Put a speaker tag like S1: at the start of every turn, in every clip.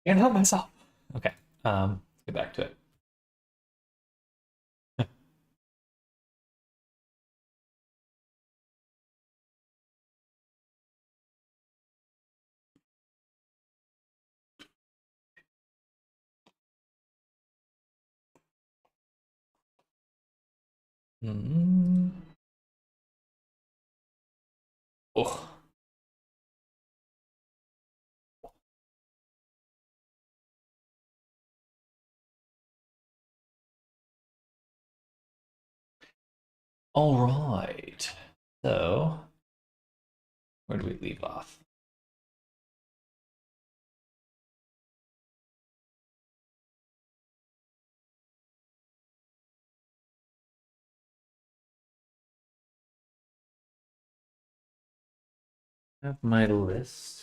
S1: Can't help myself. Okay, let's get back to it. Mm. Oh, all right. So, where do we leave off? I have my list.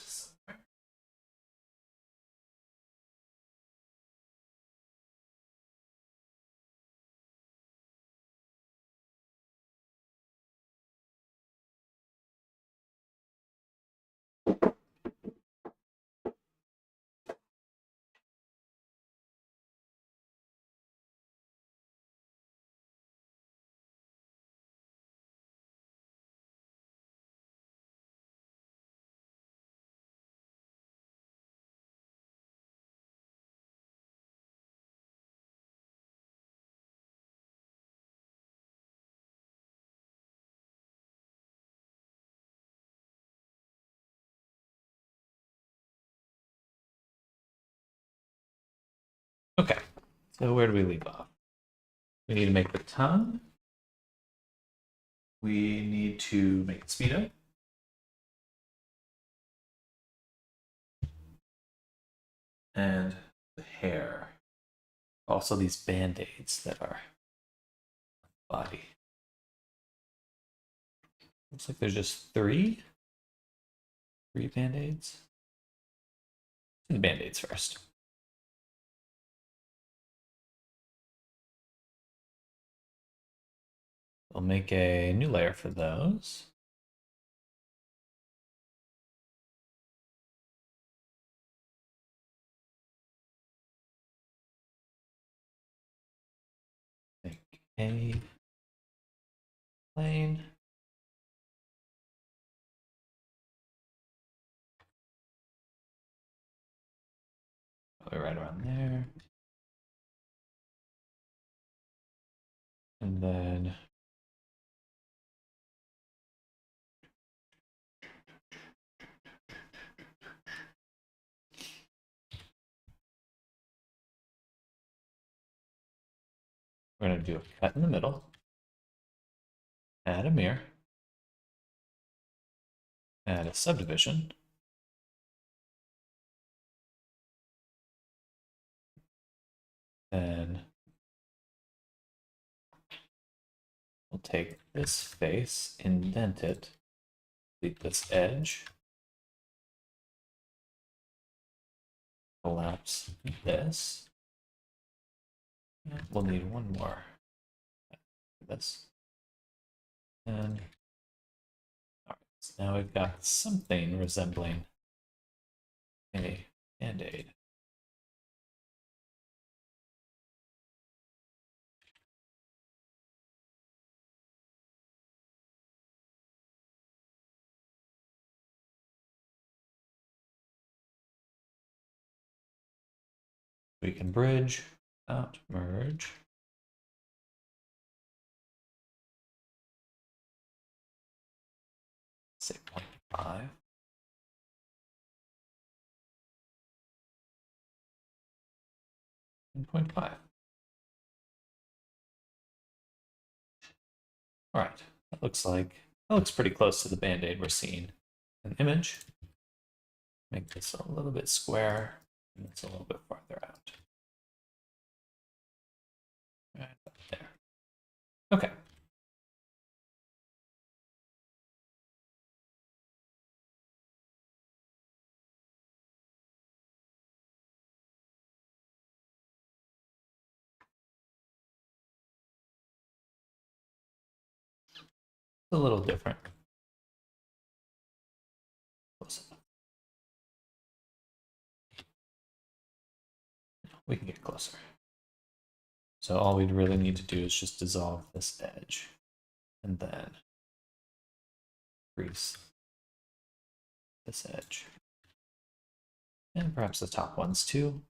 S1: Okay, so where do we leave off? We need to make the tongue. We need to make the speedo. And the hair. Also, these band-aids that are body. Looks like there's just three band-aids. The band-aids first. We'll make a new layer for those. Make a plane. Probably right around there. And then we're going to do a cut in the middle. Add a mirror. Add a subdivision. Then we'll take this face, indent it, delete this edge, collapse this. We'll need one more for this. And all right, so now we've got something resembling a band-aid. We can bridge, out, merge. Say 0.5. And 0.5. All right, that looks pretty close to the band-aid we're seeing. An image. Make this a little bit square, and it's a little bit farther out. Right about there. Okay. A little different. Close enough. we can get closer. So all we'd really need to do is just dissolve this edge and then crease this edge. And perhaps the top ones too.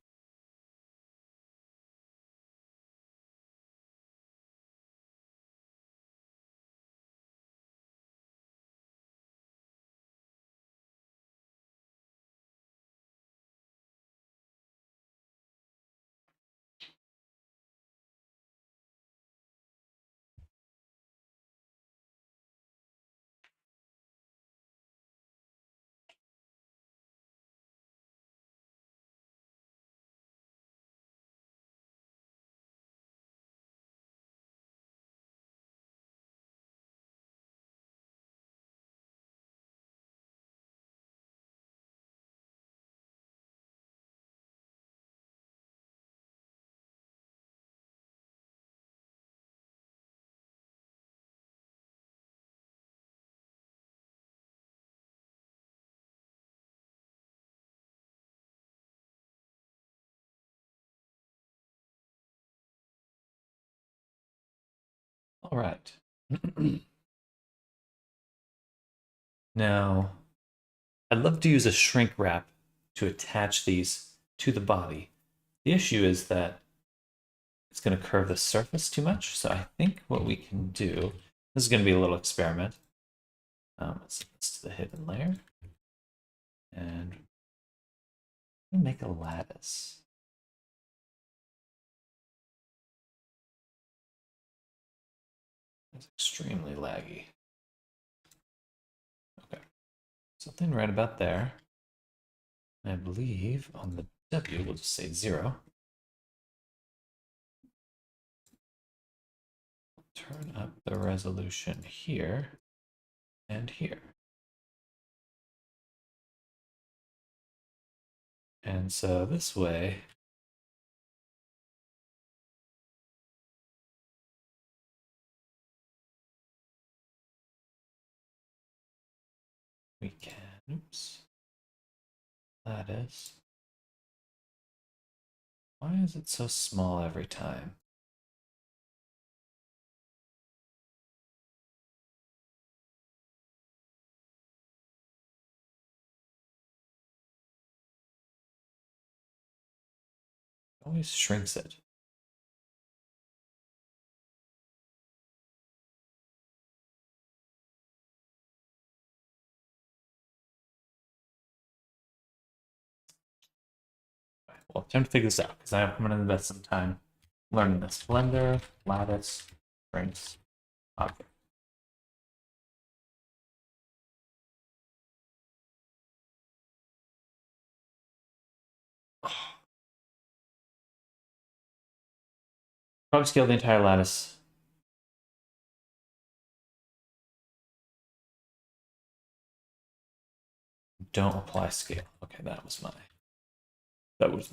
S1: All right. Now, I'd love to use a shrink wrap to attach these to the body. The issue is that it's going to curve the surface too much. So I think what we can do, this is going to be a little experiment. Let's set this to the hidden layer. And make a lattice. It's extremely laggy. Okay, something right about there. I believe on the W, we'll just say 0. Turn up the resolution here and here. And so this way, we can, oops, lattice. Why is it so small every time? It always shrinks it. Well, time to figure this out because I'm going to invest some time learning this. Blender, lattice, shrinks, object. Probably scale the entire lattice. Don't apply scale. Okay, that was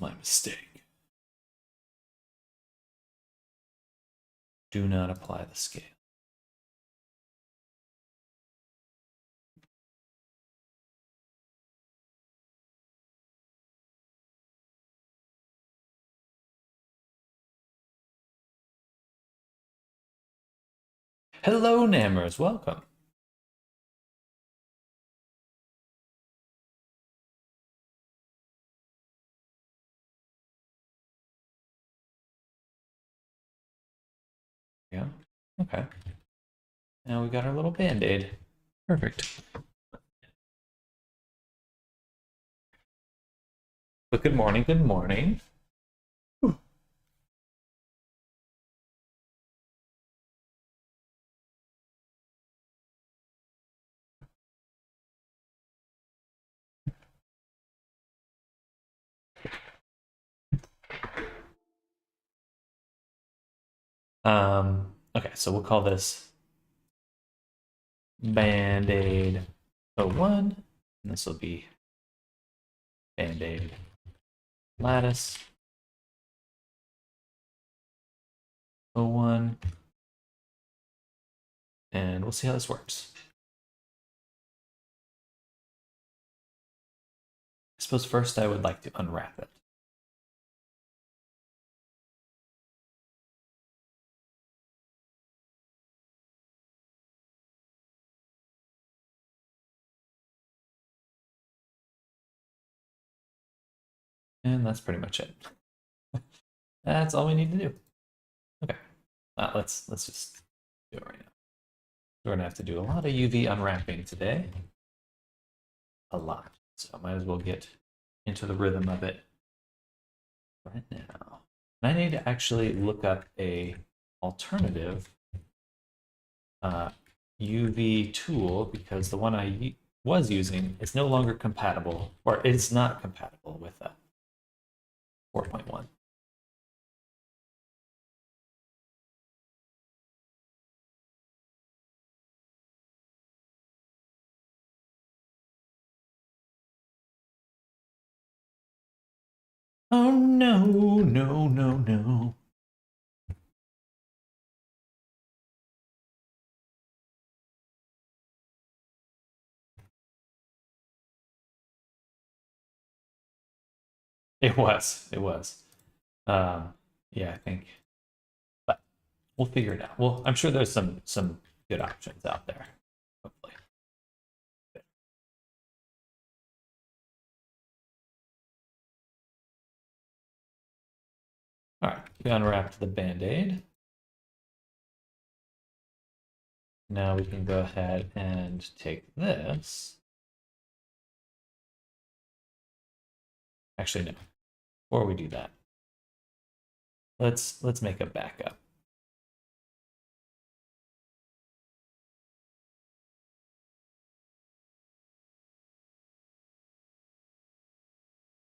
S1: my mistake. Do not apply the scale. Hello, Nammers, welcome. Yeah, okay. Now we got our little band-aid. Perfect. But good morning, good morning. Okay, so we'll call this Band-Aid 01, and this will be Band-Aid lattice 01, and we'll see how this works. I suppose first I would like to unwrap it. And that's pretty much it. That's all we need to do. Okay, let's just do it right now. We're gonna have to do a lot of UV unwrapping today. A lot. So I might as well get into the rhythm of it right now. And I need to actually look up a alternative UV tool because the one I was using is no longer compatible, or it's not compatible with 4.1. Oh no, no, no, no. It was. Yeah, I think, but we'll figure it out. Well, I'm sure there's some good options out there. Hopefully. All right, we unwrapped the Band-Aid. Now we can go ahead and take this. Actually, no. Before we do that, let's make a backup.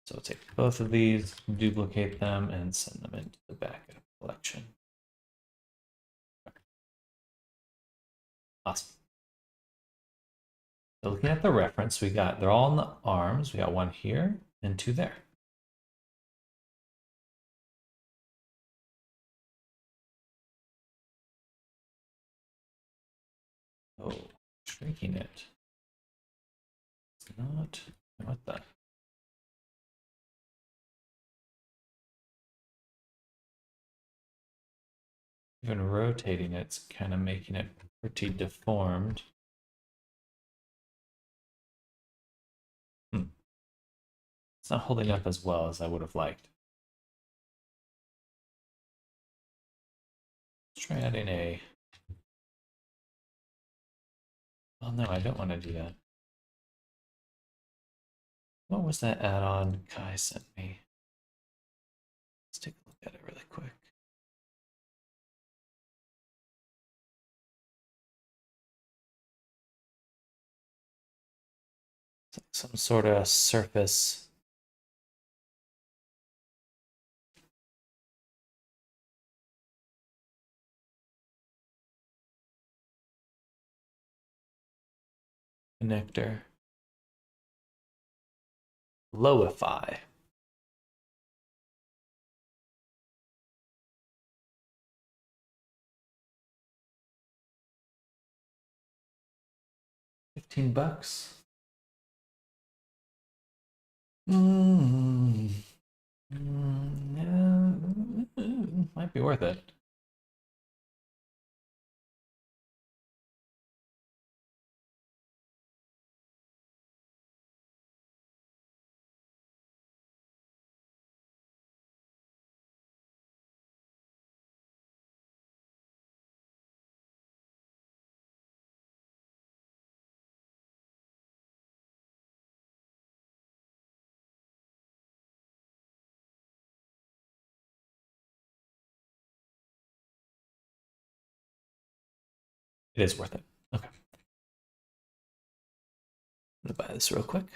S1: So take both of these, duplicate them, and send them into the backup collection. Awesome. So looking at the reference, they're all in the arms. We got one here and two there. Oh, shrinking it. It's not, what the? Even rotating it's kind of making it pretty deformed. It's not holding up as well as I would have liked. Let's try adding a... Oh no, I don't want to do that. What was that add-on Kai sent me? Let's take a look at it really quick. It's like some sort of surface. Connector. Lowify. $15. Yeah, might be worth it. It is worth it. Okay. I'm gonna buy this real quick.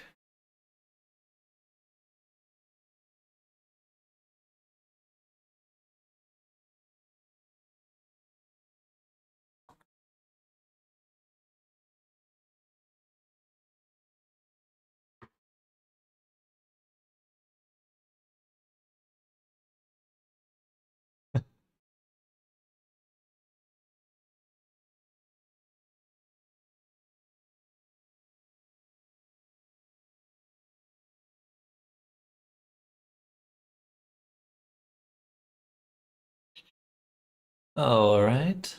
S1: All right.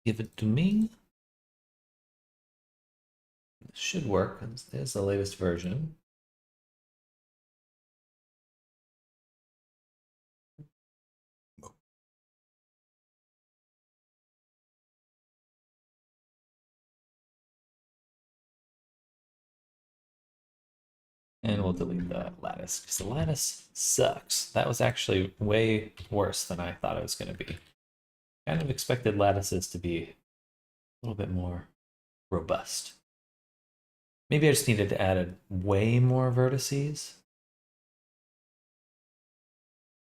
S1: Give it to me. This should work. This is the latest version. And we'll delete the lattice because the lattice sucks. That was actually way worse than I thought it was going to be. Kind of expected lattices to be a little bit more robust. Maybe I just needed to add way more vertices.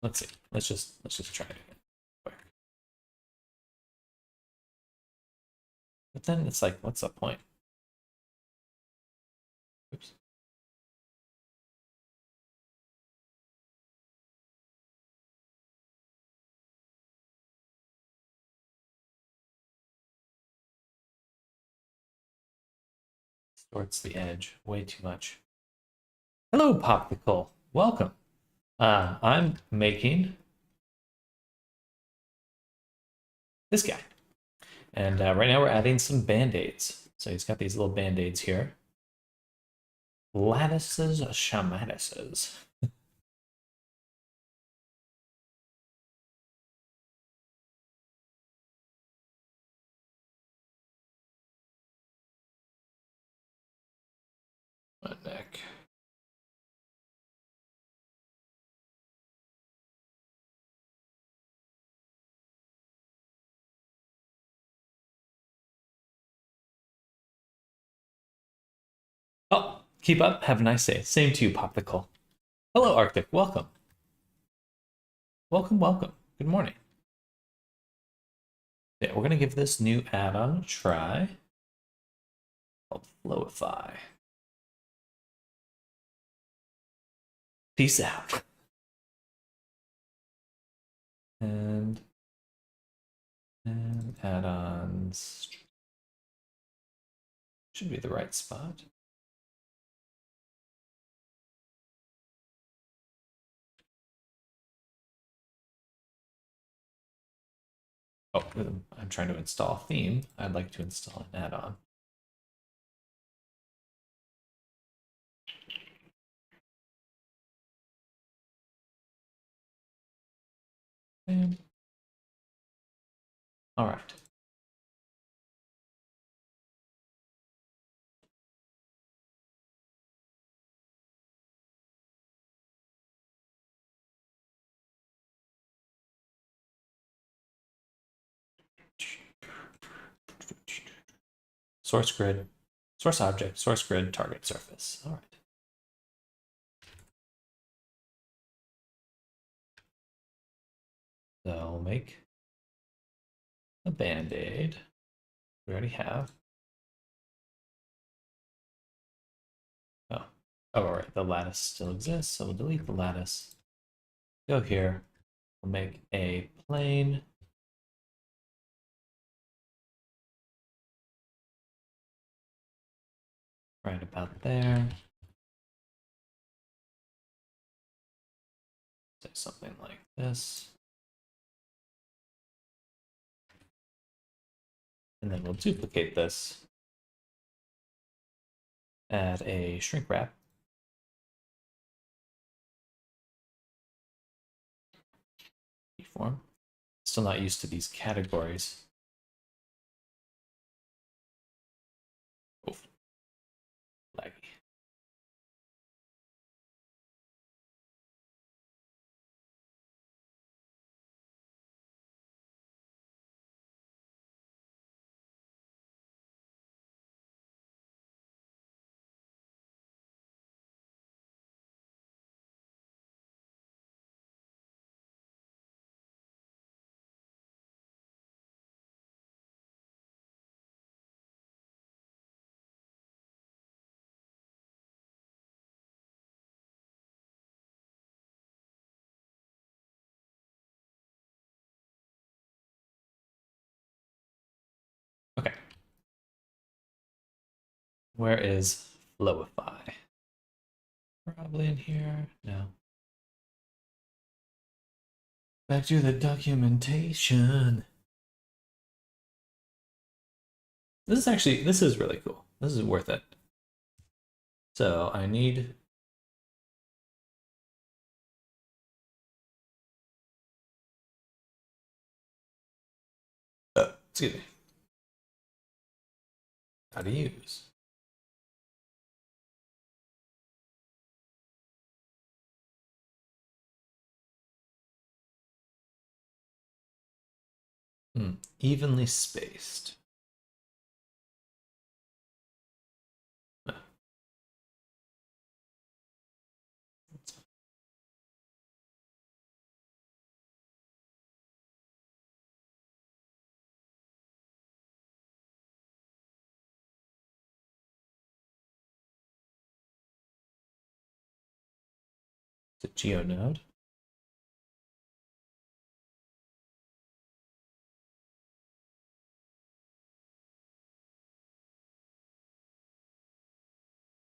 S1: Let's see. Let's just try it again. Quick. But then it's like, what's the point? Oops. Distorts the edge way too much. Hello, Popsicle. Welcome. I'm making this guy. And right now we're adding some band-aids. So he's got these little band-aids here. Lattices, shamatices. My neck. Oh, keep up. Have a nice day. Same to you, Popsicle. Hello, Arctic. Welcome. Welcome, welcome. Good morning. Yeah, we're going to give this new add-on a try called Flowify. Peace out. And add-ons should be the right spot. Oh, I'm trying to install a theme. I'd like to install an add-on. All right. Source grid, source object, source grid, target surface. All right. So I'll make a band-aid. We already have. Oh, all right. The lattice still exists, so we'll delete the lattice. Go here. We'll make a plane. Right about there. Say something like this. And then we'll duplicate this. Add a shrink wrap. Form. Still not used to these categories. Oof. Laggy. Okay. Where is Flowify? Probably in here. No. Back to the documentation. This is really cool. This is worth it. So I need excuse me. How to use. Evenly spaced. The GeoNode.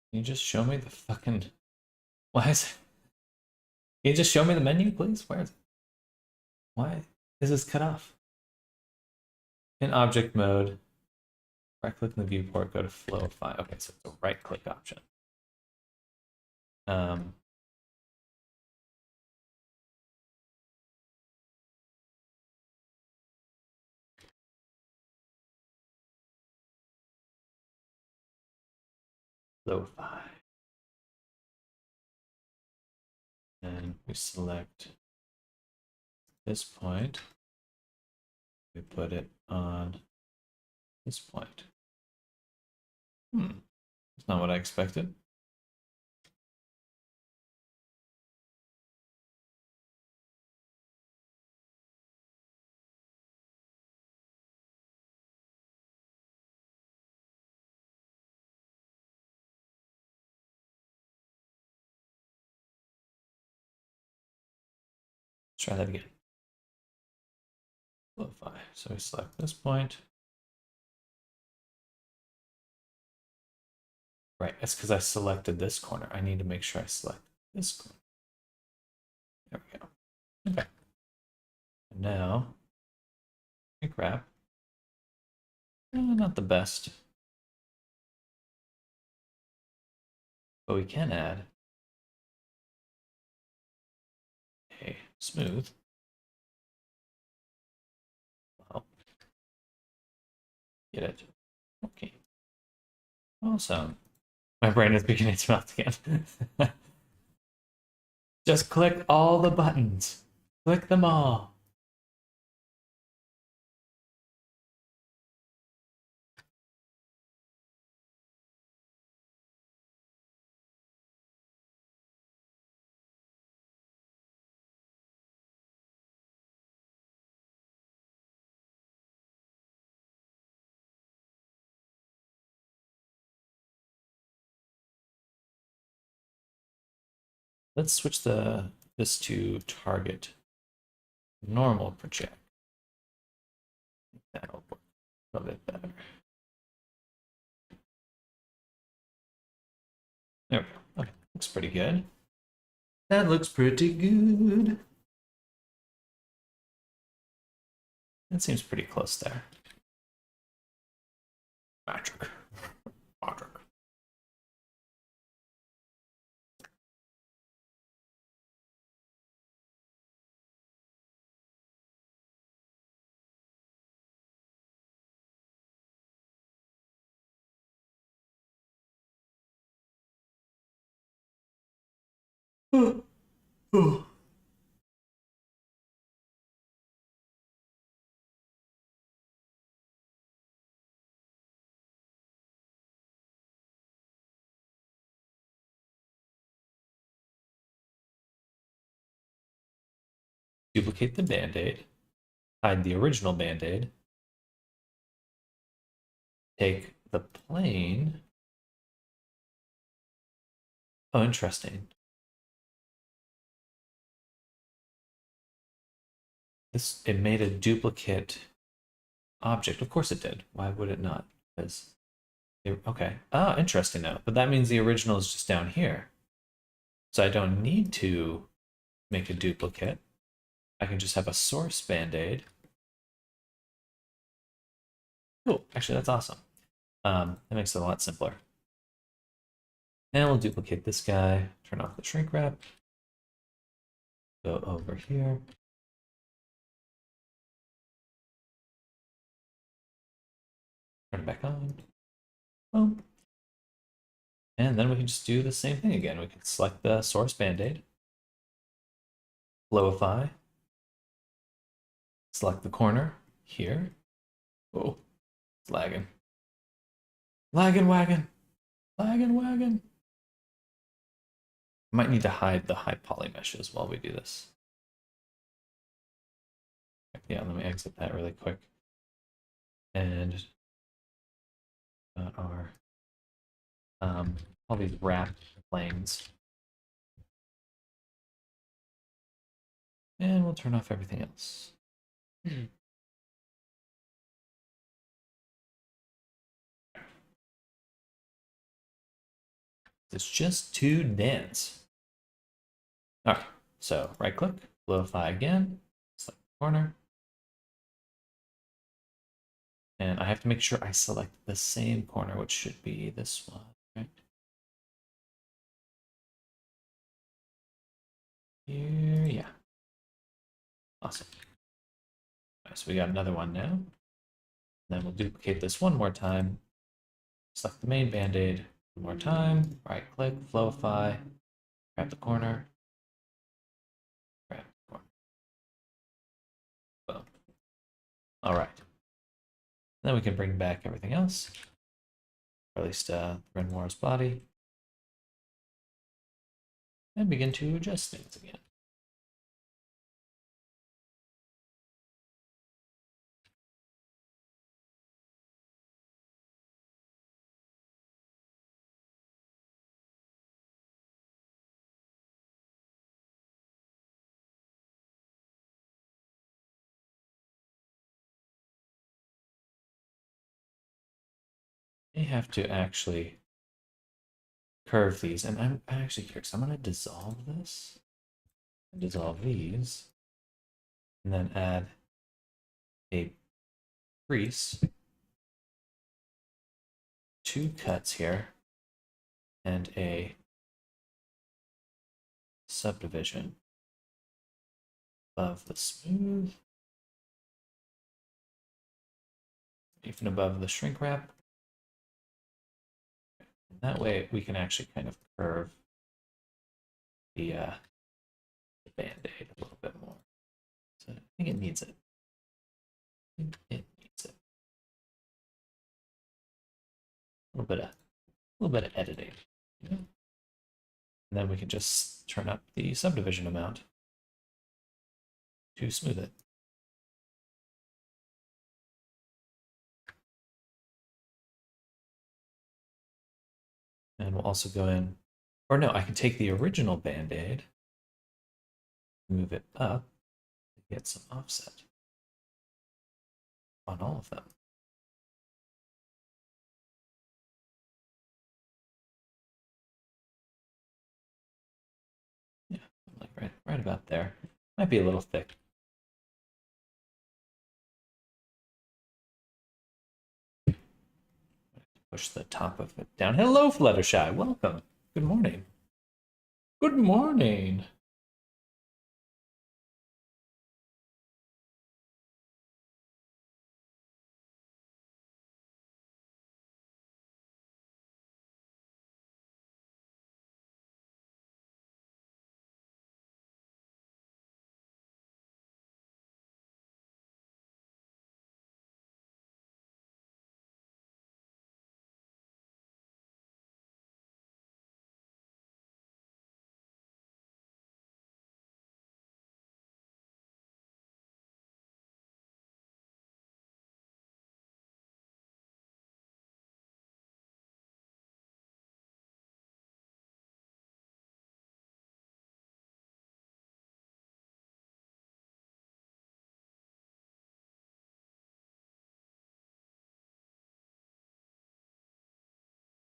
S1: Can you just show me the fucking... Why is it... Can you just show me the menu, please? Where is it? Why is this cut off? In object mode, right-click in the viewport, go to Flowify. Okay, so it's a right-click option. Flowify. And we select this point. We put it on this point. It's not what I expected. Let's try that again. Flowify. So we select this point. Right, that's because I selected this corner. I need to make sure I select this corner. There we go. Okay. And now, shrink wrap. Not the best. But we can add a smooth. Well, get it. Okay. Awesome. My brain is beginning to melt again. Just click all the buttons. Click them all. Let's switch this to target normal project. That'll work a bit better. There we go. Okay, looks pretty good. That looks pretty good. That seems pretty close there. Magic. Magic. Duplicate the band-aid, hide the original band-aid, take the plane. Oh, interesting. It made a duplicate object. Of course it did. Why would it not? Because okay. Ah, interesting now. But that means the original is just down here. So I don't need to make a duplicate. I can just have a source band-aid. Cool. Actually, that's awesome. That makes it a lot simpler. And we'll duplicate this guy, turn off the shrink wrap, go over here. Turn it back on. Boom. And then we can just do the same thing again. We can select the source band-aid, Flowify, select the corner, here. Oh, it's lagging. Lagging wagon. Lagging wagon. Might need to hide the high poly meshes while we do this. Yeah, let me exit that really quick. And got our all these wrap planes. And we'll turn off everything else. It's just to dance. All right, so right click, Flowify again, select the corner. And I have to make sure I select the same corner, which should be this one, right? Here, yeah. Awesome. All right, so we got another one now. Then we'll duplicate this one more time. Select the main band-aid one more time. Right click, Flowify, grab the corner, grab the corner. Boom. All right. Then we can bring back everything else, or at least Renoir's body, and begin to adjust things again. I have to actually curve these, and I'm actually curious. I'm going to dissolve this, dissolve these, and then add a crease, 2 cuts here, and a subdivision above the smooth, even above the shrink wrap. And that way we can actually kind of curve the band-aid a little bit more. So I think it needs it. It needs it. A little bit of editing. You know? And then we can just turn up the subdivision amount to smooth it. And we'll also go in, or no, I can take the original Band-Aid, move it up, and get some offset on all of them. Yeah, like right about there. Might be a little thick. Push the top of it down. Hello, Fluttershy. Welcome. Good morning. Good morning.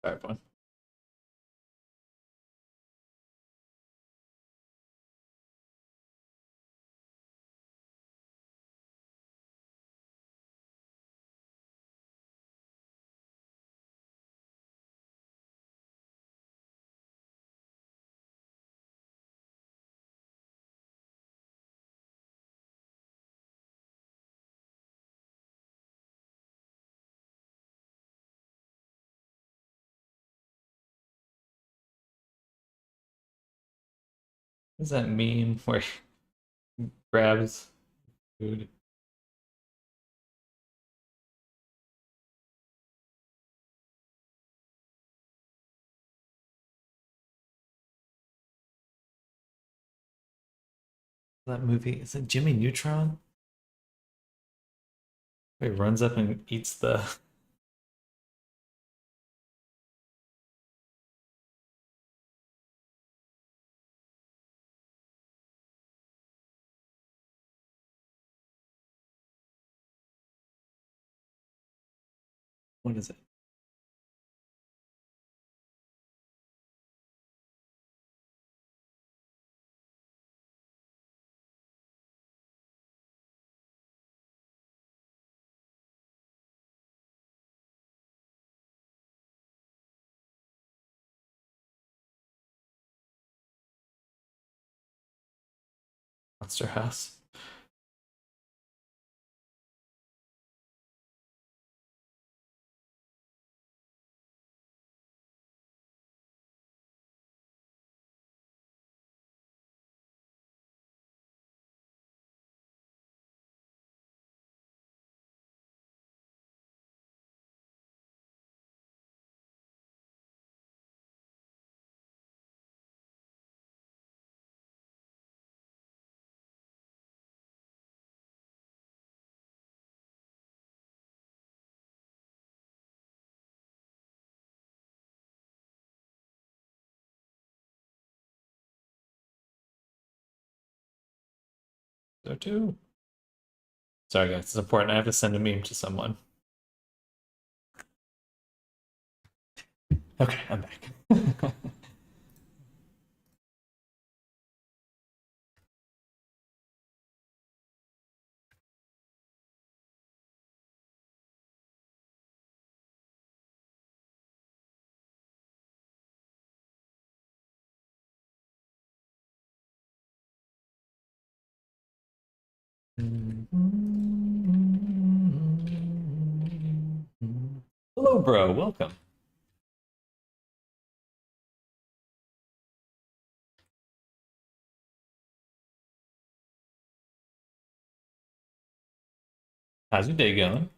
S1: Bye, everyone. What does that mean? Where he grabs food? That movie, is it Jimmy Neutron? He runs up and eats the. What is it? Monster House. So too. Sorry guys, it's important. I have to send a meme to someone. Okay, I'm back. Hello, bro. Welcome. How's your day going?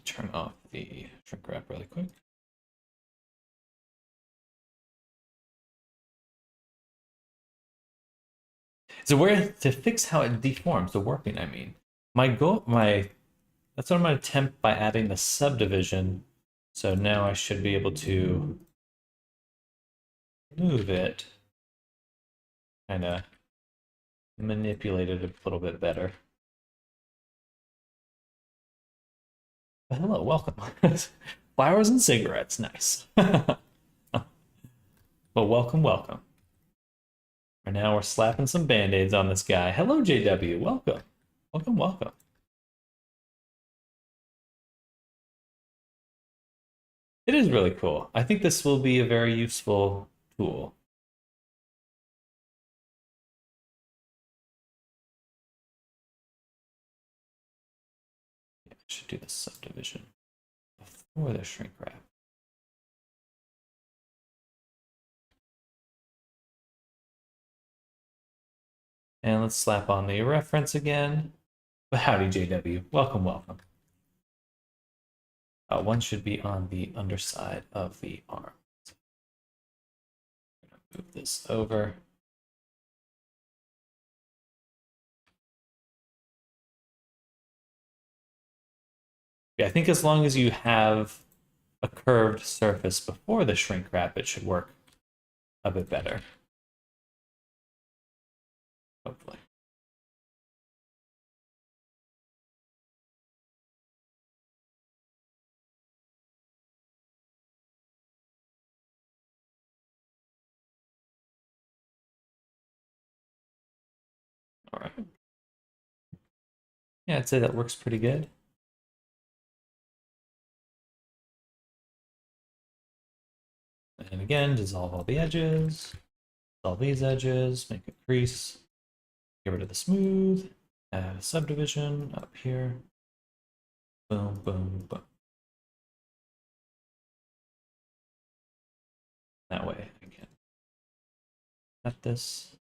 S1: Turn off the shrink wrap really quick. So where to fix how it deforms the warping, I mean. That's what I'm gonna attempt by adding the subdivision. So now I should be able to move it, kind of manipulate it a little bit better. But hello, welcome. Flowers and cigarettes, nice. But welcome, welcome. And now we're slapping some band-aids on this guy. Hello, JW. Welcome. Welcome, welcome. It is really cool. I think this will be a very useful tool. Yeah, I should do the subdivision before the shrink wrap. And let's slap on the reference again. But howdy, JW. Welcome, welcome. One should be on the underside of the arm. Move this over. Yeah, I think as long as you have a curved surface before the shrink wrap, it should work a bit better. Hopefully. All right. Yeah, I'd say that works pretty good. And again, dissolve all the edges, dissolve these edges, make a crease, get rid of the smooth, add a subdivision up here. Boom, boom, boom. That way I can cut this,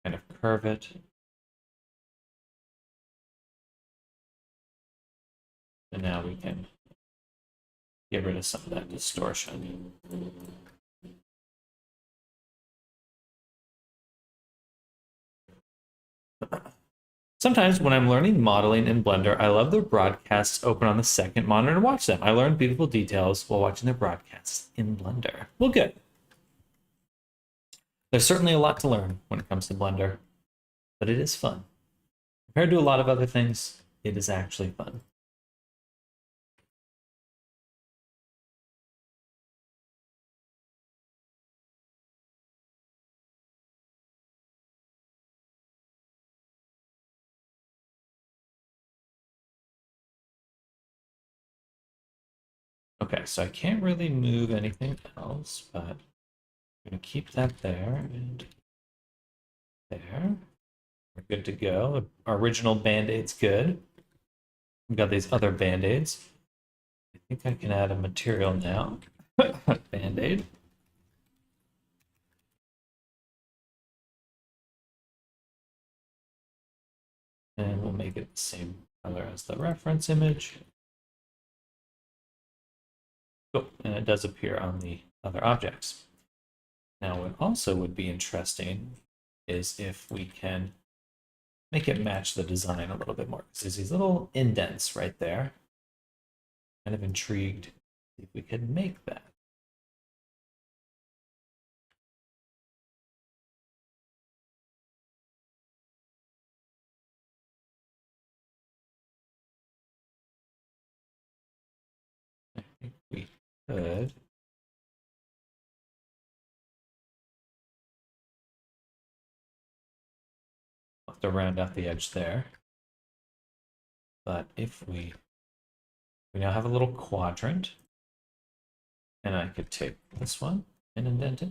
S1: kind of curve it. And now we can get rid of some of that distortion. Sometimes when I'm learning modeling in Blender, I love their broadcasts open on the second monitor to watch them. I learn beautiful details while watching their broadcasts in Blender. Well, good. There's certainly a lot to learn when it comes to Blender, but it is fun. Compared to a lot of other things, it is actually fun. Okay, so I can't really move anything else, but I'm going to keep that there and there. We're good to go. Our original Band-Aid's good. We've got these other Band-Aids. I think I can add a material now. Band-Aid. And we'll make it the same color as the reference image. Cool. And it does appear on the other objects. Now, what also would be interesting is if we can make it match the design a little bit more. Because there's these little indents right there. Kind of intrigued if we could make that. I think we could. I'll have to round out the edge there. But if we now have a little quadrant, and I could take this one and indent it.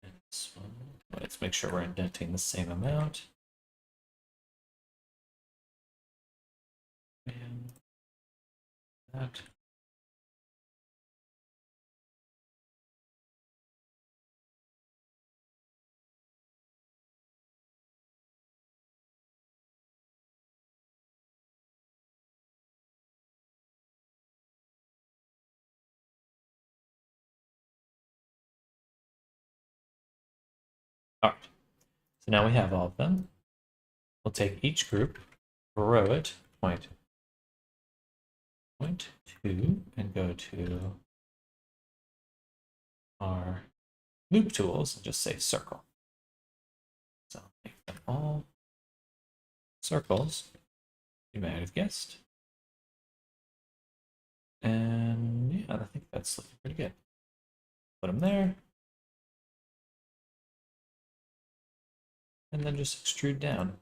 S1: And this one. Let's make sure we're indenting the same amount. And that. All right. So now we have all of them. We'll take each group, grow it, point 2, and go to our loop tools and just say circle. So make them all circles. You might have guessed. And yeah, I think that's looking pretty good. Put them there. And then just extrude down.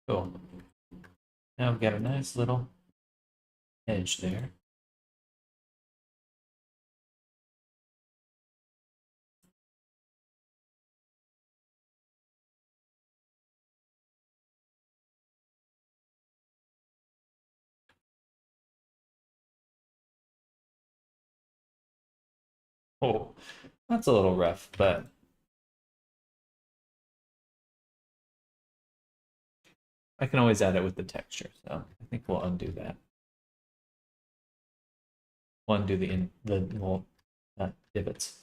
S1: Cool. Now we've got a nice little edge there. Oh, that's a little rough, but I can always add it with the texture, so I think we'll undo that. We'll undo the little divots.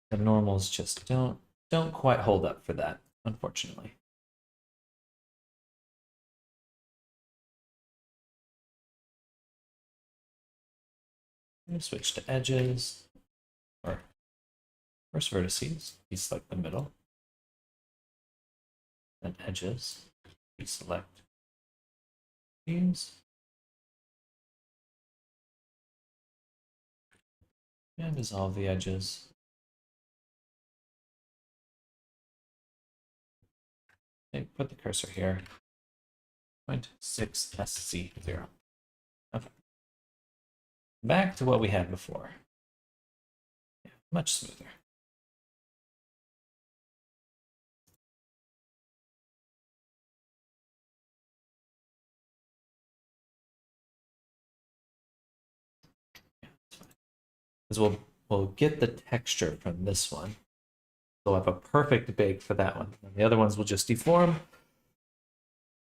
S1: The normals just don't quite hold up for that, unfortunately. Switch to edges, or first vertices, deselect the middle, then edges, deselect these, and dissolve the edges. Okay, put the cursor here, 0.6 SC0. Okay. Back to what we had before. Yeah, much smoother. Yeah, that's fine. Because we'll get the texture from this one. We'll have a perfect bake for that one. And the other ones will just deform.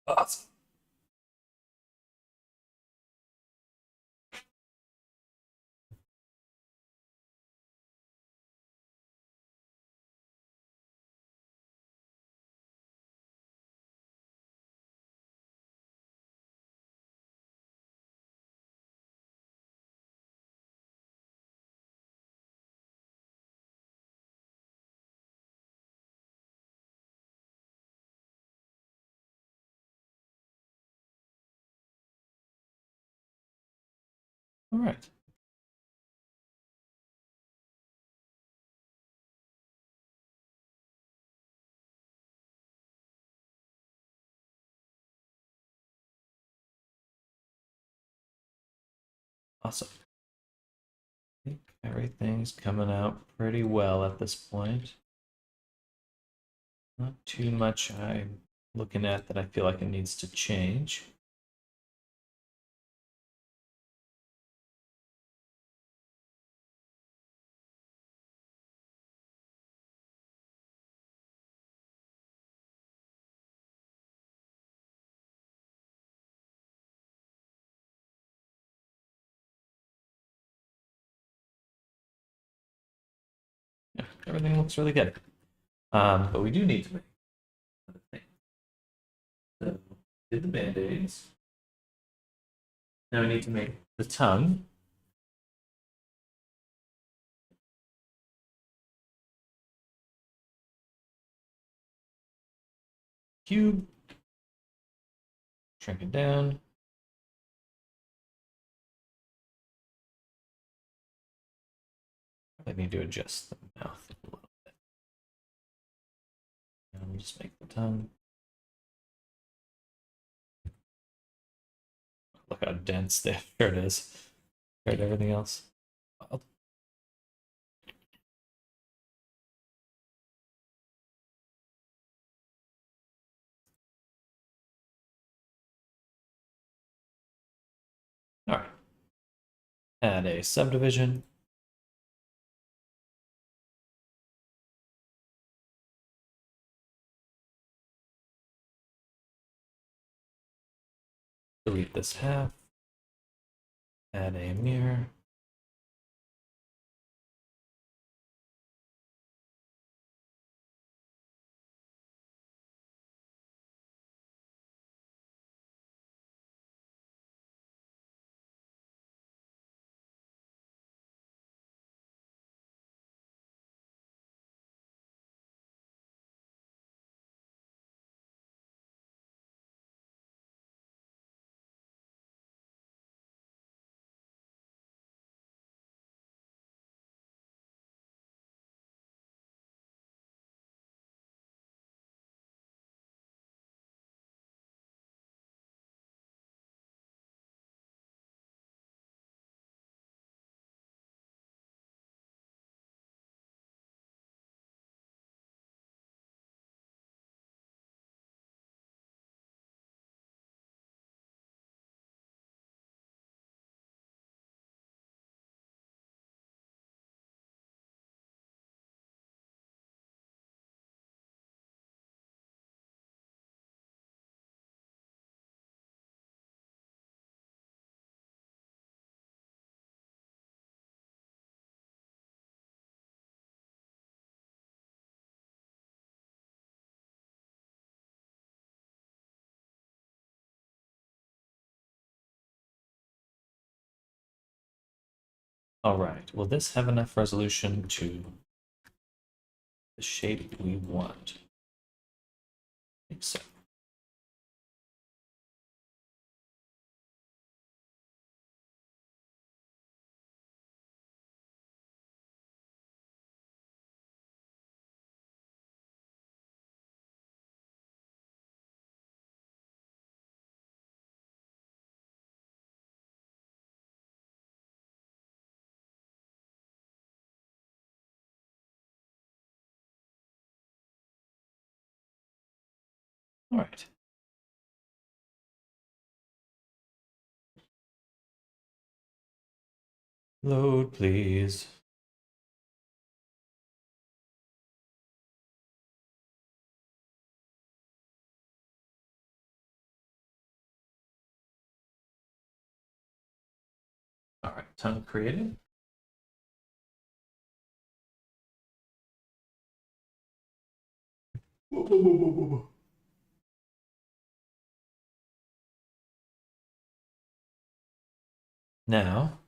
S1: Awesome. All right. Awesome. I think everything's coming out pretty well at this point. Not too much I'm looking at that I feel like it needs to change. Yeah, everything looks really good. But we do need to make another thing. So, did the band-aids. Now we need to make the tongue. Cube. Shrink it down. I need to adjust the mouth a little bit. And we'll just make the tongue. Look how dense there it is compared to everything else. All right. Add a subdivision. Delete this half. Add a mirror. All right. Will this have enough resolution to the shape we want? I think so. All right. Load, please. tongue created. Now,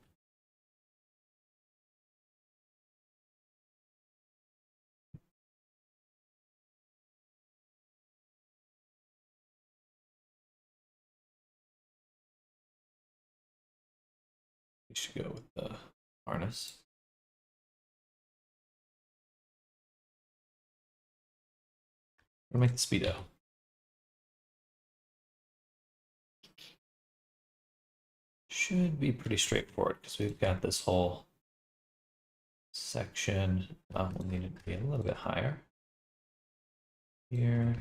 S1: we should go with the harness. We'll make the speedo. Should be pretty straightforward because we've got this whole section. We'll need it to be a little bit higher. Here.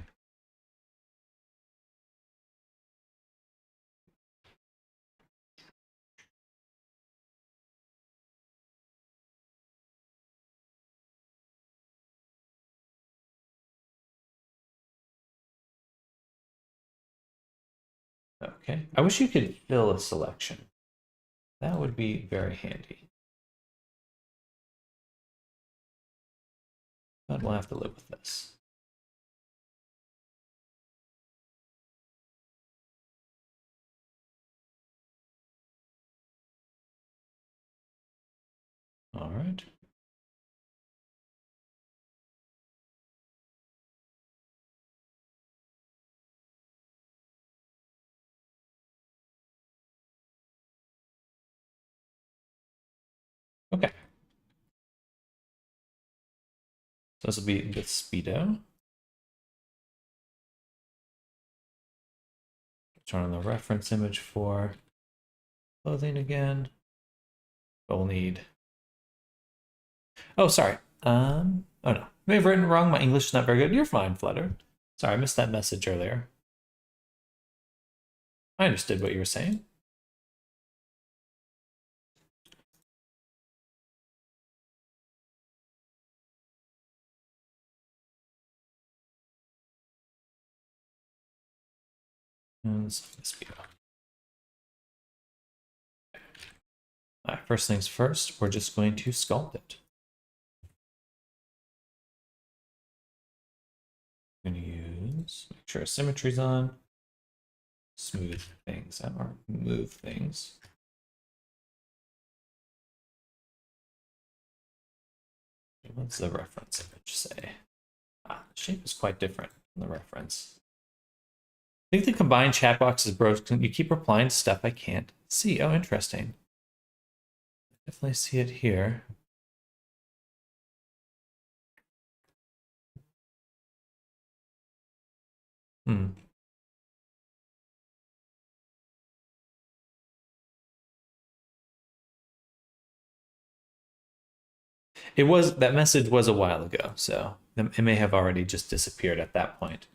S1: Okay, I wish you could fill a selection. That would be very handy. But we'll have to live with this. All right. Okay. So this will be the speedo. Turn on the reference image for clothing again. But we'll need. Oh, sorry. Oh no, may have written wrong. My English is not very good. You're fine, Flutter. Sorry, I missed that message earlier. I understood what you were saying. And this speedo. All right, first things first, we're just going to sculpt it. I'm going to use, make sure symmetry's on, smooth things out, or move things. What's the reference image say? The shape is quite different from the reference. I think the combined chat box is broken. You keep replying to stuff I can't see. Oh, interesting. Definitely see it here. It was, that message was a while ago, so it may have already just disappeared at that point.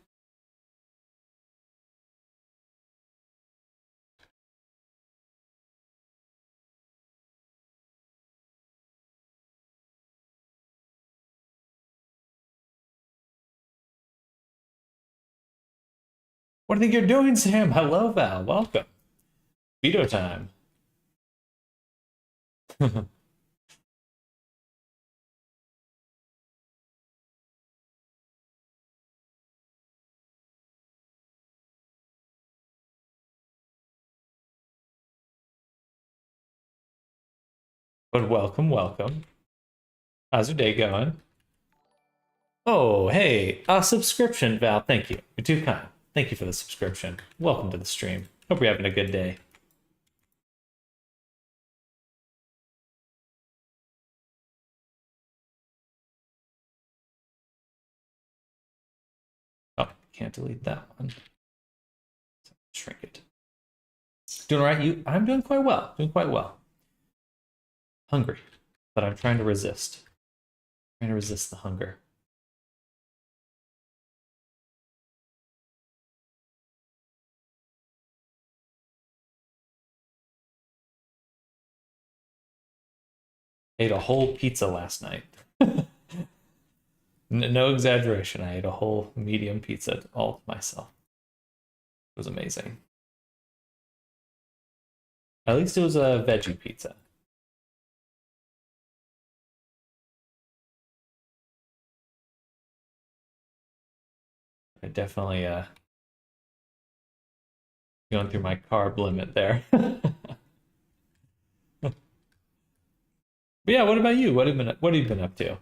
S1: What do you think you're doing, Sam? Hello, Val. Welcome. Veto time. But welcome, welcome. How's your day going? Oh, hey, a subscription, Val. Thank you. You're too kind. Thank you for the subscription. Welcome to the stream. Hope you're having a good day. Oh, can't delete that one. Shrink it. Doing all right? I'm doing quite well. Doing quite well. Hungry, but I'm trying to resist. Trying to resist the hunger. Ate a whole pizza last night. No exaggeration. I ate a whole medium pizza all to myself. It was amazing. At least it was a veggie pizza. I definitely going through my carb limit there. But yeah, what about you? What have you been up to?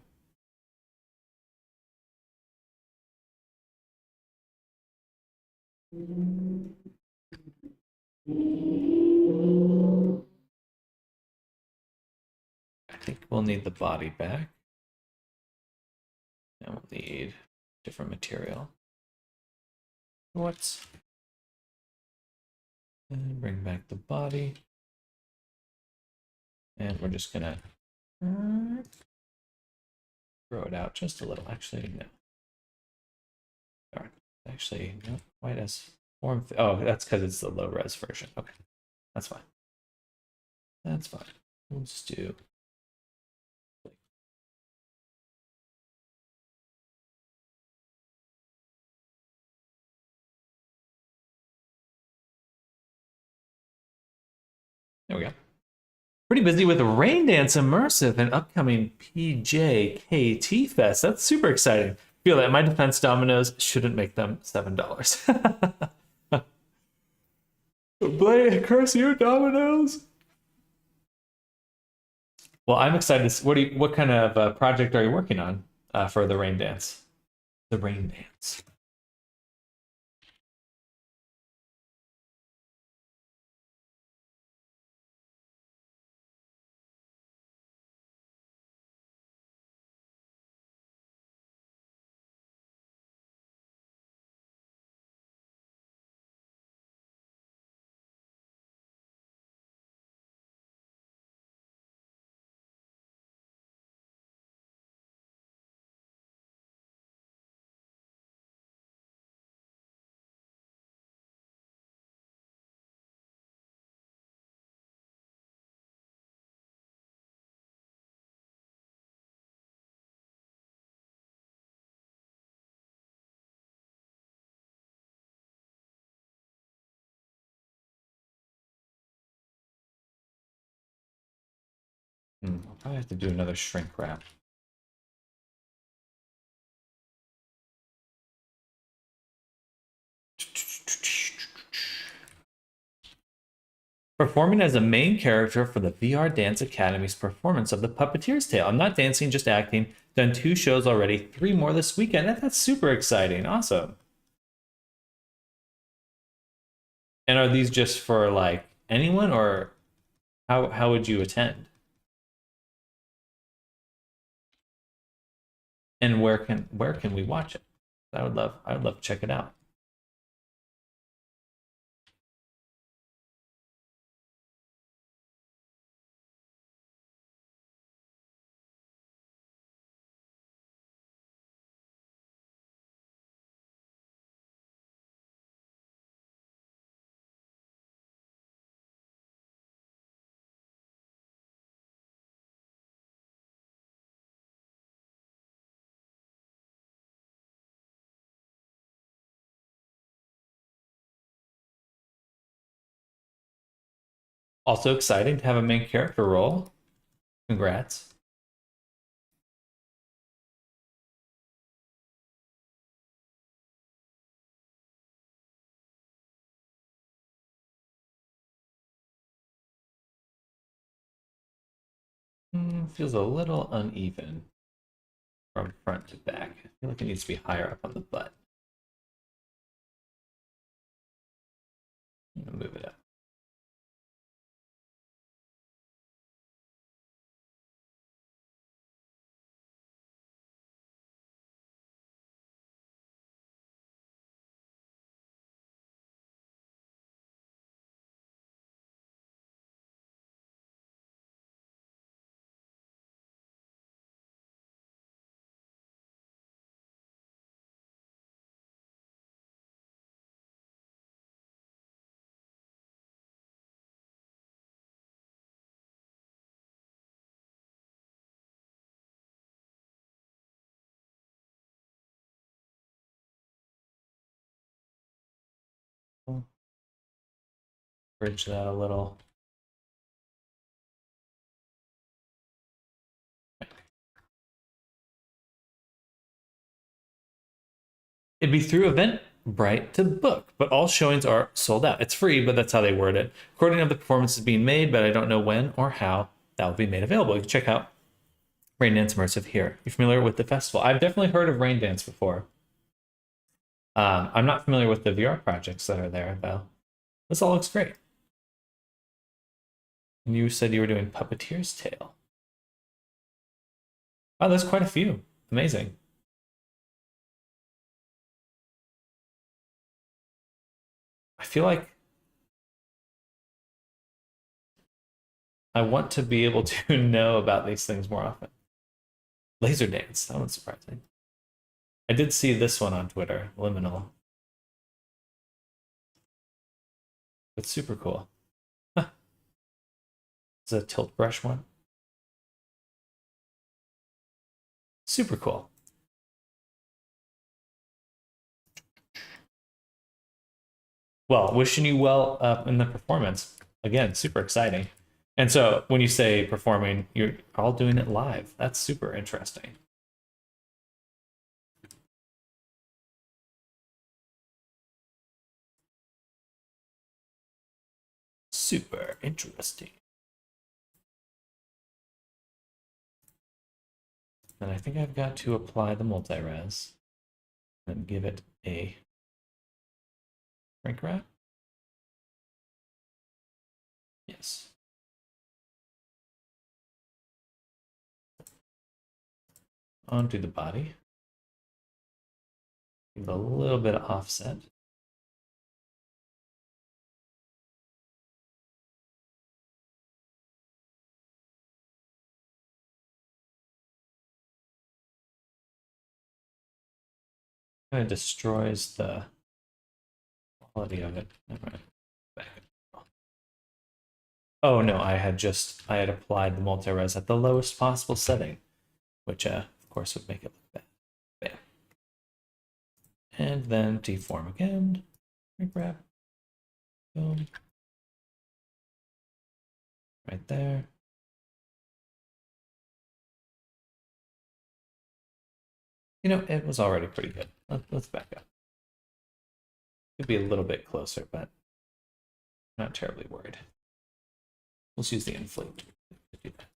S1: I think we'll need the body back. And we'll need different material. What? And bring back the body. And we're just gonna throw it out just a little. Actually, no. Darn. Actually, not quite as form. Oh, that's because it's the low res version. Okay, that's fine. That's fine. We'll just do. There we go. Pretty busy with Rain Dance Immersive and upcoming PJKT Fest. That's super exciting. Feel that my defense dominoes shouldn't make them $7. Blade, curse you, dominoes. Well, I'm excited. What kind of project are you working on for the Rain Dance? The Rain Dance. I'll probably have to do another shrink wrap. Performing as a main character for the VR Dance Academy's performance of The Puppeteer's Tale. I'm not dancing, just acting. Done 2 shows already, 3 more this weekend. That's super exciting. Awesome. And are these just for like anyone, or how would you attend? And where can we watch it? I would love to check it out. Also exciting to have a main character role. Congrats. Feels a little uneven from front to back. I feel like it needs to be higher up on the butt. Move it up. Bridge that a little. It'd be through Eventbrite to book, but all showings are sold out. It's free, but that's how they word it. Recording of the performance is being made, but I don't know when or how that will be made available. You can check out Rain Dance Immersive here. You familiar with the festival? I've definitely heard of Rain Dance before. I'm not familiar with the VR projects that are there, though. This all looks great. And you said you were doing Puppeteer's Tale. Oh, there's quite a few. Amazing. I feel like I want to be able to know about these things more often. Laser Dance, that one's surprising. I did see this one on Twitter, Liminal. It's super cool. Huh. It's a tilt brush one. Super cool. Well, wishing you well in the performance. Again, super exciting. And so when you say performing, you're all doing it live. That's super interesting. Super interesting. And I think I've got to apply the multi-res and give it a shrink wrap. Yes. Onto the body. Give it a little bit of offset. Kind of destroys the quality of it. Back. Oh no, I had applied the multi-res at the lowest possible setting, which of course would make it look bad. Bam. And then deform again. Grab. Boom. Right there. You know, it was already pretty good. Let's back up. Could be a little bit closer, but not terribly worried. Let's use the inflate to do that.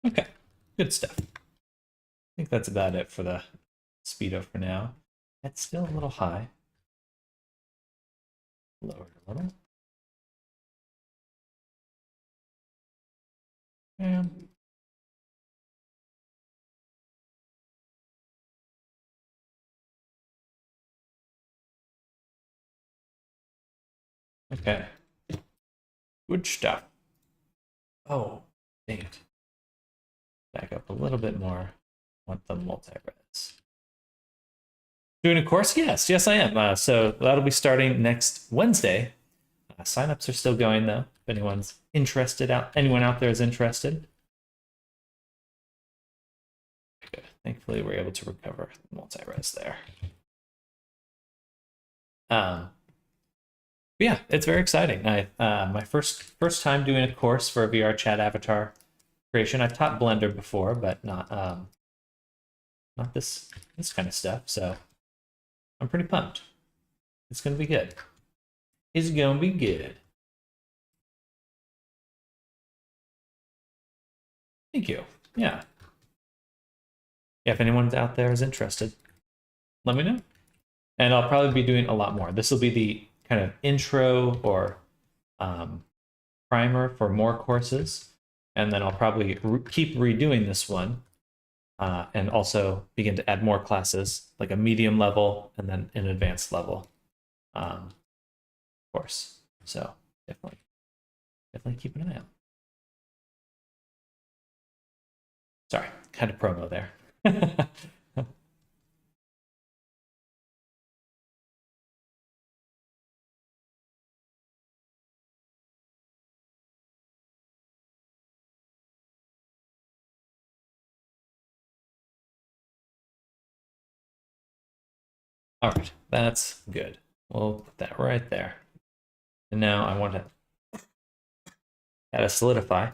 S1: Okay, good stuff. I think that's about it for the speedo for now. It's still a little high. Lower it a little. And okay. Good stuff. Oh, dang it. Back up a little bit more. Want the multi-res. Doing a course? Yes, I am. So that'll be starting next Wednesday. Signups are still going though. If anyone's interested, anyone out there is interested. Good. Thankfully, we're able to recover the multi-res there. Yeah, it's very exciting. My first time doing a course for a VR chat avatar creation. I've taught Blender before, but not this kind of stuff. So I'm pretty pumped. It's gonna be good. It's gonna be good. Thank you. Yeah. Yeah, if anyone out there is interested, let me know. And I'll probably be doing a lot more. This will be the kind of intro or primer for more courses. And then I'll probably keep redoing this one and also begin to add more classes, like a medium level and then an advanced level course. So definitely keep an eye out. Sorry, kind of promo there. All right, that's good. We'll put that right there. And now I want to add a solidify.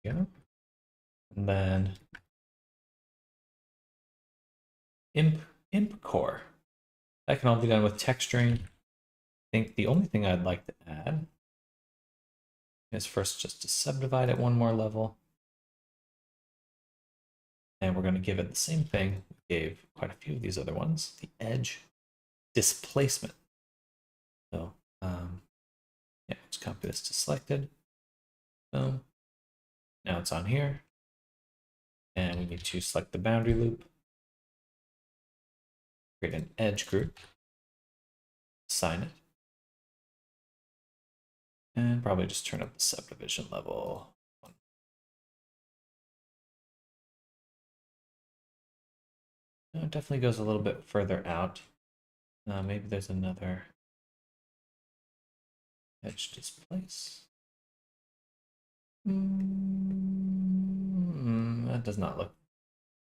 S1: Yeah. And then imp core. That can all be done with texturing. I think the only thing I'd like to add is first just to subdivide it one more level. And we're going to give it the same thing we gave quite a few of these other ones, the edge displacement. So yeah, let's copy this to selected. Boom. Now it's on here. And we need to select the boundary loop. Create an edge group. Assign it. And probably just turn up the subdivision level. It definitely goes a little bit further out. Maybe there's another edge displace. That does not look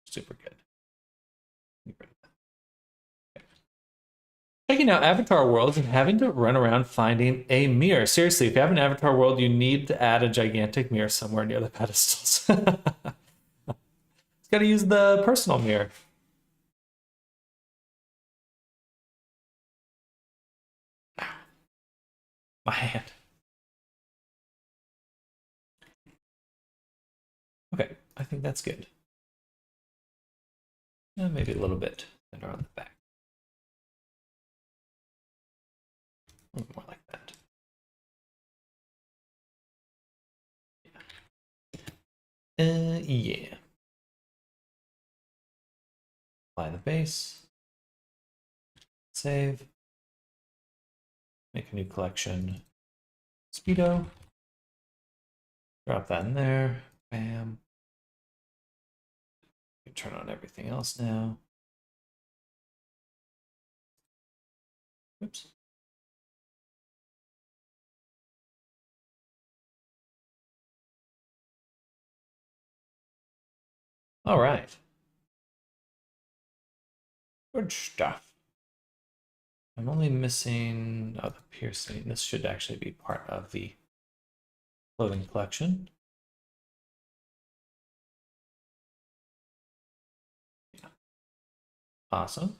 S1: super good. Checking out Avatar Worlds and having to run around finding a mirror. Seriously, if you have an Avatar World, you need to add a gigantic mirror somewhere near the pedestals. It's got to use the personal mirror. My hand. Okay, I think that's good. Maybe a little bit better on the back. A little more like that. Yeah. Apply the base. Save. Make a new collection. Speedo. Drop that in there. Bam. Turn on everything else now. Oops. All right. Good stuff. I'm only missing the piercing. This should actually be part of the clothing collection. Yeah. Awesome.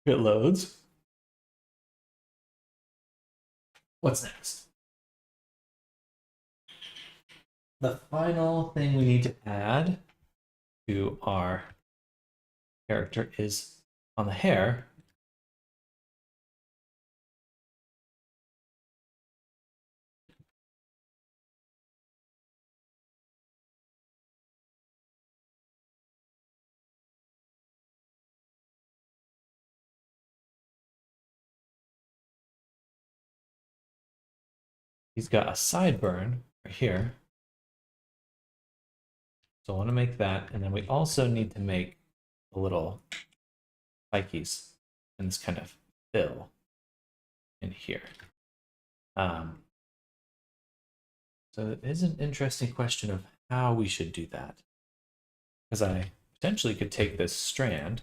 S1: It loads. What's next? The final thing we need to add to our character is on the hair. He's got a sideburn right here. So I want to make that. And then we also need to make a little spikies and this kind of fill in here. So it is an interesting question of how we should do that. Because I potentially could take this strand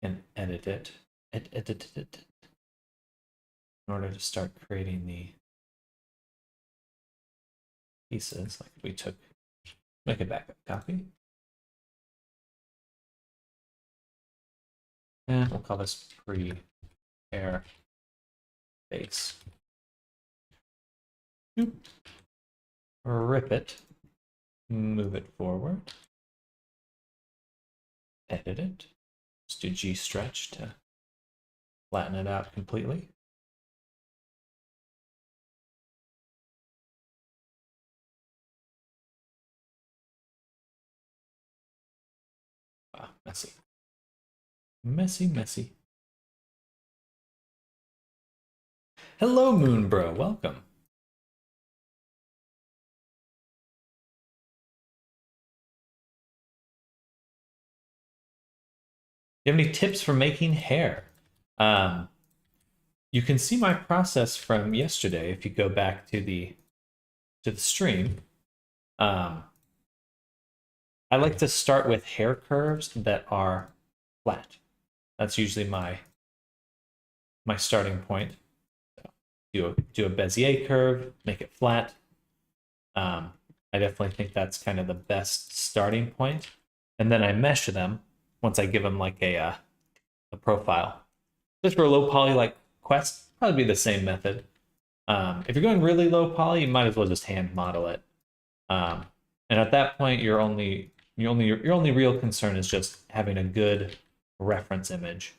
S1: and edit it in order to start creating the pieces. Like if we took, make a backup copy. And we'll call this pre-hair base. Rip it, move it forward, edit it. Just do G stretch to flatten it out completely. Wow, messy. Messy, messy. Hello, Moonbro. Welcome. Do you have any tips for making hair? You can see my process from yesterday if you go back to the stream. I like to start with hair curves that are flat. That's usually my starting point. So do a Bezier curve, make it flat. I definitely think that's kind of the best starting point. And then I mesh them once I give them like a profile. Just for a low poly like Quest, probably be the same method. If you're going really low poly, you might as well just hand model it. And at that point, your only real concern is just having a good reference image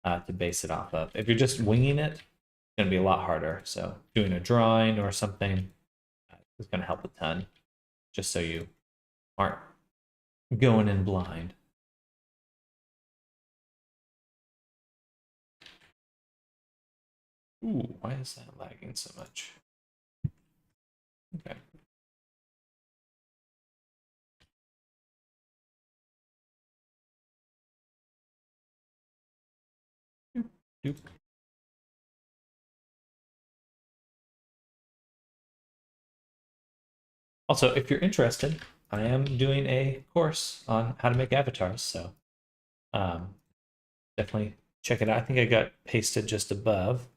S1: to base it off of. If you're just winging it, it's going to be a lot harder. So doing a drawing or something is going to help a ton, just so you aren't going in blind. Ooh, why is that lagging so much? Okay. Doop. Also, if you're interested, I am doing a course on how to make avatars, so definitely check it out. I think I got pasted just above.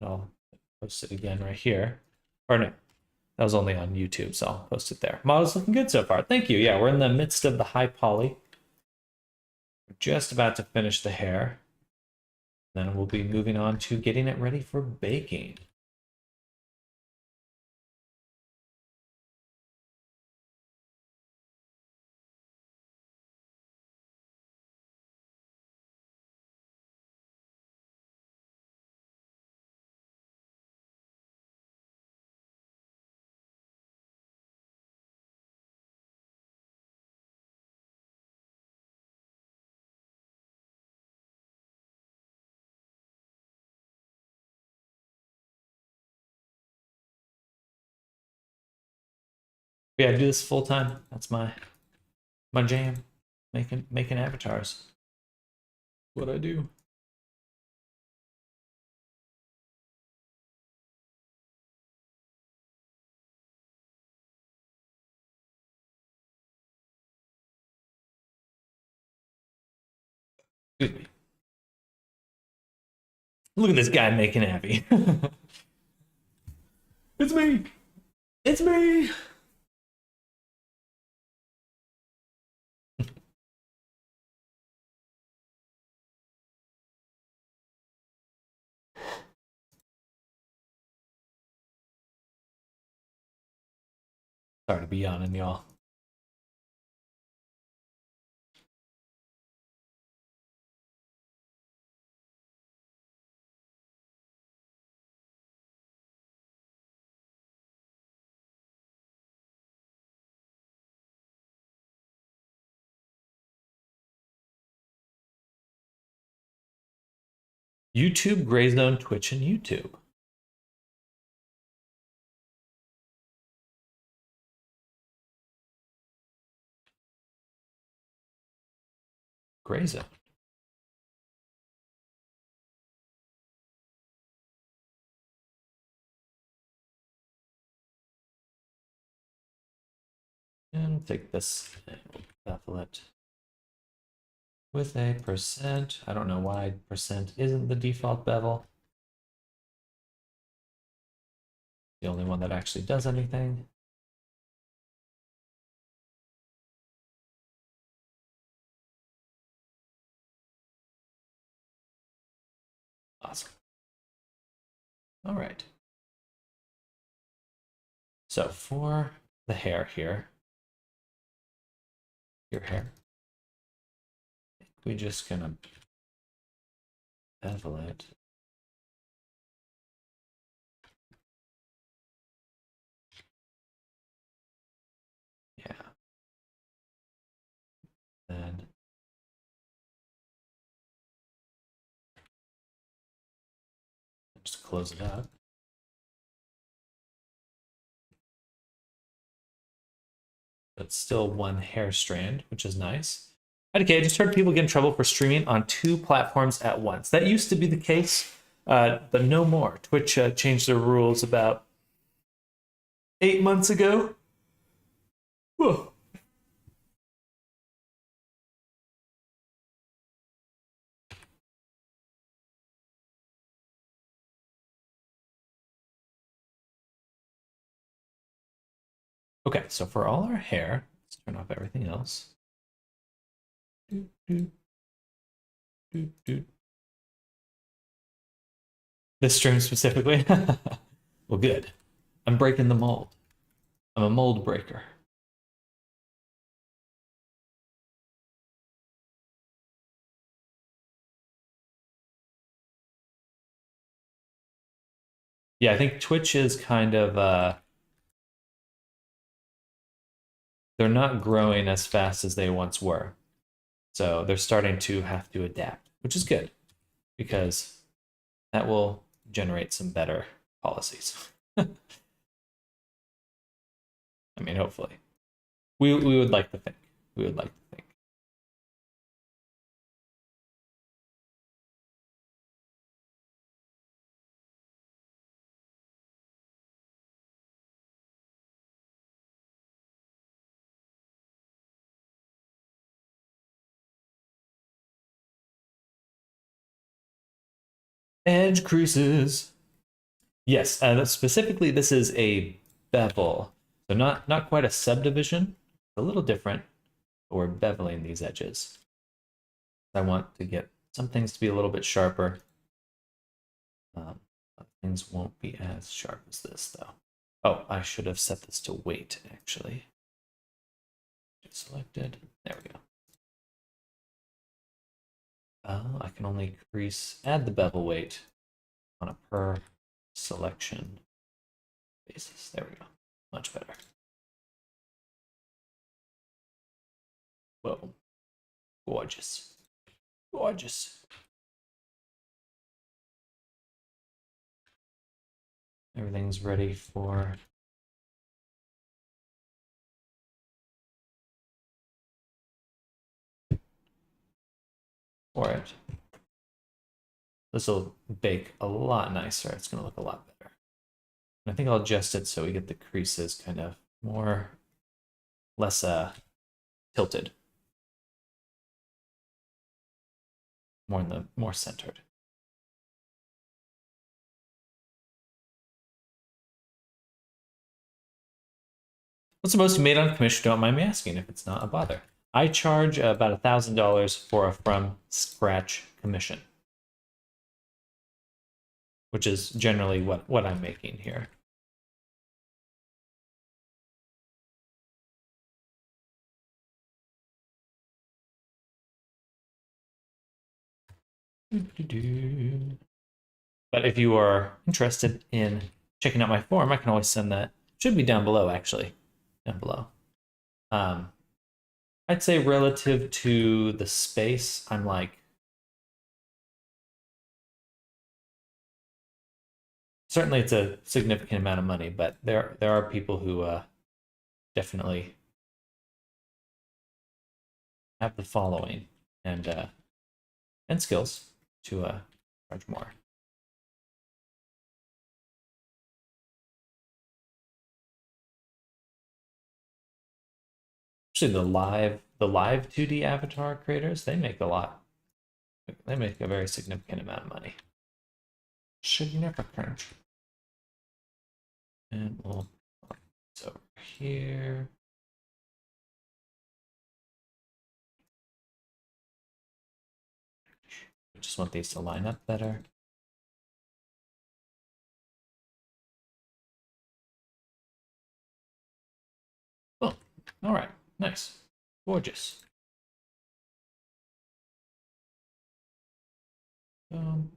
S1: I'll post it again right here. Or no, that was only on YouTube, so I'll post it there. Model's looking good so far. Thank you. Yeah, we're in the midst of the high poly. We're just about to finish the hair. Then we'll be moving on to getting it ready for baking. Yeah, I do this full time. That's my jam. Making avatars. What I do. Excuse me. Look at this guy making Abby. It's me. It's me. Sorry to be yawning, y'all. YouTube, Gray Zone, Twitch, and YouTube. Gray Zone. And take this and we'll bevel it with a percent. I don't know why percent isn't the default bevel. The only one that actually does anything. All right. So for the hair here, your hair, we're just gonna bevel it. Yeah. Then just close it up. But still one hair strand, which is nice. Okay, I just heard people get in trouble for streaming on 2 platforms at once. That used to be the case, but no more. Twitch changed their rules about 8 months ago. Whew. Okay, so for all our hair, let's turn off everything else. This stream specifically? Well, good. I'm breaking the mold. I'm a mold breaker. Yeah, I think Twitch is kind of they're not growing as fast as they once were. So they're starting to have to adapt, which is good because that will generate some better policies. I mean, hopefully. We would like to think. We would like to think. Edge creases. Yes, specifically, this is a bevel. So not quite a subdivision, a little different, but we're beveling these edges. I want to get some things to be a little bit sharper. Things won't be as sharp as this, though. Oh, I should have set this to weight, actually. Selected. There we go. I can only add the bevel weight on a per selection basis. There we go. Much better. Whoa. Gorgeous. Gorgeous. Everything's ready for it. This will bake a lot nicer. It's going to look a lot better. And I think I'll adjust it so we get the creases kind of less tilted. More centered. What's the most you made on commission? Don't mind me asking if it's not a bother. I charge about $1,000 for a from scratch commission, which is generally what I'm making here. But if you are interested in checking out my forum, I can always send that. Should be down below, actually. Down below. I'd say relative to the space, I'm like certainly it's a significant amount of money, but there are people who definitely have the following and skills to charge more. Actually, the live 2D avatar creators, they make a lot. They make a very significant amount of money. Significant. And we'll put this over here. We just want these to line up better. All right, nice, gorgeous. Um,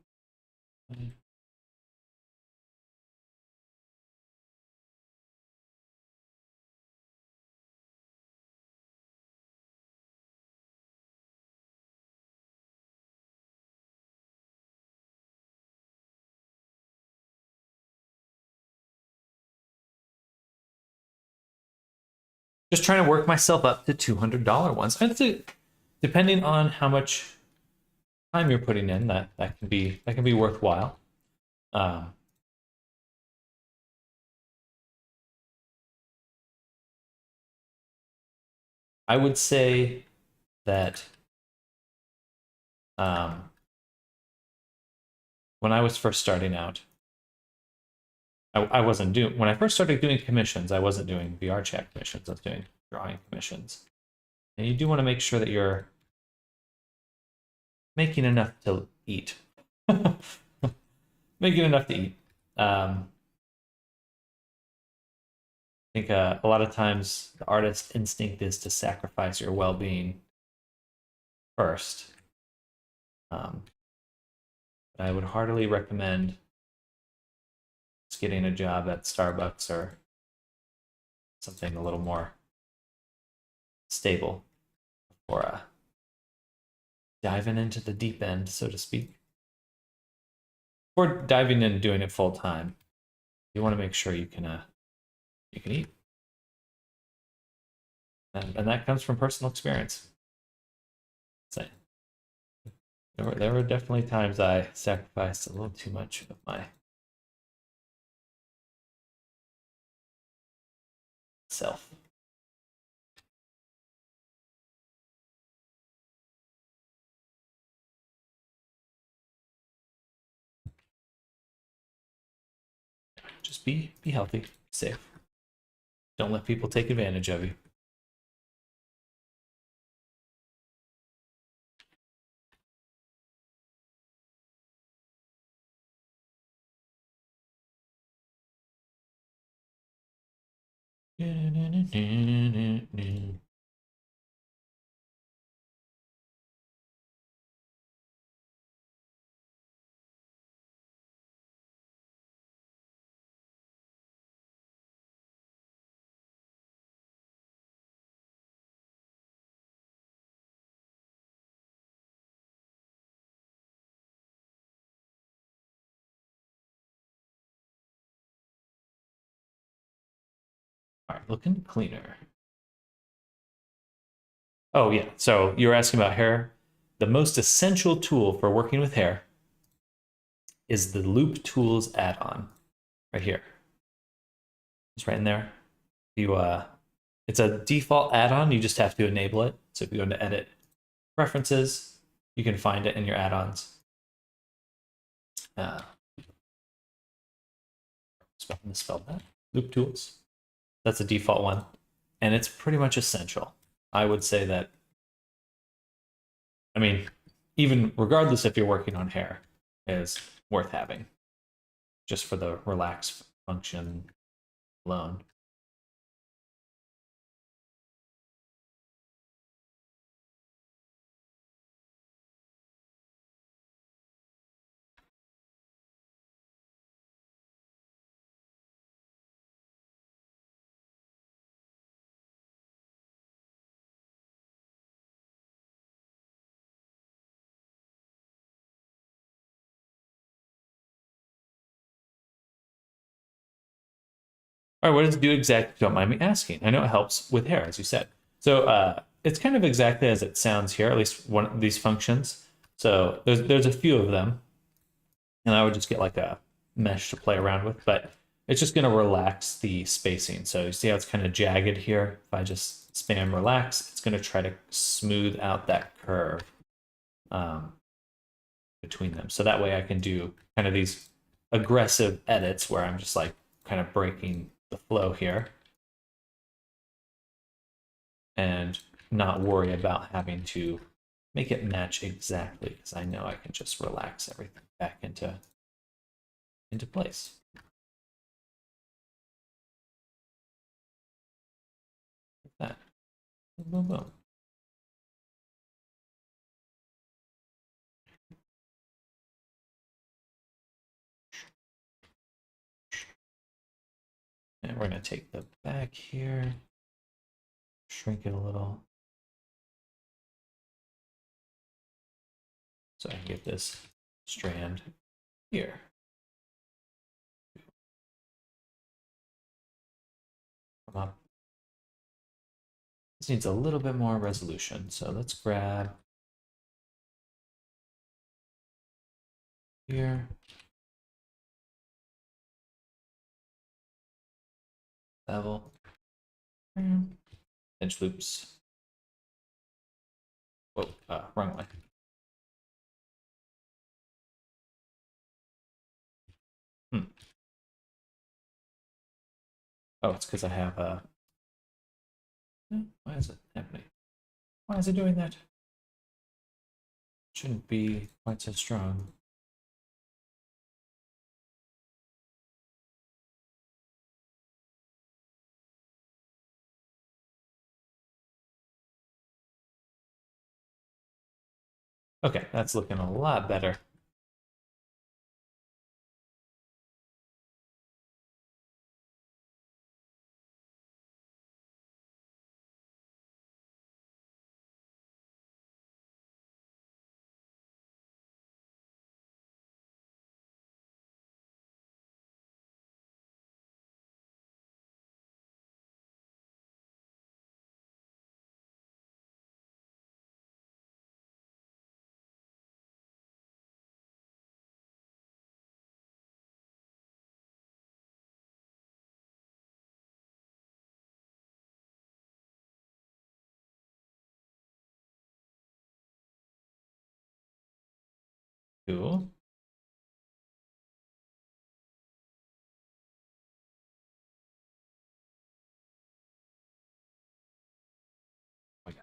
S1: just trying to work myself up to $200 ones. And depending on how much time you're putting in, that can be worthwhile. Um, I would say that um, when I was first starting out, I wasn't doing when I first started doing commissions. I wasn't doing VR chat commissions. I was doing drawing commissions, and you do want to make sure that you're making enough to eat. Making enough to eat. I think a lot of times the artist's instinct is to sacrifice your well-being first. I would heartily recommend just getting a job at Starbucks or something a little more stable or diving into the deep end, so to speak. Or diving in and doing it full time. You want to make sure you can eat. And that comes from personal experience. So, there were definitely times I sacrificed a little too much of my self. Just be healthy, safe. Don't let people take advantage of you. All right, looking cleaner. Oh yeah, so you were asking about hair. The most essential tool for working with hair is the Loop Tools add-on right here. It's right in there. It's a default add-on. You just have to enable it. So if you go into Edit Preferences, you can find it in your add-ons. Misspelled that. Loop Tools. That's a default one, and it's pretty much essential. I would say that. I mean, even regardless if you're working on hair, is worth having, just for the relax function alone. All right, what does it do exactly? Don't mind me asking. I know it helps with hair, as you said. So it's kind of exactly as it sounds here, at least one of these functions. So there's a few of them, and I would just get like a mesh to play around with, but it's just going to relax the spacing. So you see how it's kind of jagged here? If I just spam relax, it's going to try to smooth out that curve between them. So that way I can do kind of these aggressive edits where I'm just like kind of breaking the flow here and not worry about having to make it match exactly, because I know I can just relax everything back into place. Like that. Boom, boom, boom. And we're going to take the back here, shrink it a little. So I can get this strand here. Come up. This needs a little bit more resolution. So let's grab here. Level. Pinch loops. Whoa, wrong way. Oh, it's because I have a. Why is it happening? Why is it doing that? Shouldn't be quite so strong. Okay, that's looking a lot better. Cool. Okay.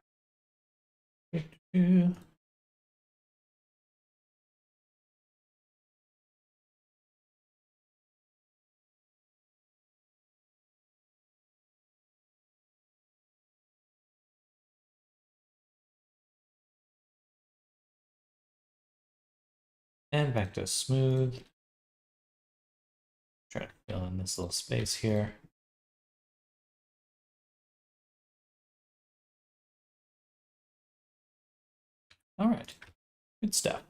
S1: And back to smooth. Try to fill in this little space here. All right, good stuff.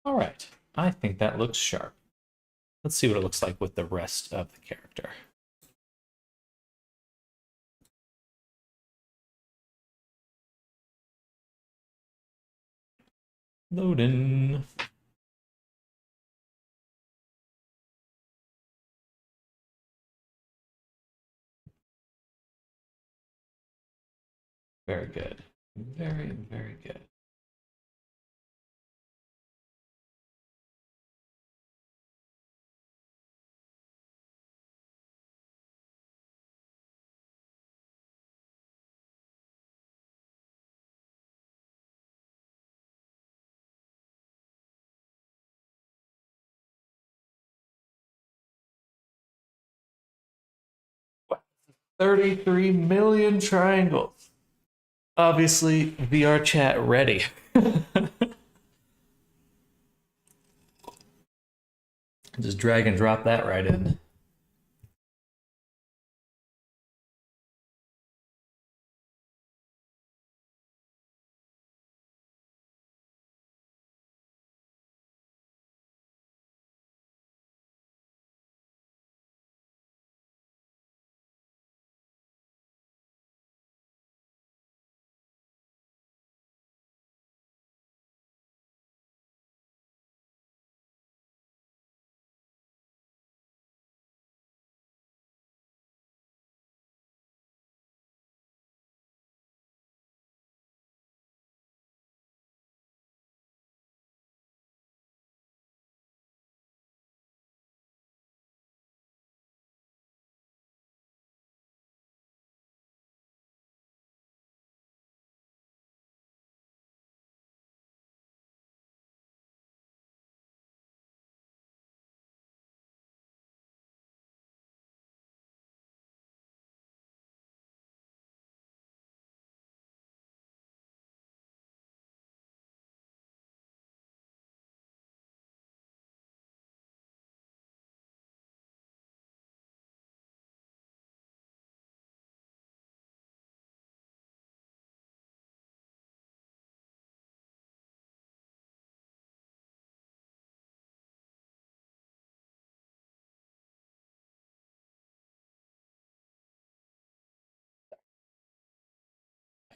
S1: All right, I think that looks sharp. Let's see what it looks like with the rest of the character. Loading. Very good. Very, very good. What? 33 million triangles. Obviously, VR chat ready. Just drag and drop that right in.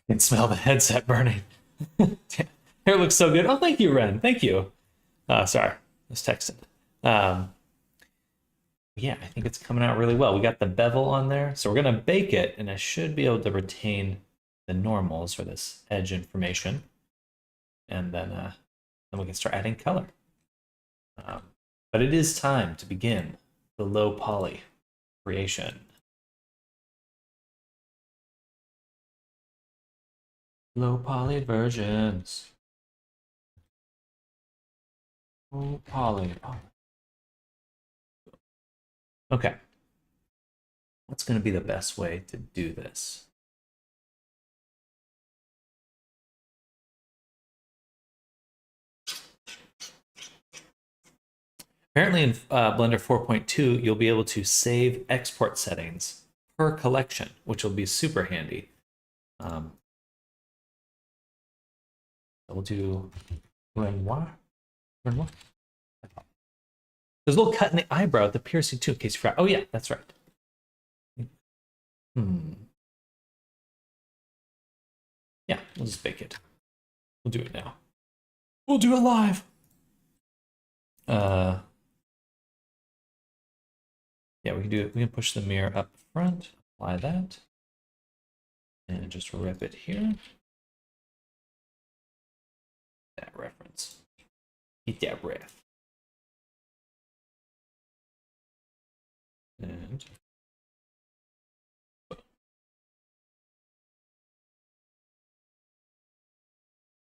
S1: can smell the headset burning. Hair looks so good. Oh, thank you, Ren. Thank you. Sorry, I was texting. Yeah, I think it's coming out really well. We got the bevel on there, so we're gonna bake it, and I should be able to retain the normals for this edge information, and then we can start adding color. But it is time to begin the low poly creation. Low poly versions. Low poly. Okay. What's going to be the best way to do this? Apparently in Blender 4.2, you'll be able to save export settings per collection, which will be super handy. So we'll do Renoir. Renoir. There's a little cut in the eyebrow at the piercing too, in case you forgot. Oh yeah, that's right. Yeah, we'll just bake it. We'll do it now. We'll do it live. Yeah, we can do it. We can push the mirror up front, apply that, and just rip it here. That reference. Get that ref. And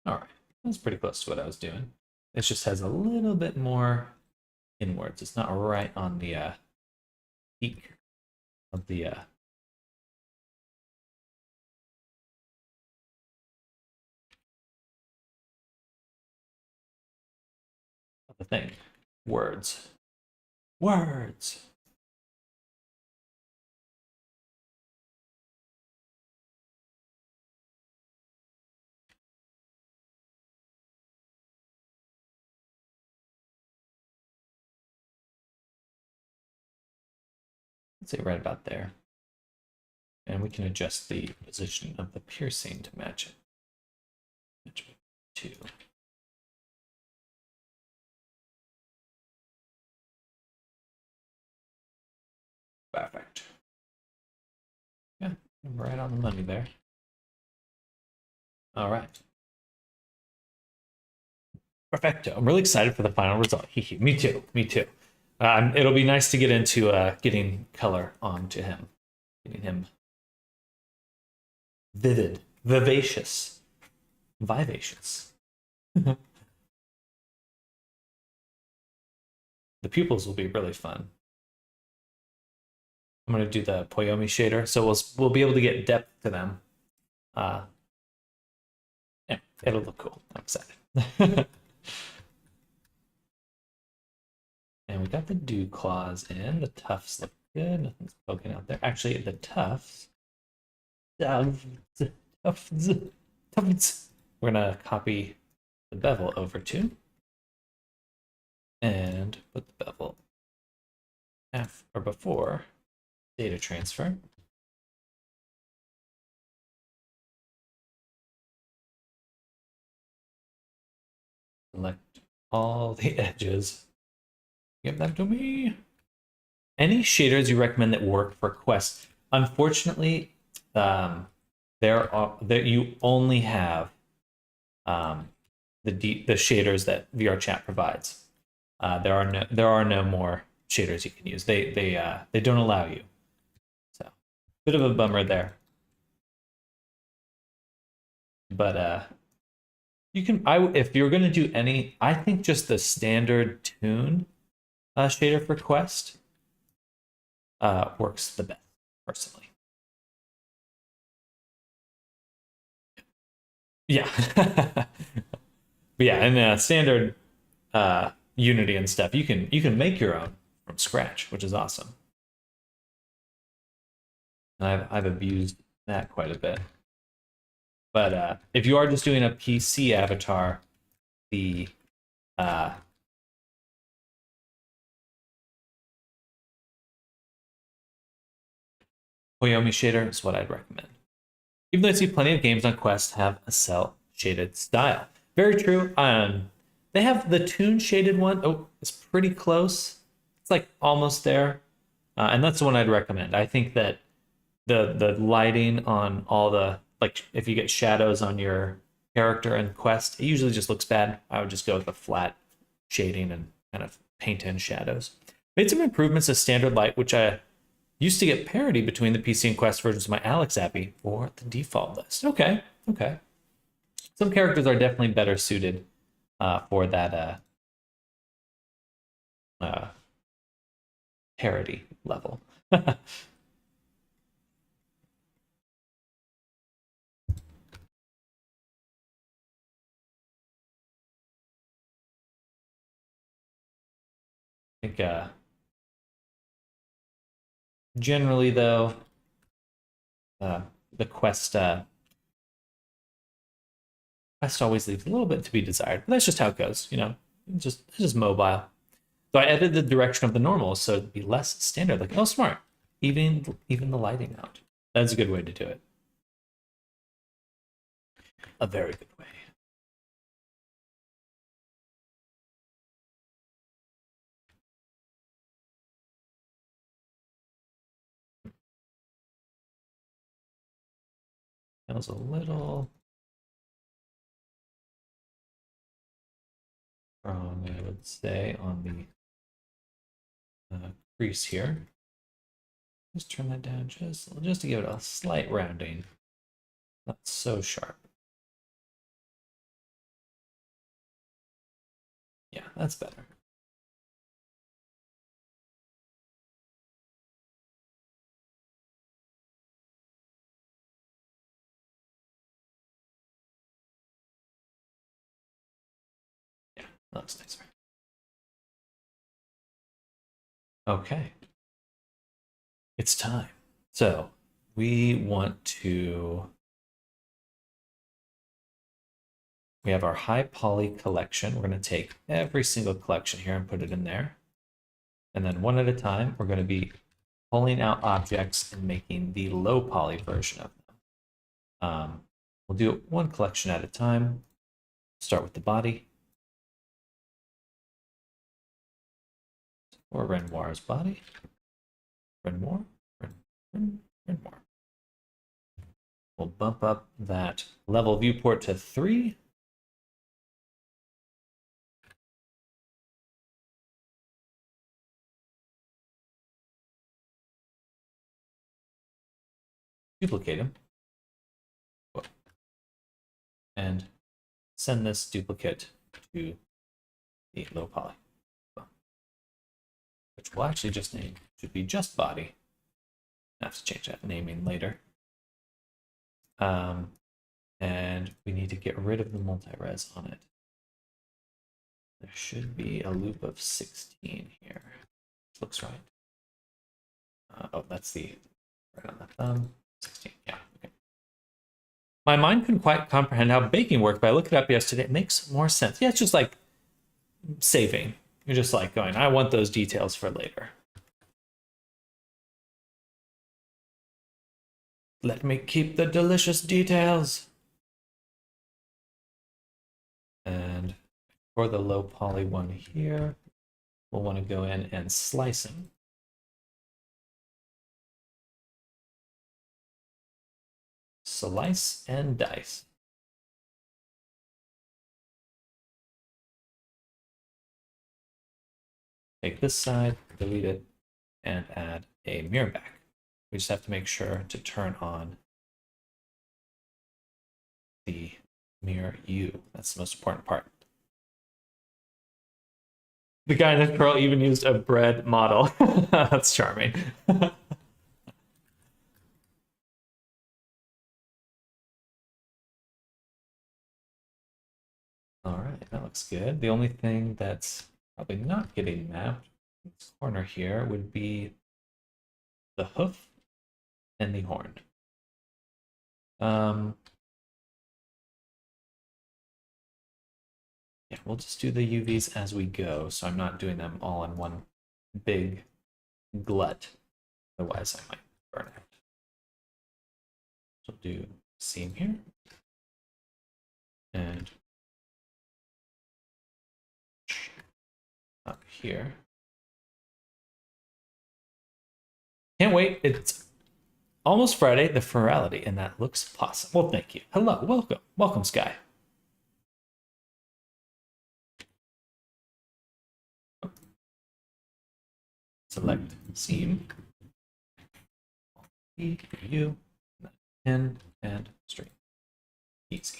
S1: all right, that's pretty close to what I was doing. It just has a little bit more inwards. It's not right on the peak of the thing. Words. Words. Let's say right about there. And we can adjust the position of the piercing to match it. Match it to. Perfect. Yeah, right on the money there. All right. Perfecto. I'm really excited for the final result. Me too. Me too. It'll be nice to get into getting color onto him. Getting him vivid, vivacious, vivacious. The pupils will be really fun. I'm going to do the Poyomi shader, so we'll be able to get depth to them. Yeah, it'll look cool. I'm excited. And we got the dew claws in. The tufts look good. Nothing's poking out there. Actually, the tufts. Tufts. We're gonna copy the bevel over to and put the bevel after or before data transfer. Select all the edges. Give them to me. Any shaders you recommend that work for Quest? Unfortunately, there you only have the shaders that VRChat provides. There are no more shaders you can use. They don't allow you. So, bit of a bummer there. But you can if you're gonna do any, I think just the standard toon shader for Quest works the best personally. Yeah. But yeah, and standard Unity and stuff, you can make your own from scratch, which is awesome. And I've abused that quite a bit. But if you are just doing a PC avatar, the Poyomi shader is what I'd recommend. Even though I see plenty of games on Quest have a cell shaded style. Very true. They have the Toon shaded one. Oh, it's pretty close. It's like almost there, and that's the one I'd recommend. I think that the lighting on all the, like, if you get shadows on your character in Quest, it usually just looks bad. I would just go with a flat shading and kind of paint in shadows. Made some improvements to standard light, which I used to get parity between the PC and Quest versions of my Alex Appy for the default list. Okay, okay. Some characters are definitely better suited for that parity level. I think generally though, the Quest always leaves a little bit to be desired, but that's just how it goes, you know. It's just mobile. So I edited the direction of the normals so it'd be less standard. Like, oh, smart. Even the lighting out. That's a good way to do it. A very good way. That was a little wrong, I would say, on the crease here. Just turn that down just to give it a slight rounding. Not so sharp. Yeah, that's better. Yeah, that looks nicer. Okay. It's time. So we have our high poly collection. We're going to take every single collection here and put it in there. And then one at a time, we're going to be pulling out objects and making the low poly version of them. We'll do it one collection at a time. Start with the body. Or Renoir's body. Renoir. Renoir. We'll bump up that level viewport to 3. Duplicate him. And send this duplicate to the low poly, which we'll actually just name, should be just body. I have to change that naming later. And we need to get rid of the multi-res on it. There should be a loop of 16 here. Looks right. Oh, that's the right on the thumb. 16. Yeah. Okay. My mind couldn't quite comprehend how baking worked, but I looked it up yesterday. It makes more sense. Yeah, it's just like saving. You're just like going, I want those details for later. Let me keep the delicious details. And for the low poly one here, we'll want to go in and slice him. Slice and dice. Take this side, delete it, and add a mirror back. We just have to make sure to turn on the mirror U. That's the most important part. The guy in the curl even used a bread model. That's charming. All right, that looks good. The only thing that's probably not getting mapped in this corner here would be the hoof and the horn. Yeah, we'll just do the UVs as we go, so I'm not doing them all in one big glut. Otherwise, I might burn out. So do seam here. And up here. Can't wait. It's almost Friday, the Ferality, and that looks possible. Well, thank you. Hello, welcome. Welcome, Sky. Select seam. You, pin, and string. Easy.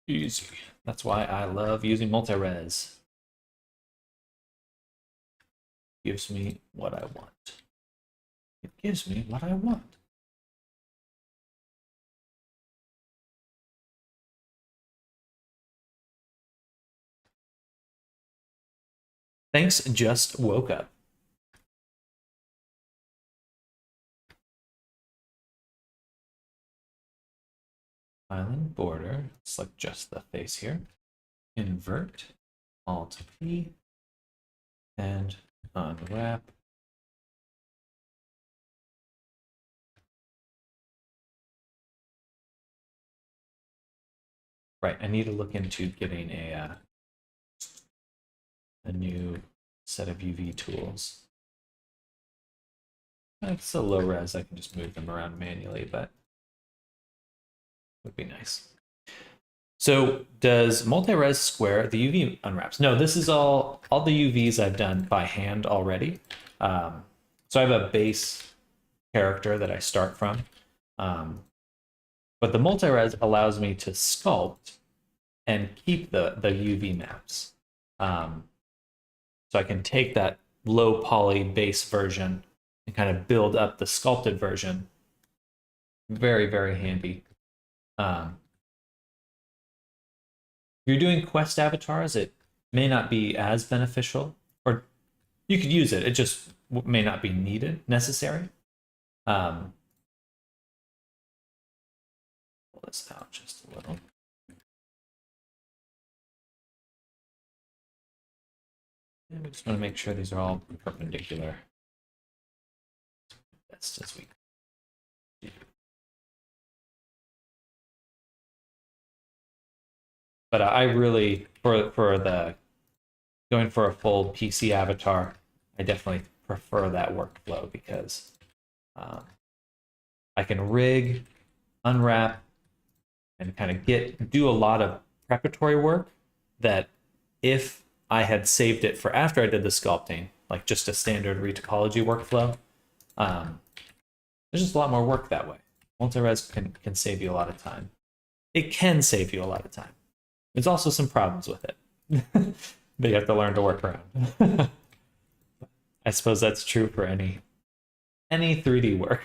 S1: Easy. That's why I love using multi-res. Gives me what I want. It gives me what I want. Thanks, just woke up. Island border, select just the face here. Invert, Alt P, and unwrap. Right, I need to look into getting a new set of UV tools. It's so low res, I can just move them around manually, but would be nice. So does multi-res square the UV unwraps? No, this is all the UVs I've done by hand already. So I have a base character that I start from. But the multi-res allows me to sculpt and keep the UV maps. So I can take that low poly base version and kind of build up the sculpted version. Very, very handy. If you're doing quest avatars, it may not be as beneficial, or you could use it. It just may not be necessary. Pull this out just a little. And we just want to make sure these are all perpendicular. Best as we can. But I really, for the going for a full PC avatar, I definitely prefer that workflow because I can rig, unwrap, and kind of do a lot of preparatory work that if I had saved it for after I did the sculpting, like just a standard retopology workflow, there's just a lot more work that way. Multi-res can save you a lot of time. It can save you a lot of time. There's also some problems with it that you have to learn to work around. I suppose that's true for any 3D work.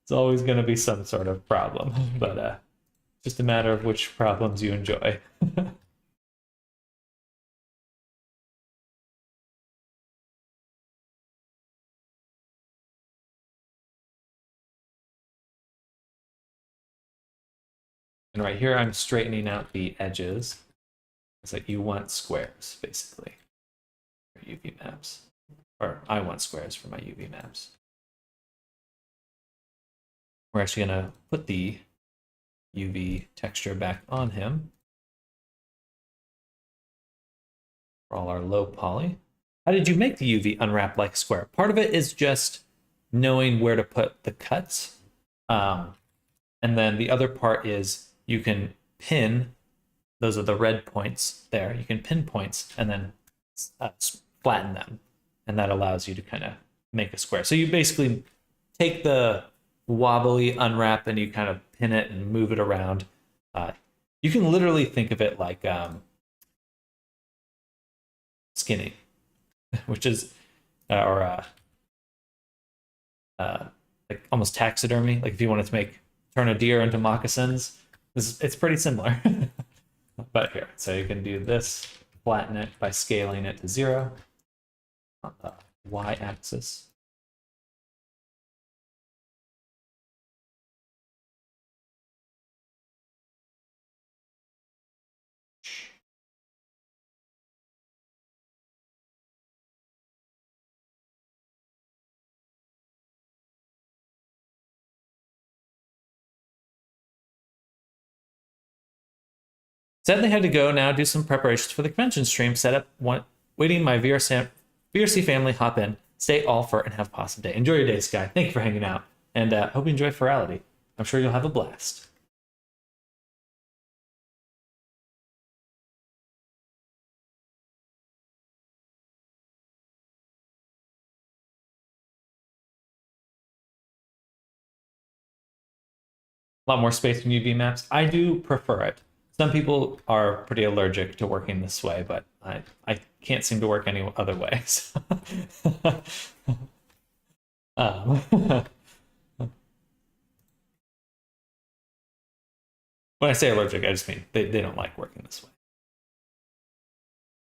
S1: It's always going to be some sort of problem, but just a matter of which problems you enjoy. And right here, I'm straightening out the edges. It's like you want squares, basically, for UV maps. Or I want squares for my UV maps. We're actually going to put the UV texture back on him for all our low poly. How did you make the UV unwrap like a square? Part of it is just knowing where to put the cuts. And then the other part is you can pin, those are the red points there. You can pin points and then flatten them. And that allows you to kind of make a square. So you basically take the wobbly unwrap and you kind of pin it and move it around. You can literally think of it like skinning, which is, or like almost taxidermy. Like if you wanted to turn a deer into moccasins, it's pretty similar. But here, so you can do this, flatten it by scaling it to 0 on the y-axis. Sadly, had to go now. Do some preparations for the convention stream. Set up one. Waiting my VRC family. Hop in. Stay all for and have a awesome day. Enjoy your day, Sky. Thank you for hanging out, and hope you enjoy Ferality. I'm sure you'll have a blast. A lot more space in UV maps. I do prefer it. Some people are pretty allergic to working this way, but I can't seem to work any other way. So. When I say allergic, I just mean they don't like working this way.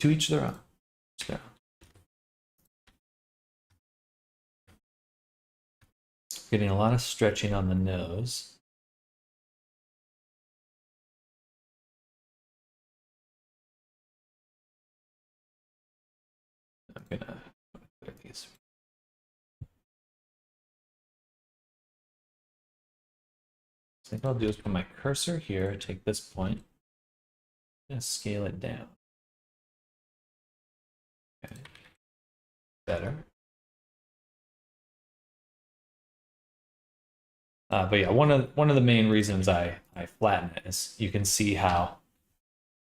S1: To each their own. Getting a lot of stretching on the nose. I'm gonna clear these. So I think I'll do is put my cursor here, take this point, and scale it down. Okay. Better. But yeah, one of the main reasons I flatten it is you can see how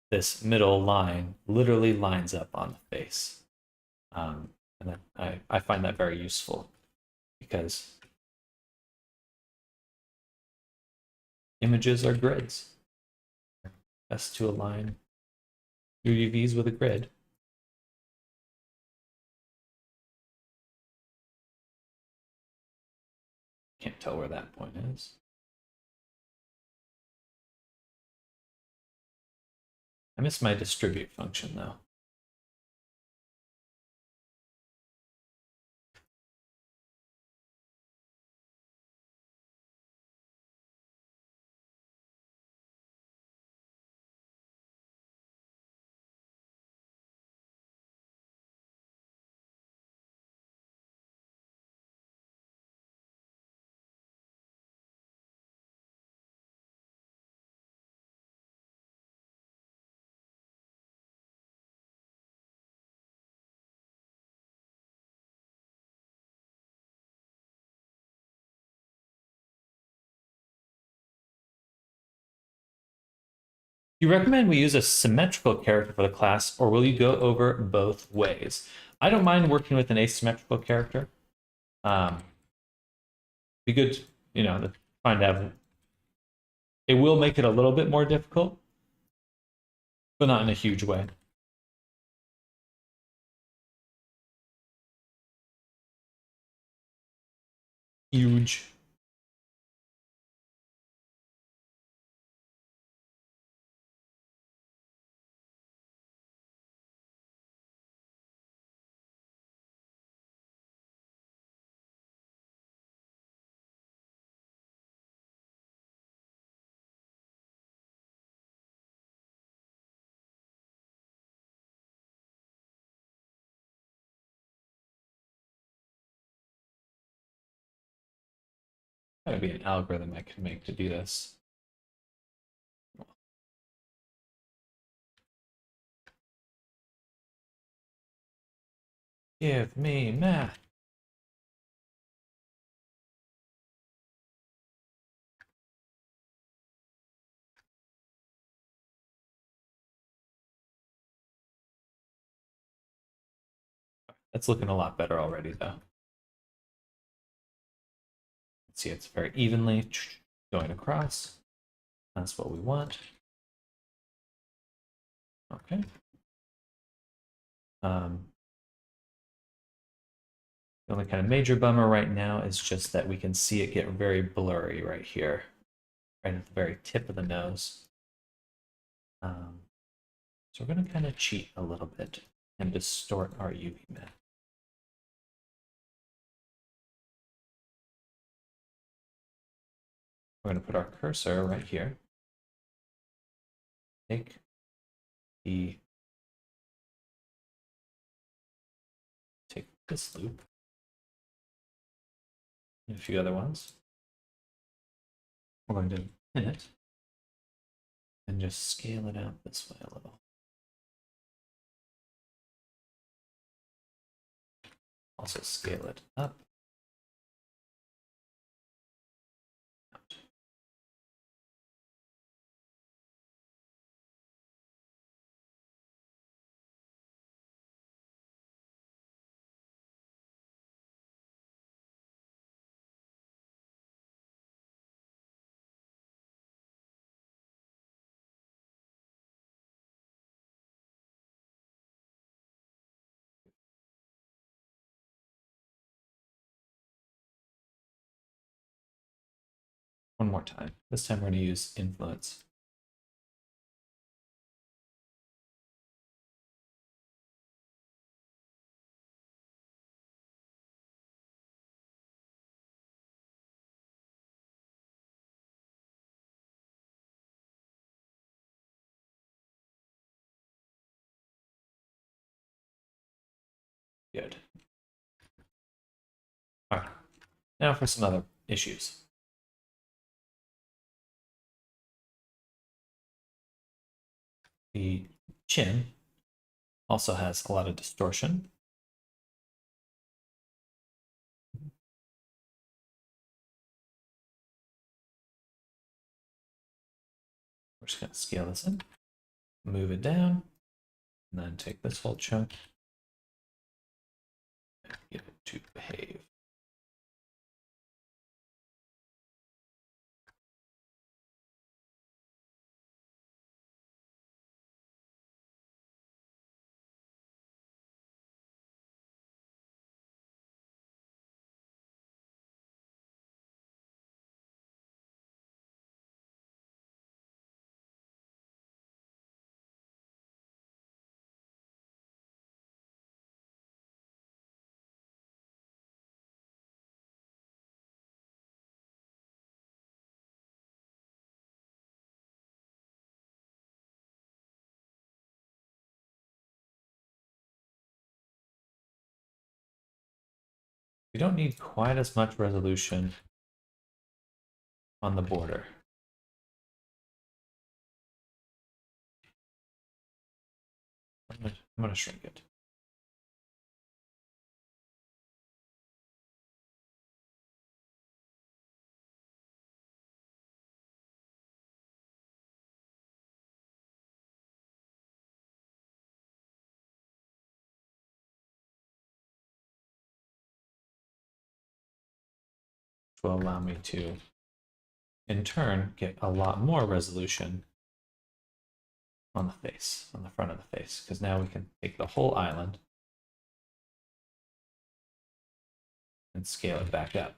S1: this middle line literally lines up on the face. And then I find that very useful because images are grids. Best to align your UVs with a grid. Can't tell where that point is. I miss my distribute function though. You recommend we use a symmetrical character for the class, or will you go over both ways? I don't mind working with an asymmetrical character. Be good, to find out. It will make it a little bit more difficult, but not in a huge way. Huge. That would be an algorithm I could make to do this. Give me math. That's looking a lot better already, though. See, it's very evenly going across. That's what we want. Okay. The only kind of major bummer right now is just that we can see it get very blurry right here, right at the very tip of the nose. So we're going to kind of cheat a little bit and distort our UV map. We're going to put our cursor right here. Take this loop and a few other ones. We're going to pin it and just scale it out this way a little. Also scale it up. Out. One more time. This time we're going to use influence. Good. All right. Now for some other issues. The chin also has a lot of distortion. We're just going to scale this in, move it down, and then take this whole chunk and get it to behave. We don't need quite as much resolution on the border. I'm going to shrink it. Will allow me to, in turn, get a lot more resolution on the face, on the front of the face, because now we can take the whole island and scale it back up.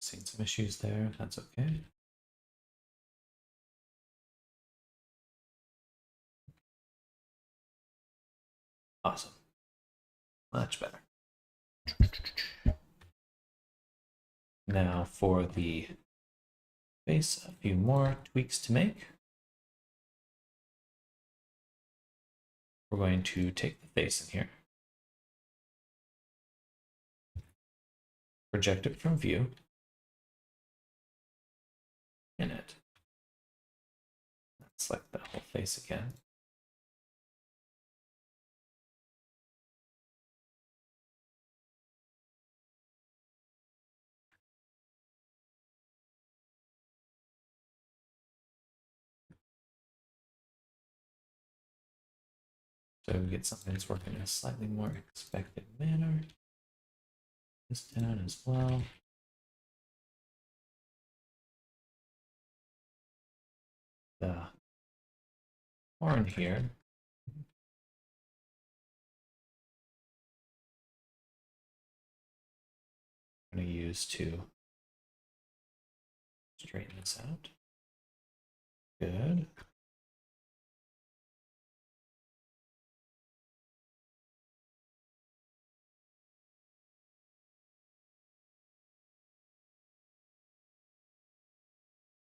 S1: Seen some issues there, that's okay. Awesome. Much better. Now for the face, a few more tweaks to make. We're going to take the face in here, project it from view, in it. Select the whole face again. So we get something that's working in a slightly more expected manner. This down as well. The horn here. I'm going to use to straighten this out. Good.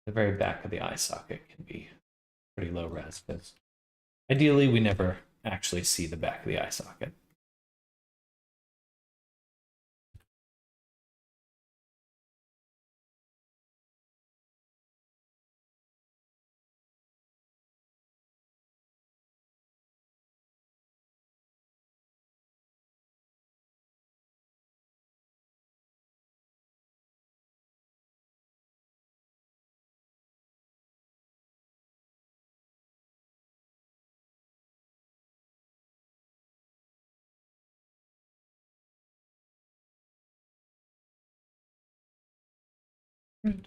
S1: The very back of the eye socket can be pretty low res because ideally we never actually see the back of the eye socket. Right.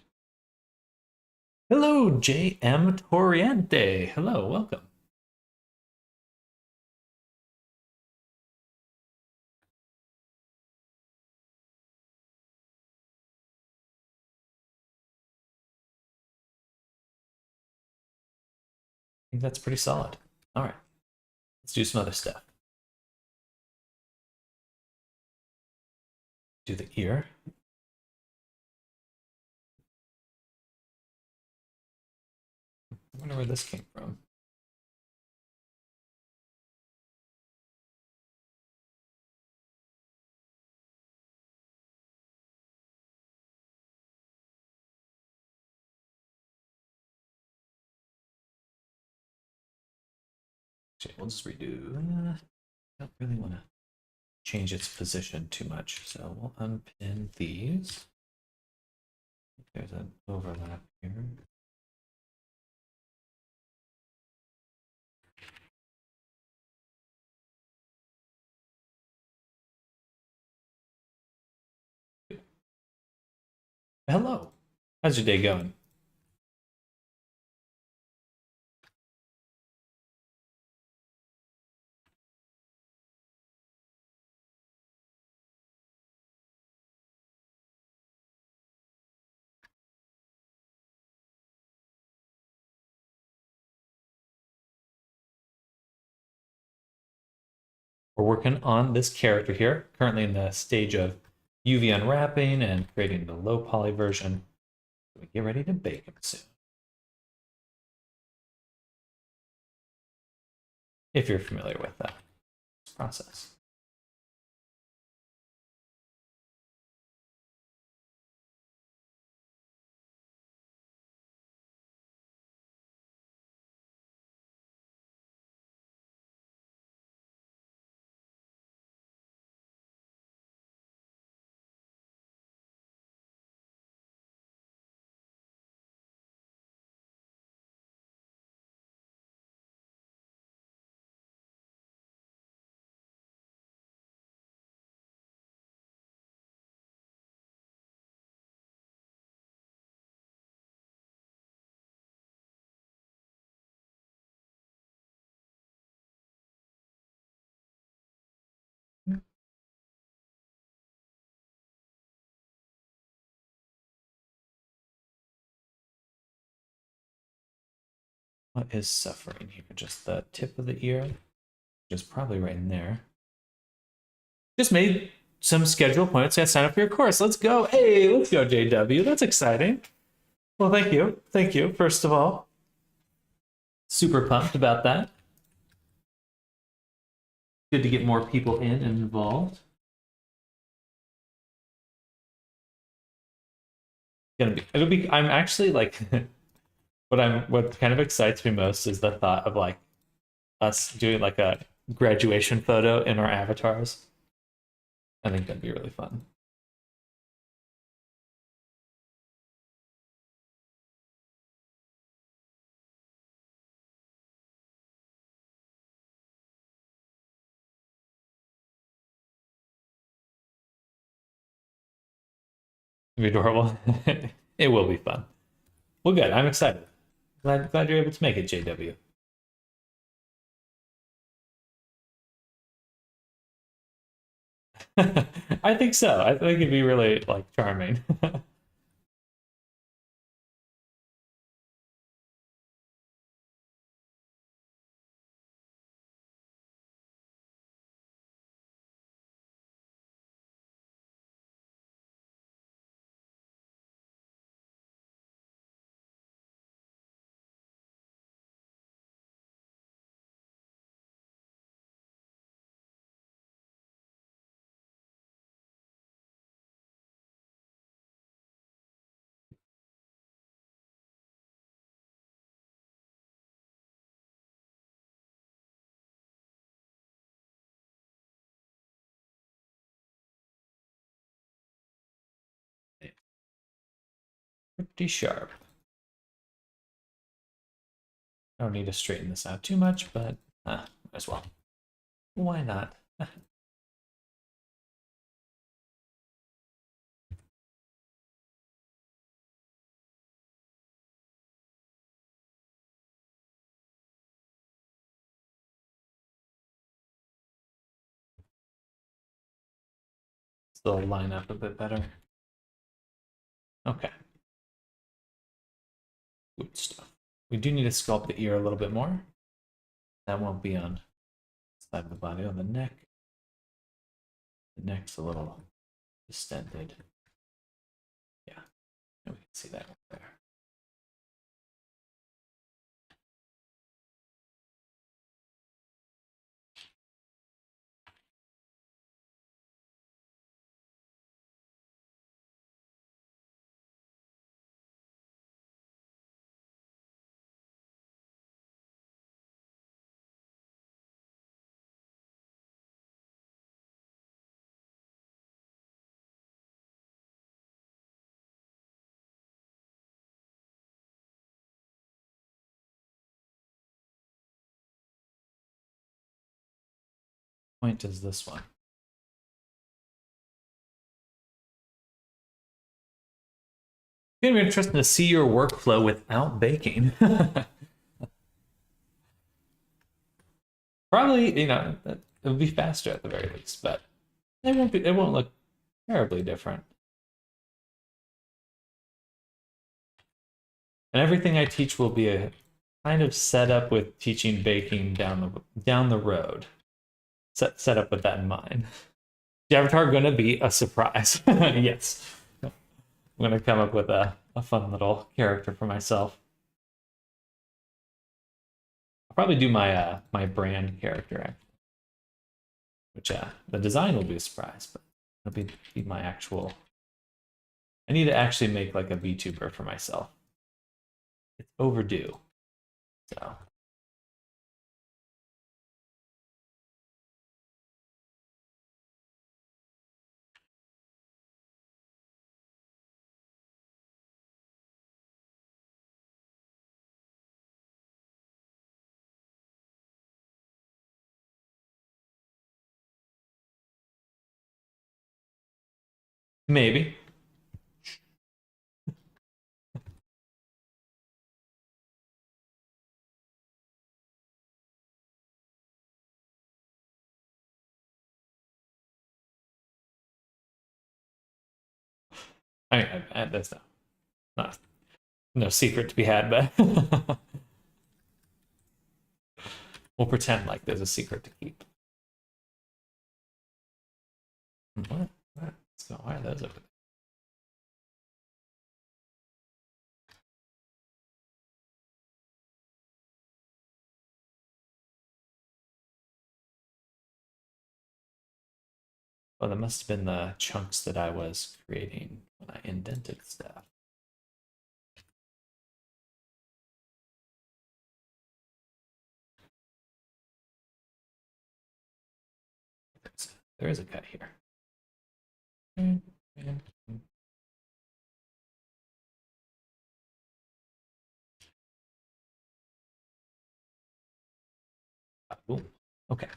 S1: Hello, JM Toriente. Hello, welcome. I think that's pretty solid. All right, let's do some other stuff. Do the ear. I wonder where this came from. Actually, we'll just redo. I don't really want to change its position too much, so we'll unpin these. There's an overlap here. Hello. How's your day going? We're working on this character here, currently in the stage of UV unwrapping and creating the low poly version. We get ready to bake him soon. If you're familiar with that process. What is suffering here? Just the tip of the ear, which is probably right in there. Just made some schedule appointments. I sign up for your course. Let's go. Hey, let's go, JW. That's exciting. Well, thank you. Thank you, first of all. Super pumped about that. Good to get more people in and involved. I'm actually like what kind of excites me most is the thought of like us doing like a graduation photo in our avatars. I think that'd be really fun. It'd be adorable. It will be fun. Well, good. I'm excited. Glad you're able to make it, JW. I think so. I think it'd be really like charming. Pretty sharp. I don't need to straighten this out too much, but as well. Why not? they'll line up a bit better. Okay. Good stuff. We do need to sculpt the ear a little bit more. That won't be on the side of the body. On the neck. The neck's a little distended. Yeah, and we can see that right there. Point is this one. It's gonna be interesting to see your workflow without baking. Probably, it would be faster at the very least, but it won't look terribly different. And everything I teach will be a kind of set up with teaching baking down the road. Set up with that in mind. The avatar gonna be a surprise. Yes. I'm gonna come up with a fun little character for myself. I'll probably do my brand character actually. Which the design will be a surprise, but it'll be my actual. I need to actually make like a VTuber for myself. It's overdue. So maybe. That's not no secret to be had, but we'll pretend like there's a secret to keep. What? Let's go. Why are those over there? Oh, that must have been the chunks that I was creating when I indented stuff. There is a cut here. Ooh, okay.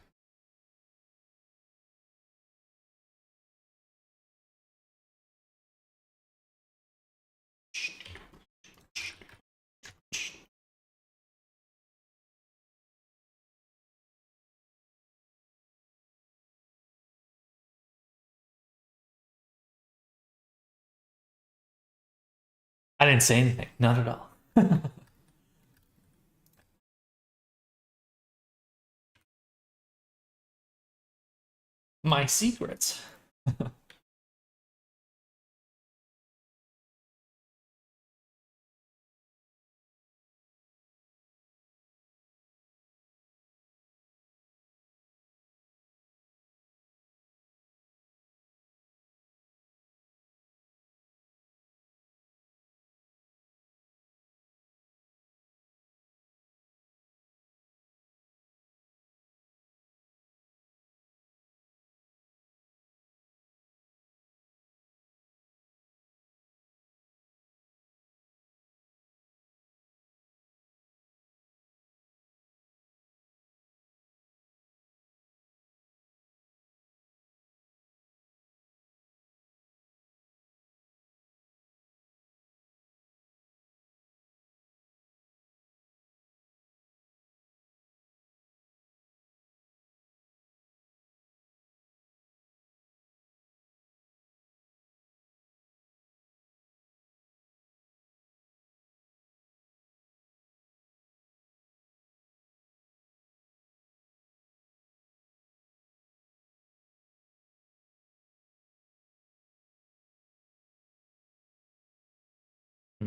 S1: I didn't say anything. Not at all. My secrets.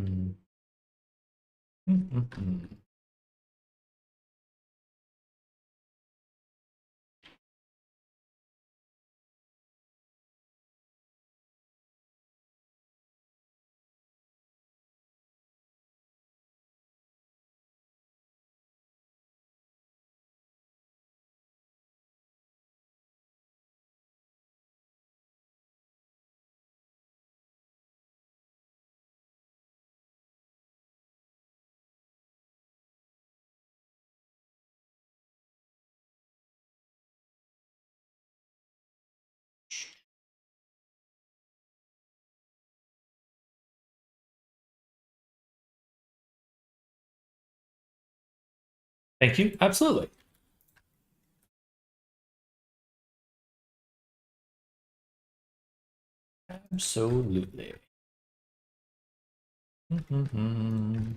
S1: Mm. Mm-mm-mm. Thank you. Absolutely. Absolutely. Mm-hmm.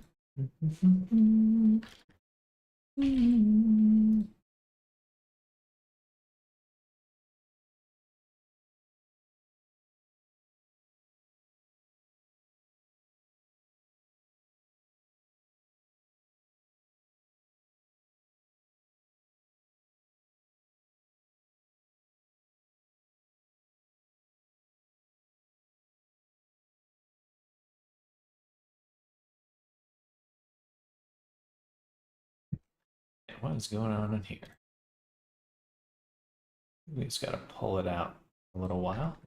S1: What is going on in here? We just got to pull it out a little while.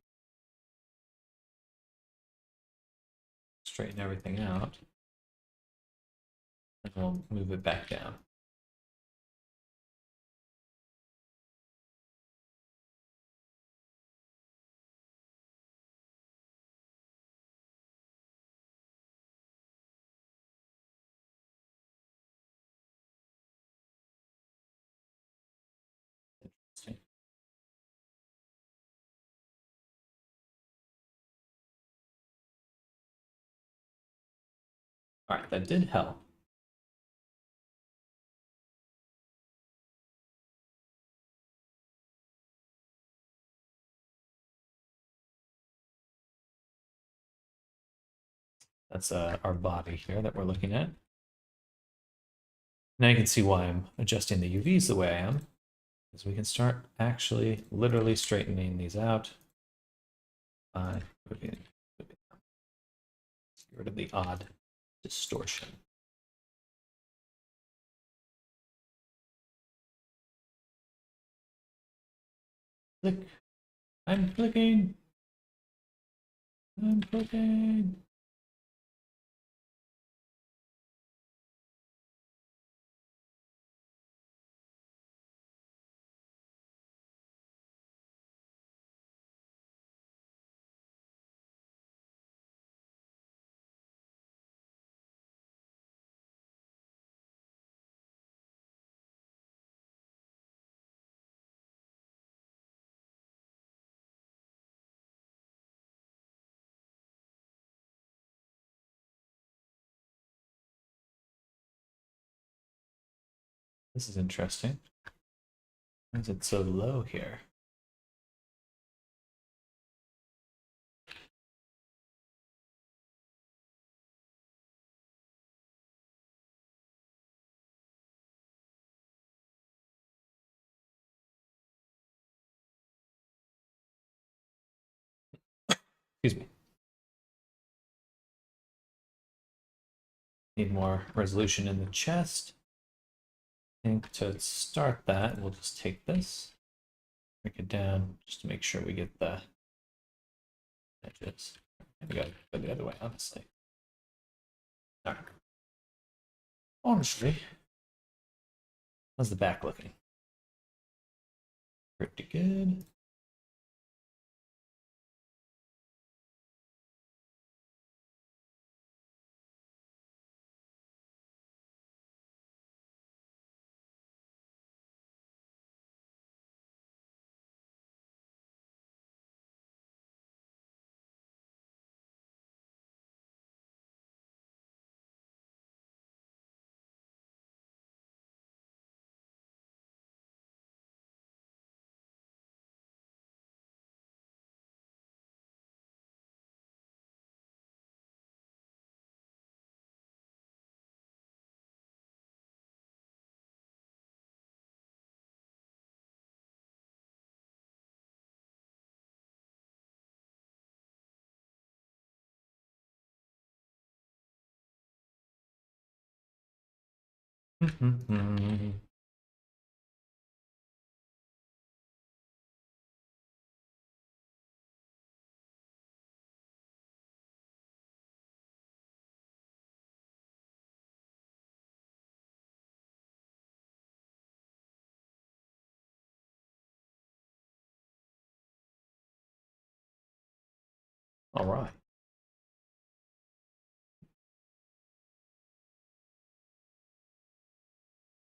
S1: Straighten everything out. And we'll move it back down. Interesting. All right, that did help. That's our body here that we're looking at. Now you can see why I'm adjusting the UVs the way I am, because we can start actually literally straightening these out by moving, get rid of the odd distortion. Click. I'm clicking. I'm clicking. This is interesting. Why is it so low here? Excuse me. Need more resolution in the chest. I think to start that, we'll just take this, break it down, just to make sure we get the edges. We gotta go the other way, honestly. All right. Honestly, how's the back looking? Pretty good. All right.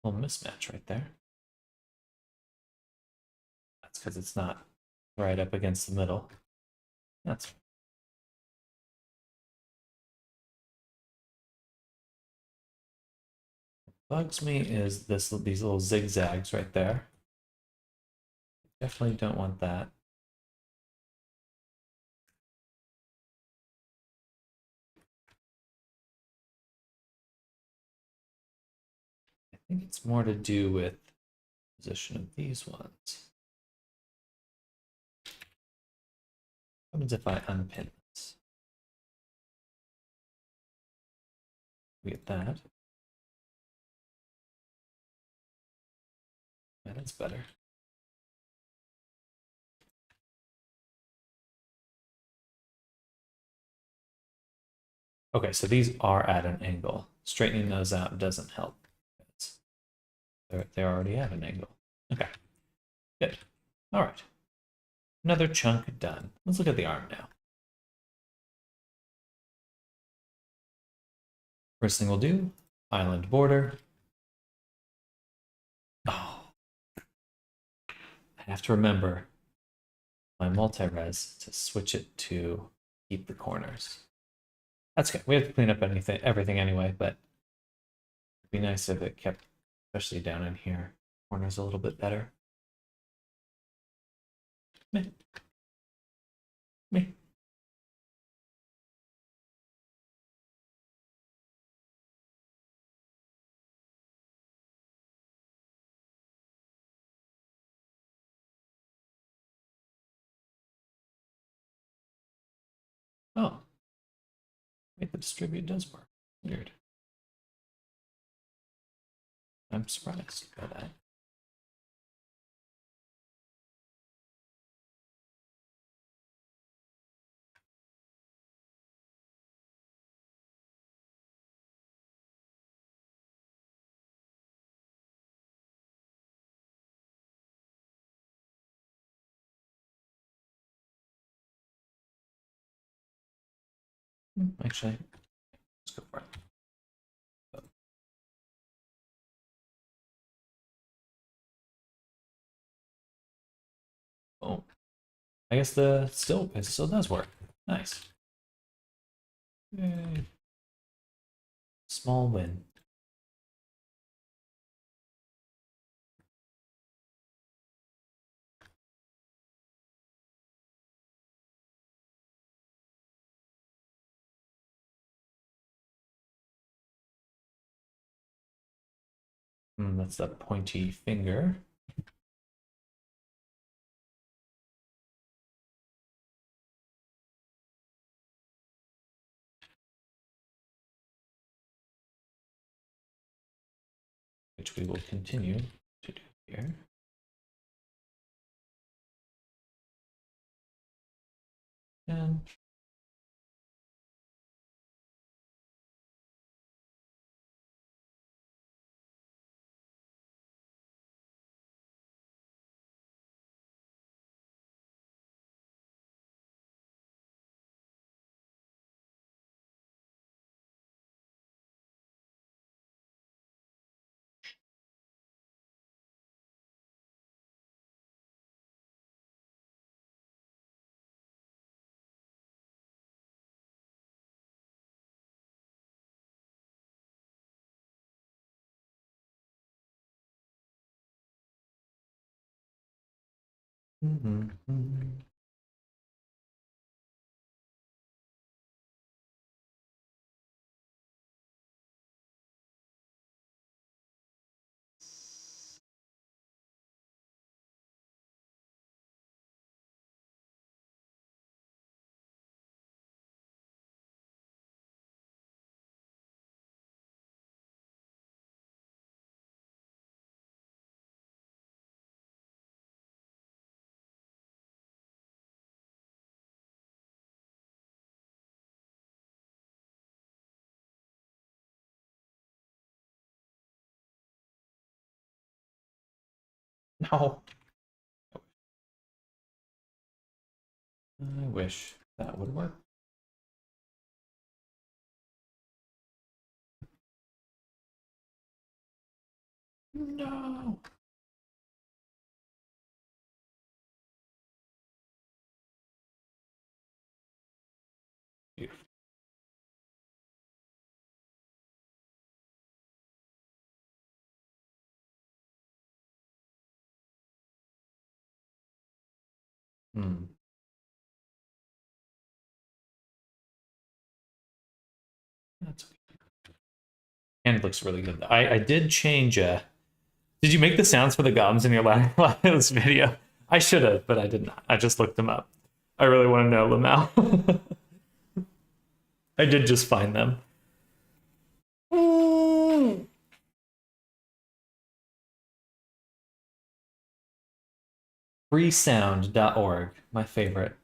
S1: Little mismatch right there. That's because it's not right up against the middle. That's bugs me is these little zigzags right there. Definitely don't want that. I think it's more to do with the position of these ones. What happens if I unpin this? We get that. Yeah, that's better. Okay, so these are at an angle. Straightening those out doesn't help. They're already at an angle. Okay, good. All right. Another chunk done. Let's look at the arm now. First thing we'll do, island border. Oh, I have to remember my multi-res to switch it to keep the corners. That's good. We have to clean up everything anyway, but it'd be nice if it kept, especially down in here, corners a little bit better. Me. Me. Oh, wait, the distribute does work. Weird. I'm surprised by that. Actually, let's go for it. Oh, I guess it still does work. Nice. Yay. Small win. That's the pointy finger. Which we will continue to do here. And Ow. I wish that would work. No. Beautiful. Hmm. That's okay. And it looks really good. I did change. Did you make the sounds for the gums in your last video? I should have, but I did not. I just looked them up. I really want to know, Lamau. I did just find them. Freesound.org, my favorite.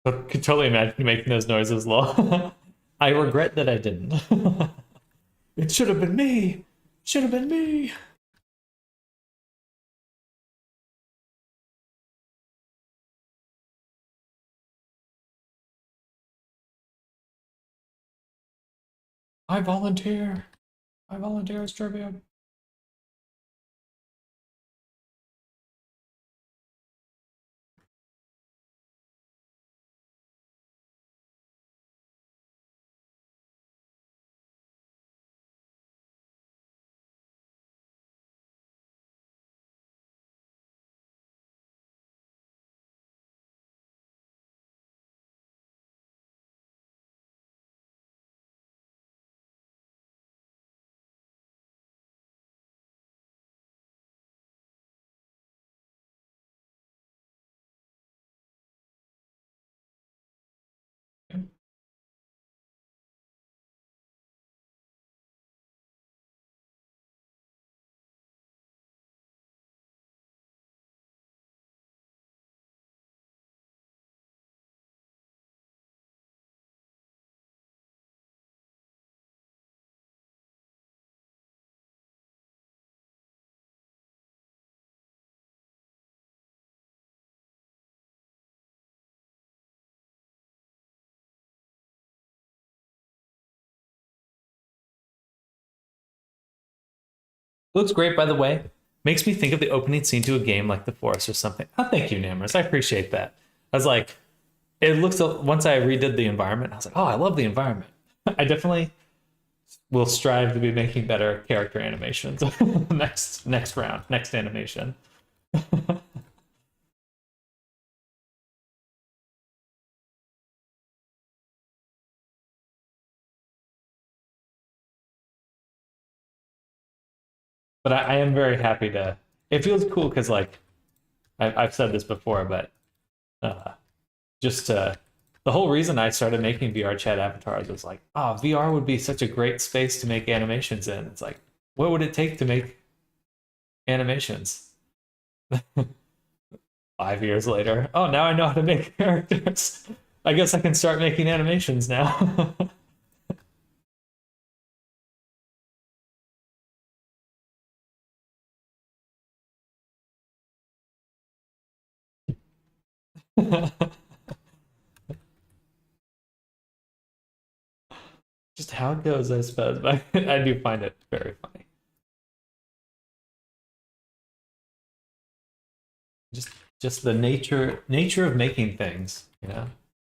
S1: I could totally imagine you making those noises, lol. I regret that I didn't. It should have been me. Should have been me. I volunteer. I volunteer as tribute. Looks great, by the way. Makes me think of the opening scene to a game like The Forest or something. Oh, thank you, Namers. I appreciate that. I was like, it looks, once I redid the environment, I was like, oh, I love the environment. I definitely will strive to be making better character animations next round, next animation. But I am very happy to. It feels cool because like I've said this before, but uh, just the whole reason I started making VR chat avatars was like, oh, VR would be such a great space to make animations in. It's like, what would it take to make animations? 5 years later, oh, now I know how to make characters. I guess I can start making animations now. Just how it goes, I suppose. But I do find it very funny. Just just the nature of making things, you know.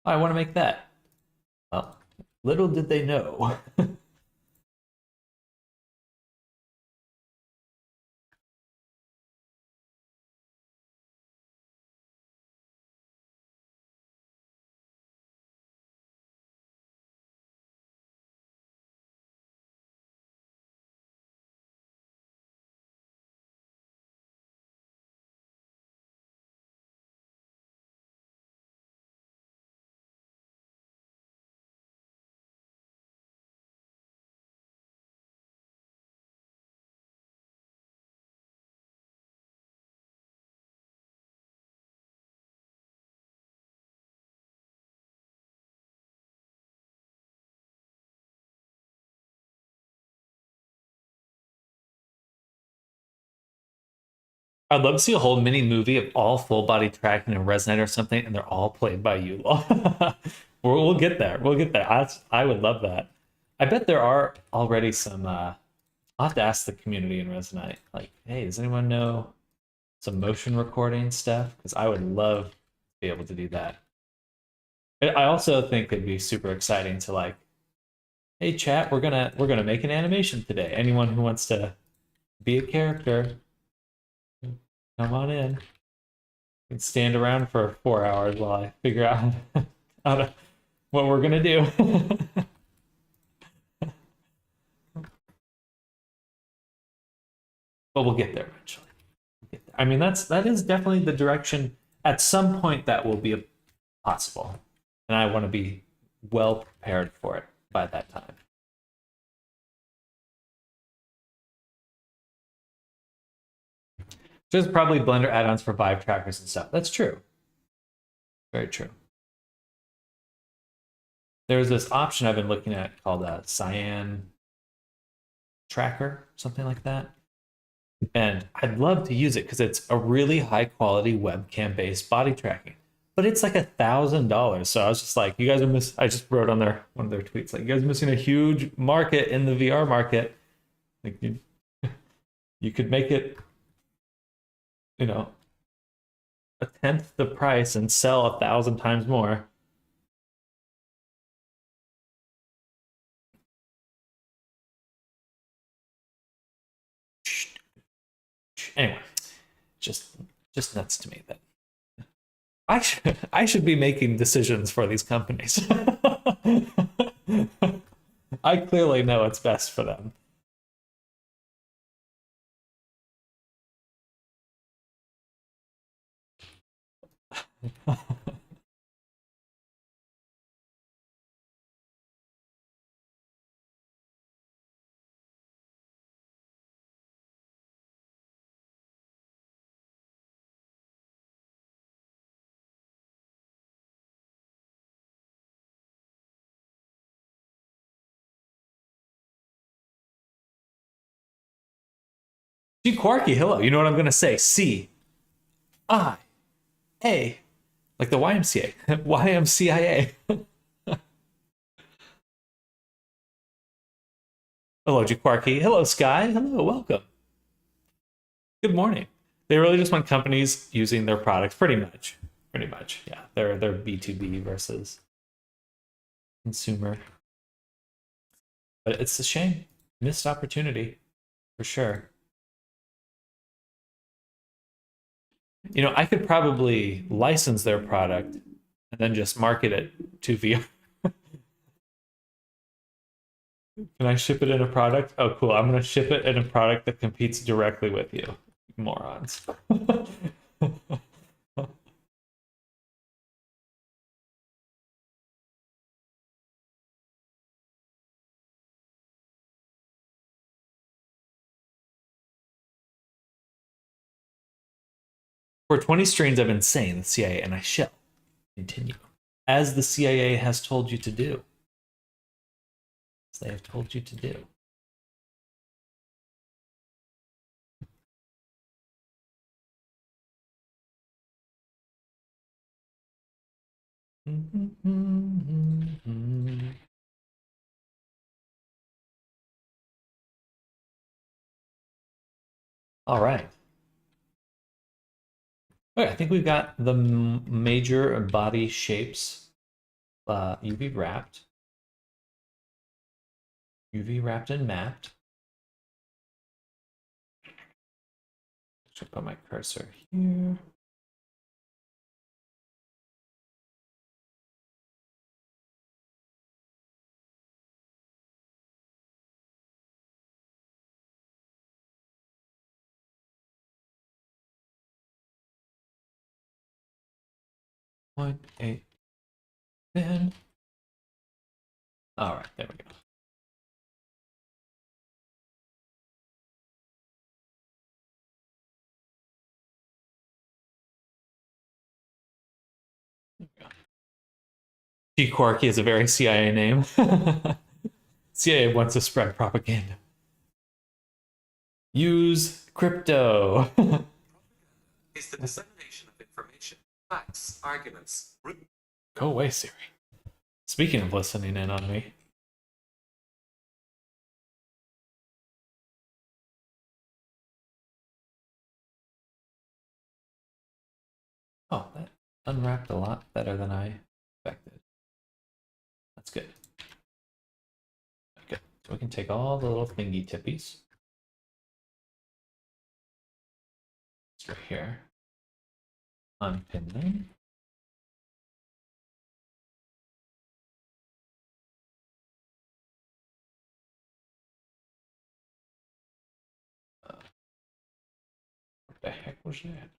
S1: Oh, I want to make that. Well, little did they know. I'd love to see a whole mini movie of all full body tracking and Resonate or something, and they're all played by you. We'll get there. We'll get there. I would love that. I bet there are already some. I'll have to ask the community in Resonate. Like, hey, does anyone know some motion recording stuff? Because I would love to be able to do that. I also think it'd be super exciting to like, hey chat, we're gonna make an animation today. Anyone who wants to be a character, come on in. And stand around for 4 hours while I figure out what we're gonna do. But we'll get there eventually. I mean, that is definitely the direction. At some point, that will be possible, and I want to be well prepared for it by that time. There's probably Blender add-ons for Vive trackers and stuff. That's true. Very true. There's this option I've been looking at called a Cyan tracker, something like that. And I'd love to use it because it's a really high quality webcam based body tracking. But it's like $1,000. So I was just like, you guys are I just wrote on one of their tweets, like, you guys are missing a huge market in the VR market. Like you could make it, you know, a tenth the price and sell 1,000 times more. Anyway, just nuts to me that I should be making decisions for these companies. I clearly know what's best for them. G Quarky, hello. You know what I'm gonna say? C-I-A, like the YMCA, YMCIA. Hello, G Quarky. Hello, Sky. Hello, welcome. Good morning. They really just want companies using their products, pretty much. Pretty much, yeah. They're B2B versus consumer. But it's a shame. Missed opportunity, for sure. You know, I could probably license their product and then just market it to VR. Can I ship it in a product? Oh, cool. I'm going to ship it in a product that competes directly with you. Morons. For 20 strains, I've been saying the CIA, and I shall continue. As the CIA has told you to do. As they have told you to do. All right. Okay, I think we've got the major body shapes UV wrapped and mapped. Should put my cursor here. Point eight. Then. All right, there we go. G Quarky is a very CIA name. CIA wants to spread propaganda. Use crypto.
S2: is the dissemination of information, facts, arguments.
S1: Go away, Siri. Speaking of listening in on me. Oh, that unwrapped a lot better than I expected. That's good. Good. So we can take all the little thingy tippies. Straight here. Unpin them. What the heck was that?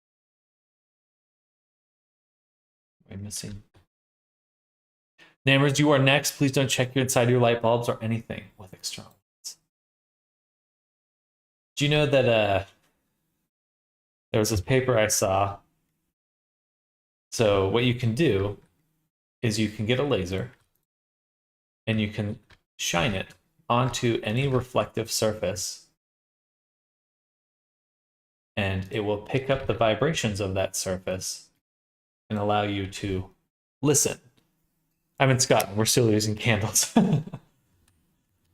S1: Am I missing? Namers, you are next. Please don't check inside your light bulbs or anything with external lights. Do you know that there was this paper I saw? So what you can do is you can get a laser and you can shine it onto any reflective surface, and it will pick up the vibrations of that surface and allow you to listen. I'm in Scotland. We're still using candles.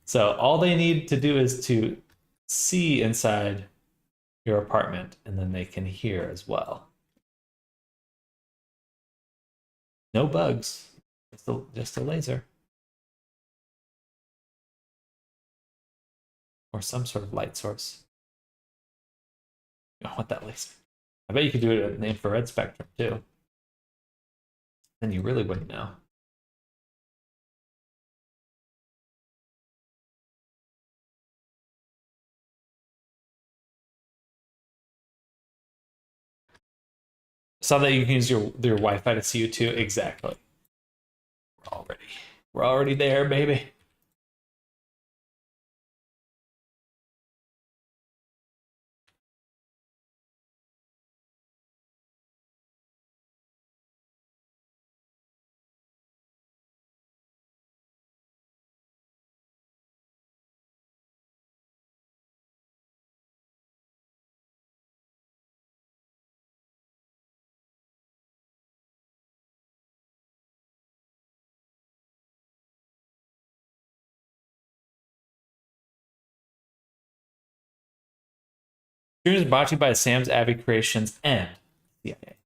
S1: So all they need to do is to see inside your apartment, and then they can hear as well. No bugs, just a laser. Or some sort of light source. You don't want that laser. I bet you could do it at the infrared spectrum too. Then you really wouldn't know. Saw that you can use your Wi-Fi to see you too. Exactly. We're already there, baby. Stream is brought to you by Sam's Abbey Creations and CIA.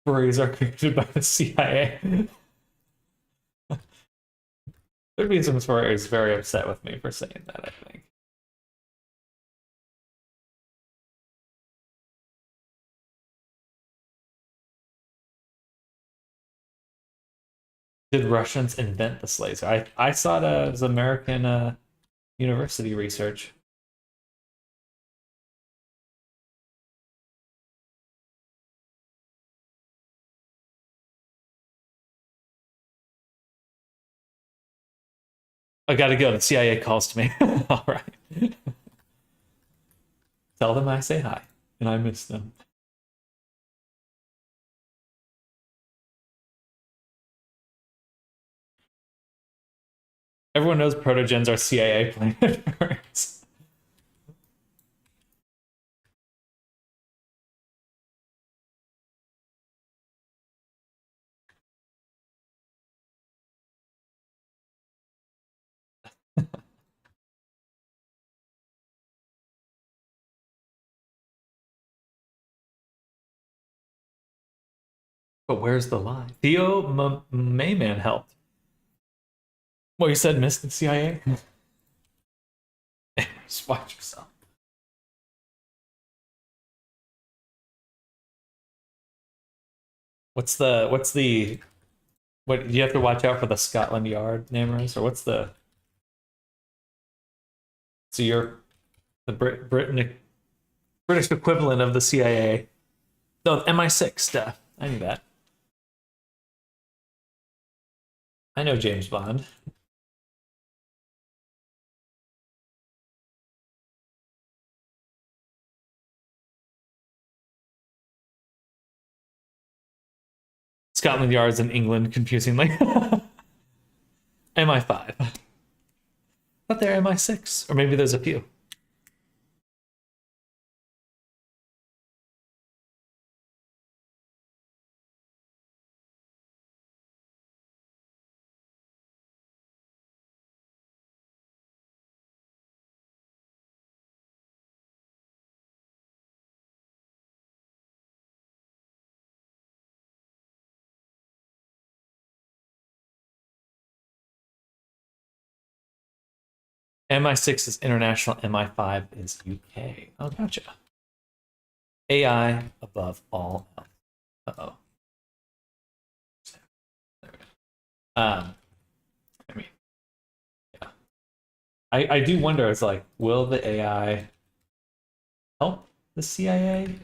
S1: Furries are created by the CIA. There'd be some furries very upset with me for saying that, I think. Did Russians invent this laser? I saw it as American university research. I gotta go. The CIA calls to me. All right. Tell them I say hi and I miss them. Everyone knows protogens are CIA planets. But where's the lie? Theo Mayman helped. Well, you said missed the CIA? Just watch yourself. What do you have to watch out for the Scotland Yard namers, or what's the so you're the British equivalent of the CIA. No, MI6 stuff. I knew that. I know James Bond. Scotland Yard's in England, confusingly. MI5. thought they're MI6, or maybe there's a few. MI6 is international, MI5 is UK. Oh, gotcha. AI above all else. Uh-oh. I mean, yeah. I do wonder, it's like, will the AI help the CIA?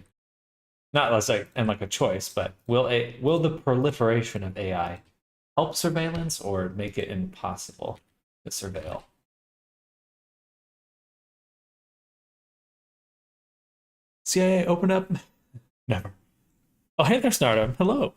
S1: Not as like and like a choice, but will the proliferation of AI help surveillance or make it impossible to surveil? CIA open up? Never. Oh, hey there, Snardom. Hello.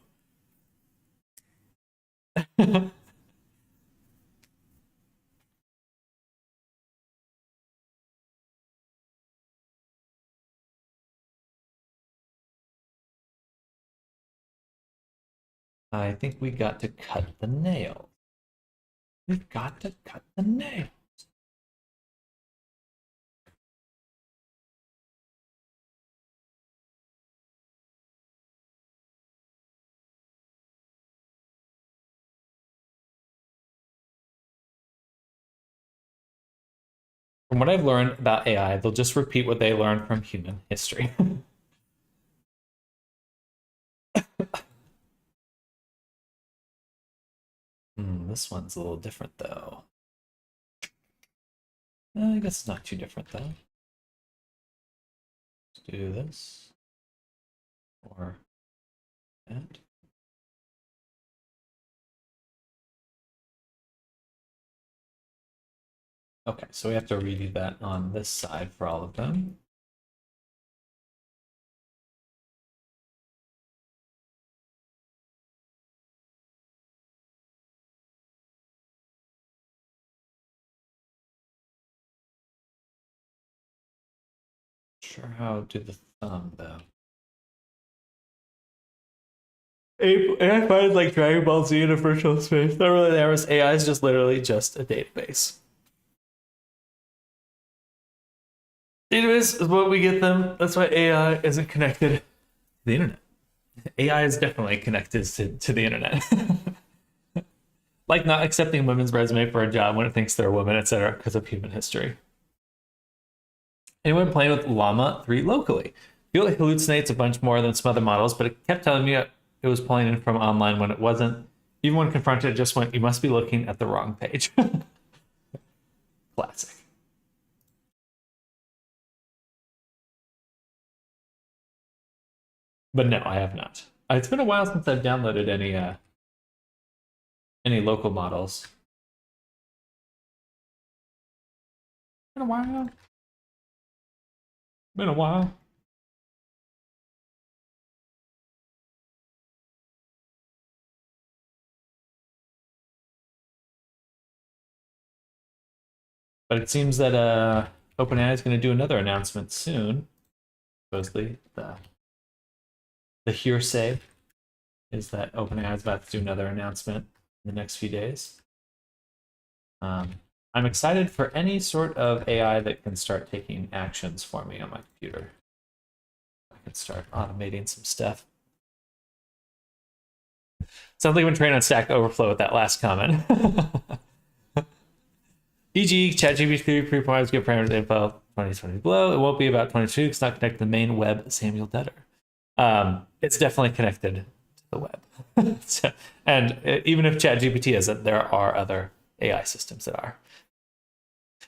S1: I think we got to cut the nail. We've got to cut the nail. From what I've learned about AI, they'll just repeat what they learned from human history. This one's a little different, though. I guess it's not too different, though. Let's do this. Or that. Okay, so we have to redo that on this side for all of them. Sure, how to do the thumb, though. AI finds like Dragon Ball Z in a virtual space. Not really there. AI is just literally just a database. Database is what we get them. That's why AI isn't connected to the internet. AI is definitely connected to the internet. Like not accepting women's resume for a job when it thinks they're a woman, etc., because of human history. Anyone playing with Llama 3 locally? I feel it hallucinates a bunch more than some other models, but it kept telling me it was pulling in from online when it wasn't. Even when confronted, it just went, "You must be looking at the wrong page." Classic. But no, I have not. It's been a while since I've downloaded any local models. Been a while. Been a while. But it seems that OpenAI is going to do another announcement soon. Supposedly, the hearsay is that OpenAI is about to do another announcement in the next few days. I'm excited for any sort of AI that can start taking actions for me on my computer. I can start automating some stuff. Sounds like we've been trained on Stack Overflow with that last comment. E.g., ChatGPT 3.5 is good parameters info 2020 below. It won't be about 22. It's not connected to the main web Samuel Detter. It's definitely connected to the web. So, and even if ChatGPT isn't, there are other AI systems that are.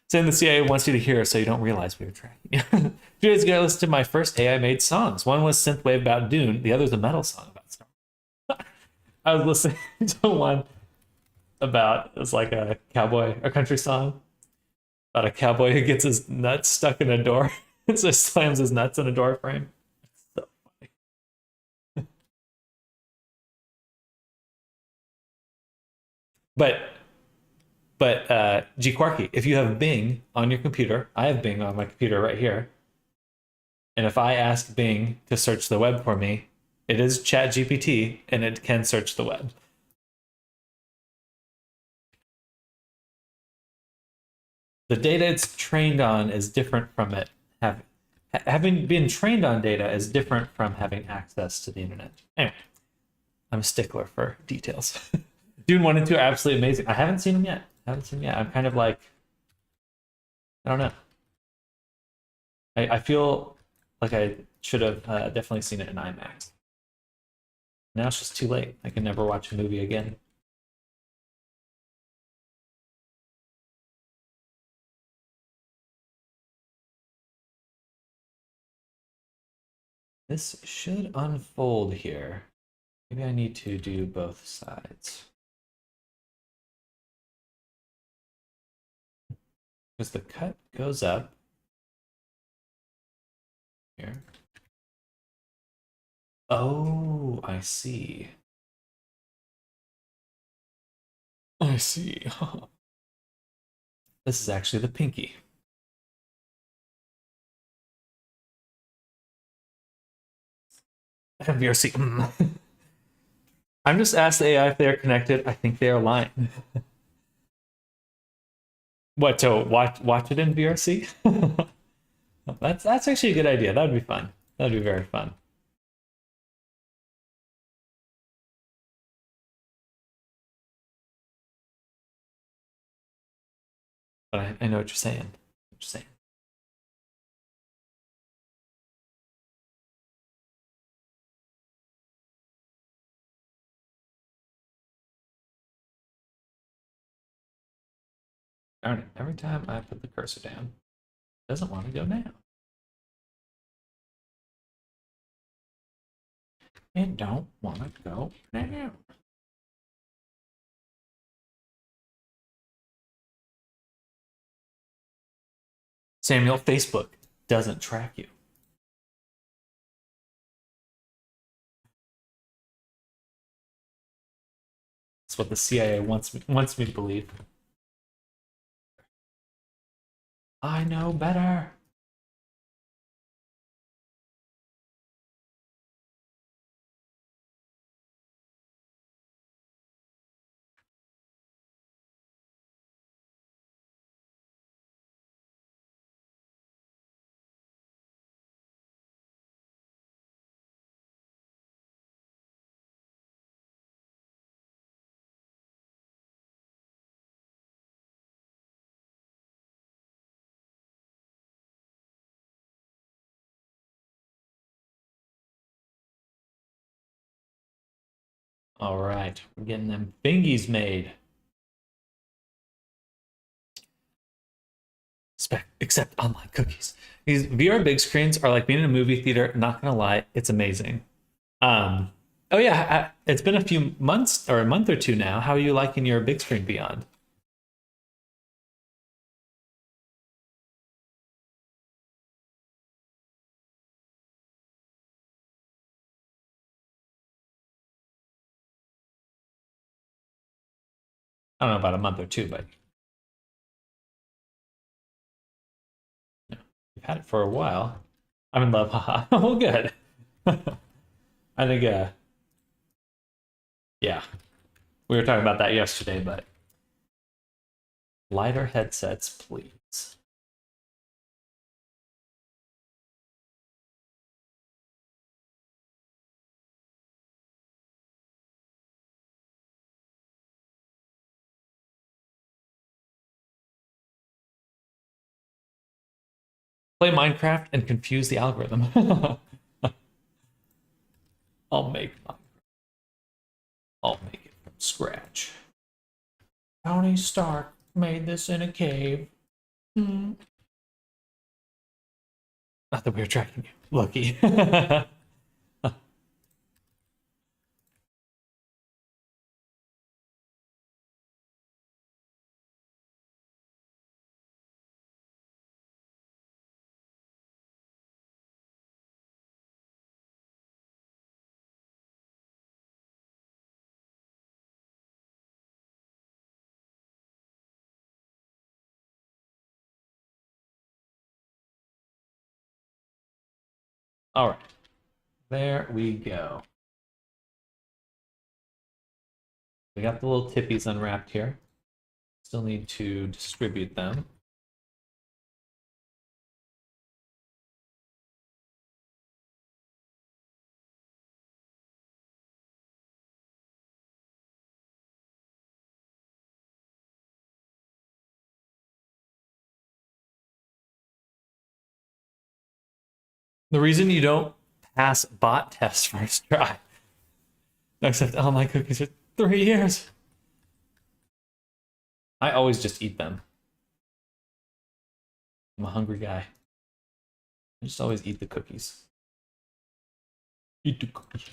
S1: Saying the CIA wants you to hear so you don't realize we were tracking you. 2 days ago, I listened to my first AI-made songs. One was synthwave about Dune. The other's a metal song about Star Wars. I was listening to one about, it's like a cowboy, a country song about a cowboy who gets his nuts stuck in a door. So slams his nuts in a door frame. It's so funny. But gQuarky, if you have Bing on your computer, I have Bing on my computer right here. And if I ask Bing to search the web for me, it is ChatGPT and it can search the web. The data it's trained on is different from it having been trained on data is different from having access to the internet. Anyway, I'm a stickler for details. Dune 1 and 2 are absolutely amazing. I haven't seen them yet. I'm kind of like, I don't know. I feel like I should have definitely seen it in IMAX. Now it's just too late. I can never watch a movie again. This should unfold here. Maybe I need to do both sides. Because the cut goes up here. Oh, I see. I see. This is actually the pinky. VRC. I'm just asked the AI if they are connected. I think they are lying. What, to watch it in VRC? That's actually a good idea. That would be fun. That would be very fun. But I know what you're saying. Darn it, every time I put the cursor down, it doesn't want to go down. It don't want to go down. Samuel, Facebook doesn't track you. That's what the CIA wants me to believe. I know better. All right, we're getting them bingies made. Except online cookies. These VR big screens are like being in a movie theater. Not gonna lie, it's amazing. Oh yeah, it's been a few months or a month or two now. How are you liking your big screen Beyond? I don't know about a month or two, but yeah, we've had it for a while. I'm in love, haha. Well, good. I think, yeah, we were talking about that yesterday, but lighter headsets, please. Play Minecraft and confuse the algorithm. I'll make Minecraft. I'll make it from scratch. Tony Stark made this in a cave. Not that we were tracking you. Lucky. All right. There we go. We got the little tippies unwrapped here. Still need to distribute them. The reason you don't pass bot tests first try. Except online cookies for 3 years. I always just eat them. I'm a hungry guy. I just always eat the cookies. Eat the cookies.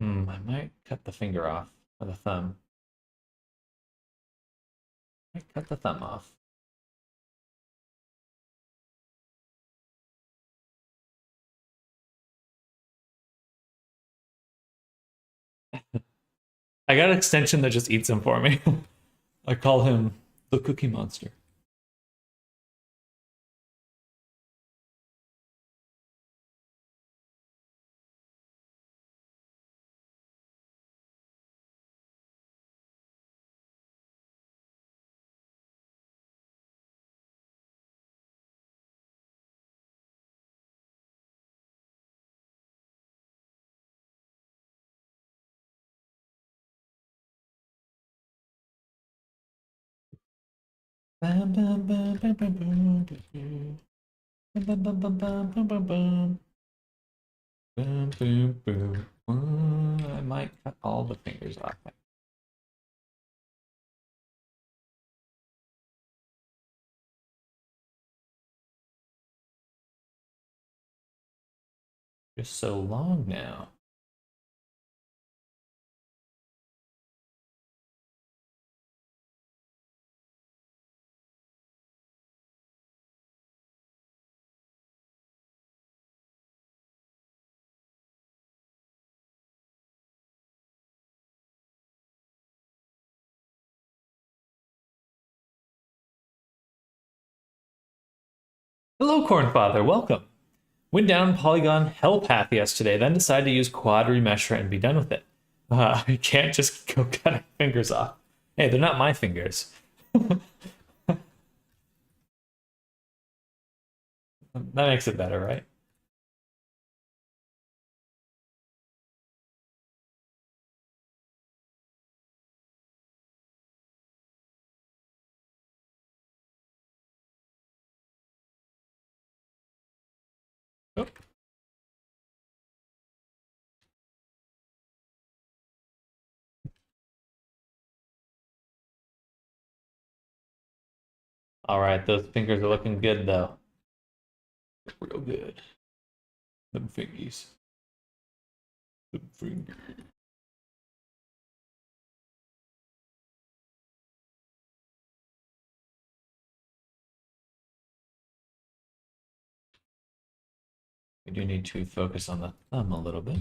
S1: I might cut the finger off or the thumb. I might cut the thumb off. I got an extension that just eats them for me. I call him the Cookie Monster. Bam, bam, bam, bam, bam, bam, bam. Bam, bam, bam, bam, bam, bam, bam, bam. Boom, boom, boom. I might cut all the fingers off. Just so long now. Hello, Cornfather. Welcome. Went down Polygon hell path yesterday, then decided to use Quad Remesher and be done with it. You can't just go cutting fingers off. Hey, they're not my fingers. That makes it better, right? Oh. All right, those fingers are looking good, though. Real good. Them fingies. Them fingers. We do need to focus on the thumb a little bit.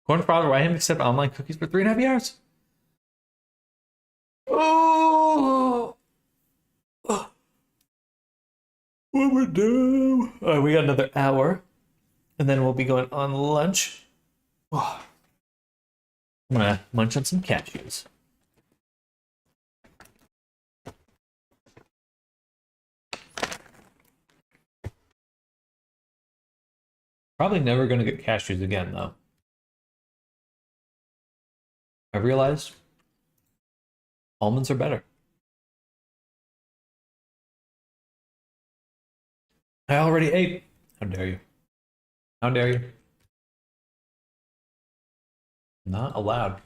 S1: Cornfather, why him accept online cookies for 3.5 years? Oh! What we do? We got another hour, and then we'll be going on lunch. Oh, I'm gonna munch on some cashews. Probably never gonna get cashews again, though. I realized almonds are better. I already ate. How dare you? How dare you? Not allowed.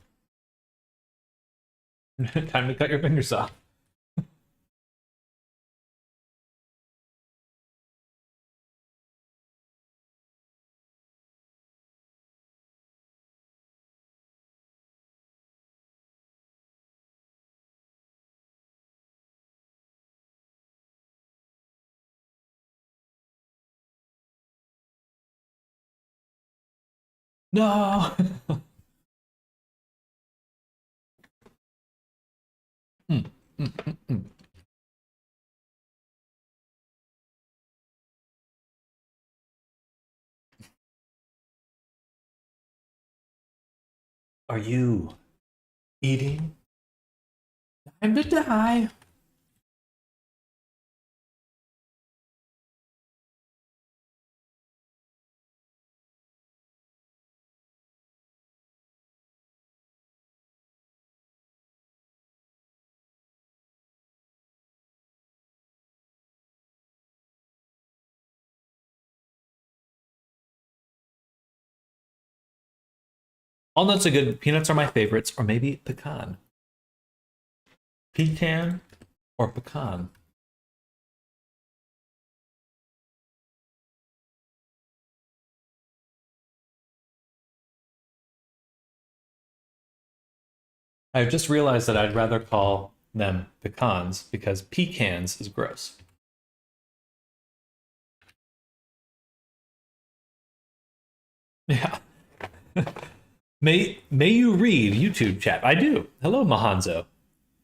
S1: Time to cut your fingers off. No. Mm, mm, mm, mm. Are you eating? Time to die. All nuts are good. Peanuts are my favorites, or maybe pecan. Pecan or pecan. I've just realized that I'd rather call them pecans because pecans is gross. Yeah. May you read YouTube chat? I do. Hello, Mahanzo.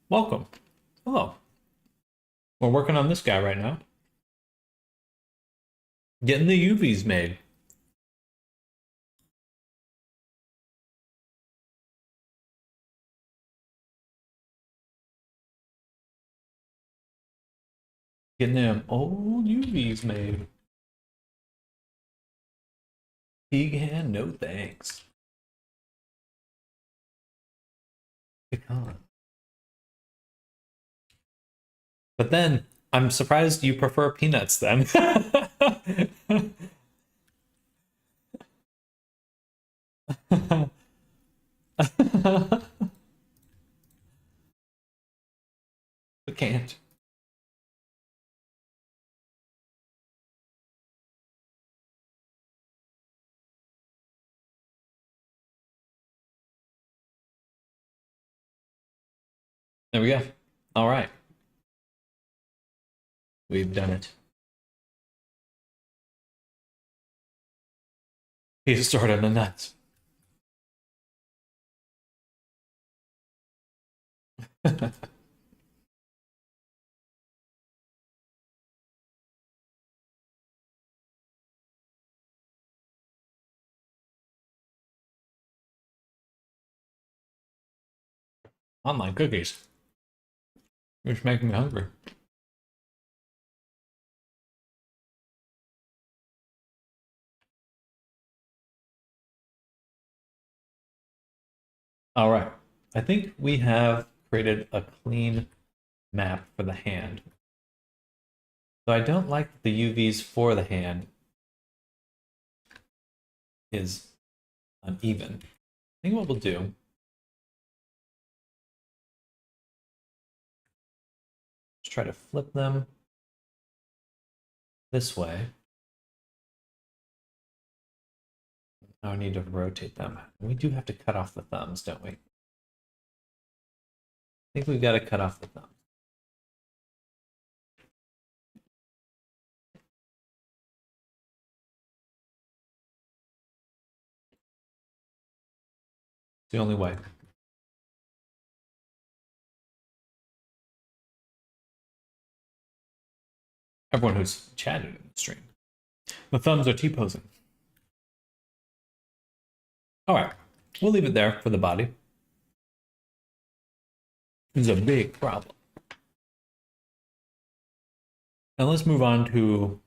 S1: Welcome. Hello. We're working on this guy right now. Getting the UVs made. Getting them old UVs made. Pecan, no thanks. Pecan. But then I'm surprised you prefer peanuts then. I can't. There we go. All right. We've done it. He's stored in the nuts. Online cookies. Which making me hungry. All right. I think we have created a clean map for the hand. So I don't like the UVs for the hand is uneven. I think what we'll do is try to flip them this way. Now I need to rotate them. We do have to cut off the thumbs, don't we? I think we've got to cut off the thumbs. It's the only way. Everyone who's chatted in the stream. The thumbs are T-posing. All right, we'll leave it there for the body. This is a big problem. And let's move on to...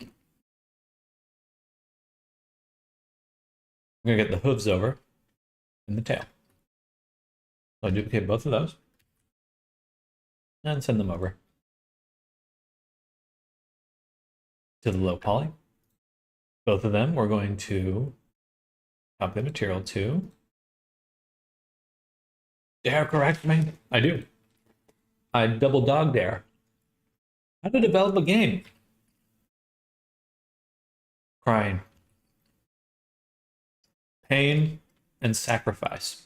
S1: We're gonna get the hooves over and the tail. So I'll duplicate both of those and send them over to the low poly. Both of them, we're going to copy the material to. Dare correct me? I do. I double dog dare. How to develop a game? Crying. Pain and sacrifice.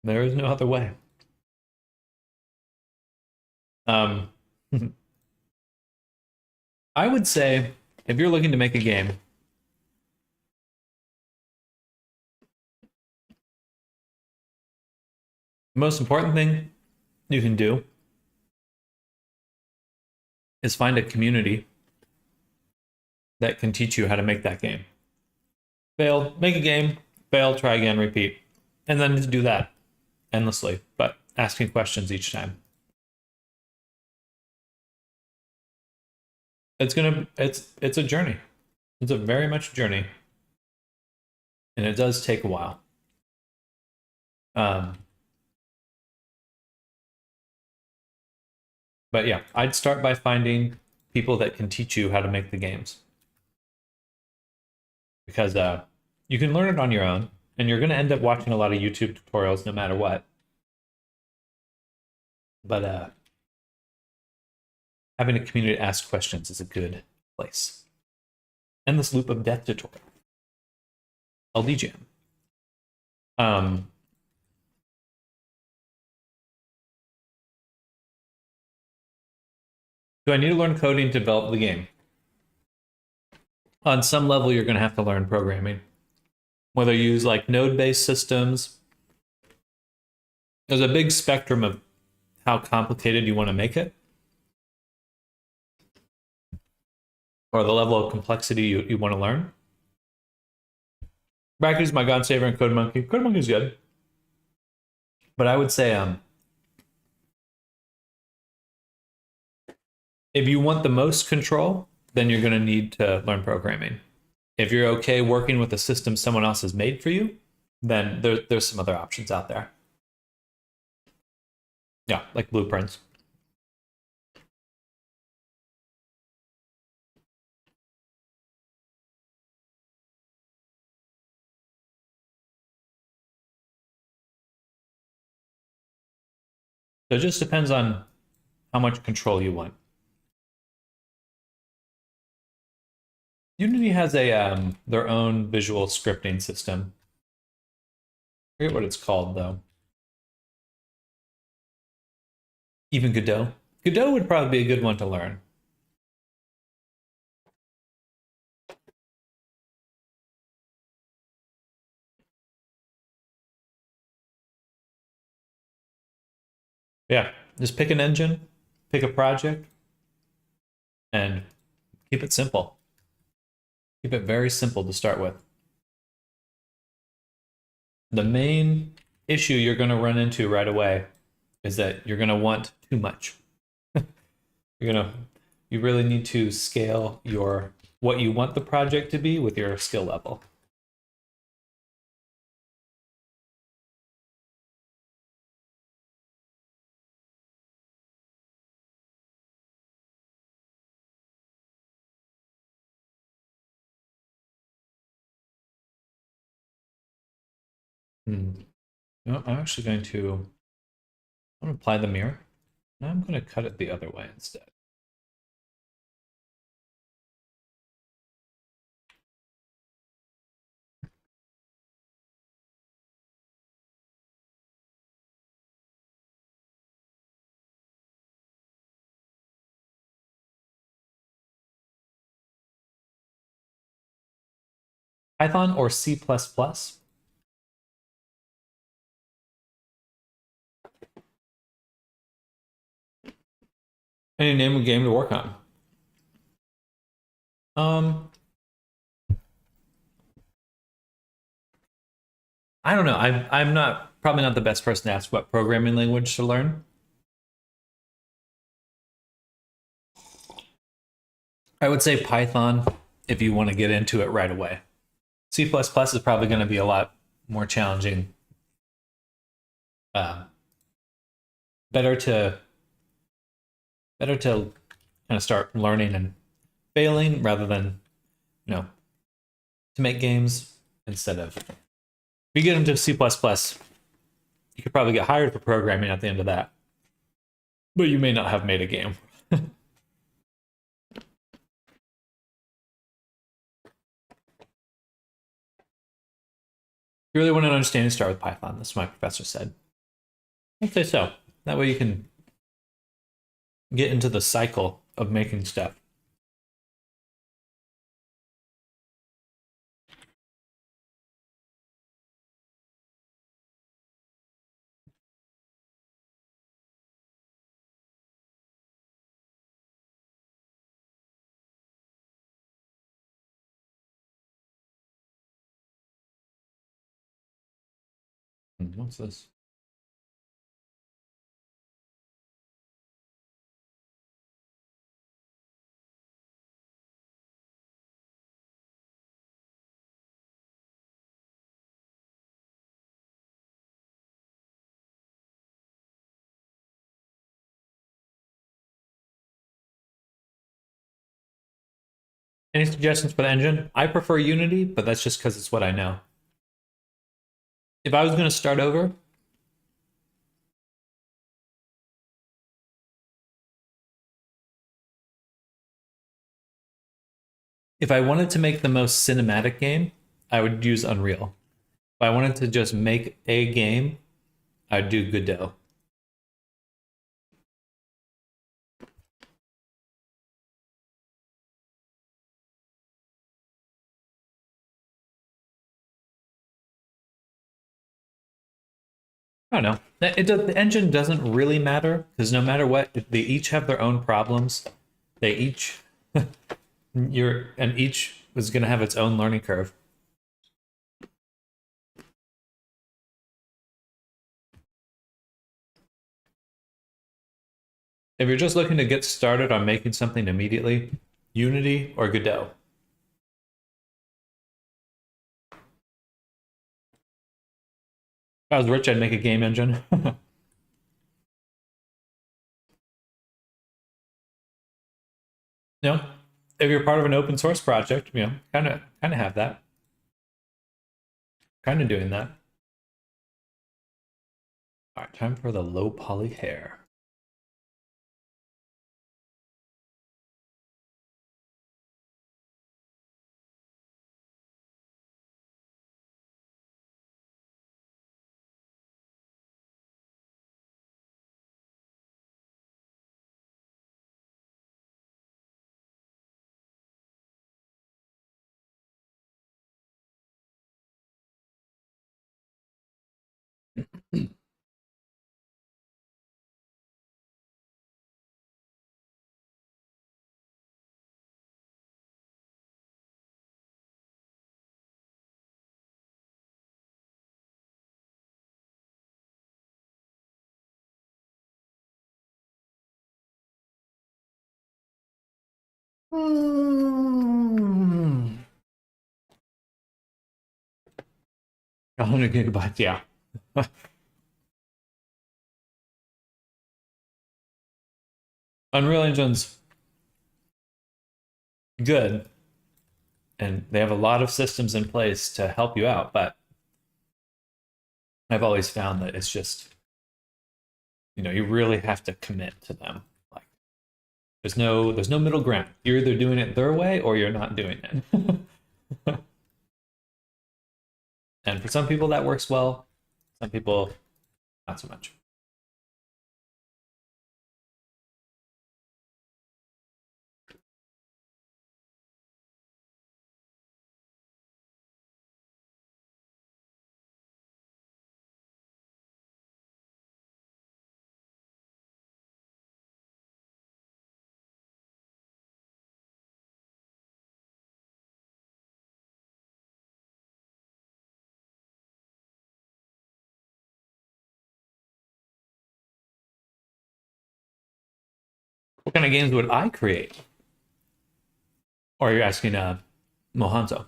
S1: There is no other way. I would say if you're looking to make a game, The most important thing you can do is find a community that can teach you how to make that game. Fail, make a game, fail, try again, repeat. And then just do that endlessly, but asking questions each time. It's a journey. It's a very much journey. And it does take a while. But yeah, I'd start by finding people that can teach you how to make the games. Because you can learn it on your own, and you're going to end up watching a lot of YouTube tutorials no matter what. But having a community to ask questions is a good place. Endless Loop of Death tutorial. LDJam. Do I need to learn coding to develop the game? On some level, you're going to have to learn programming. Whether you use like node-based systems, there's a big spectrum of how complicated you want to make it, or the level of complexity you want to learn. Bracket is my god saver in CodeMonkey. CodeMonkey is good, but I would say if you want the most control, then you're going to need to learn programming. If you're okay working with a system someone else has made for you, then there's some other options out there. Yeah, like blueprints. So it just depends on how much control you want. Unity has a their own visual scripting system. I forget what it's called though. Even Godot. Godot would probably be a good one to learn. Yeah, just pick an engine, pick a project, and keep it simple. Keep it very simple to start with. The main issue you're going to run into right away is that you're going to want too much. You really need to scale what you want the project to be with your skill level. No, I'm actually going to apply the mirror. Now I'm going to cut it the other way instead. Python or C++? Any name of game to work on? I don't know. I'm not probably not the best person to ask what programming language to learn. I would say Python if you want to get into it right away. C++ is probably going to be a lot more challenging. Better to kind of start learning and failing rather than, to make games instead of. If you get into C++, you could probably get hired for programming at the end of that, but you may not have made a game. You really want to understand, start with Python. That's what my professor said. I'd say so. That way you can get into the cycle of making stuff. What's this? Any suggestions for the engine? I prefer Unity, but that's just because it's what I know. If I was going to start over, if I wanted to make the most cinematic game, I would use Unreal. If I wanted to just make a game, I'd do Godot. I don't know. The engine doesn't really matter because no matter what, they each have their own problems. They each each is going to have its own learning curve. If you're just looking to get started on making something immediately, Unity or Godot. If I was rich, I'd make a game engine. If you're part of an open source project, kind of have that. Kind of doing that. All right, time for the low poly hair. Mm. 100 GB, yeah. Unreal Engine's good, and they have a lot of systems in place to help you out, but I've always found that it's just, you really have to commit to them. Like, there's no middle ground. You're either doing it their way or you're not doing it. And for some people that works well, some people not so much. What kind of games would I create? Or are you asking Mohanzo? If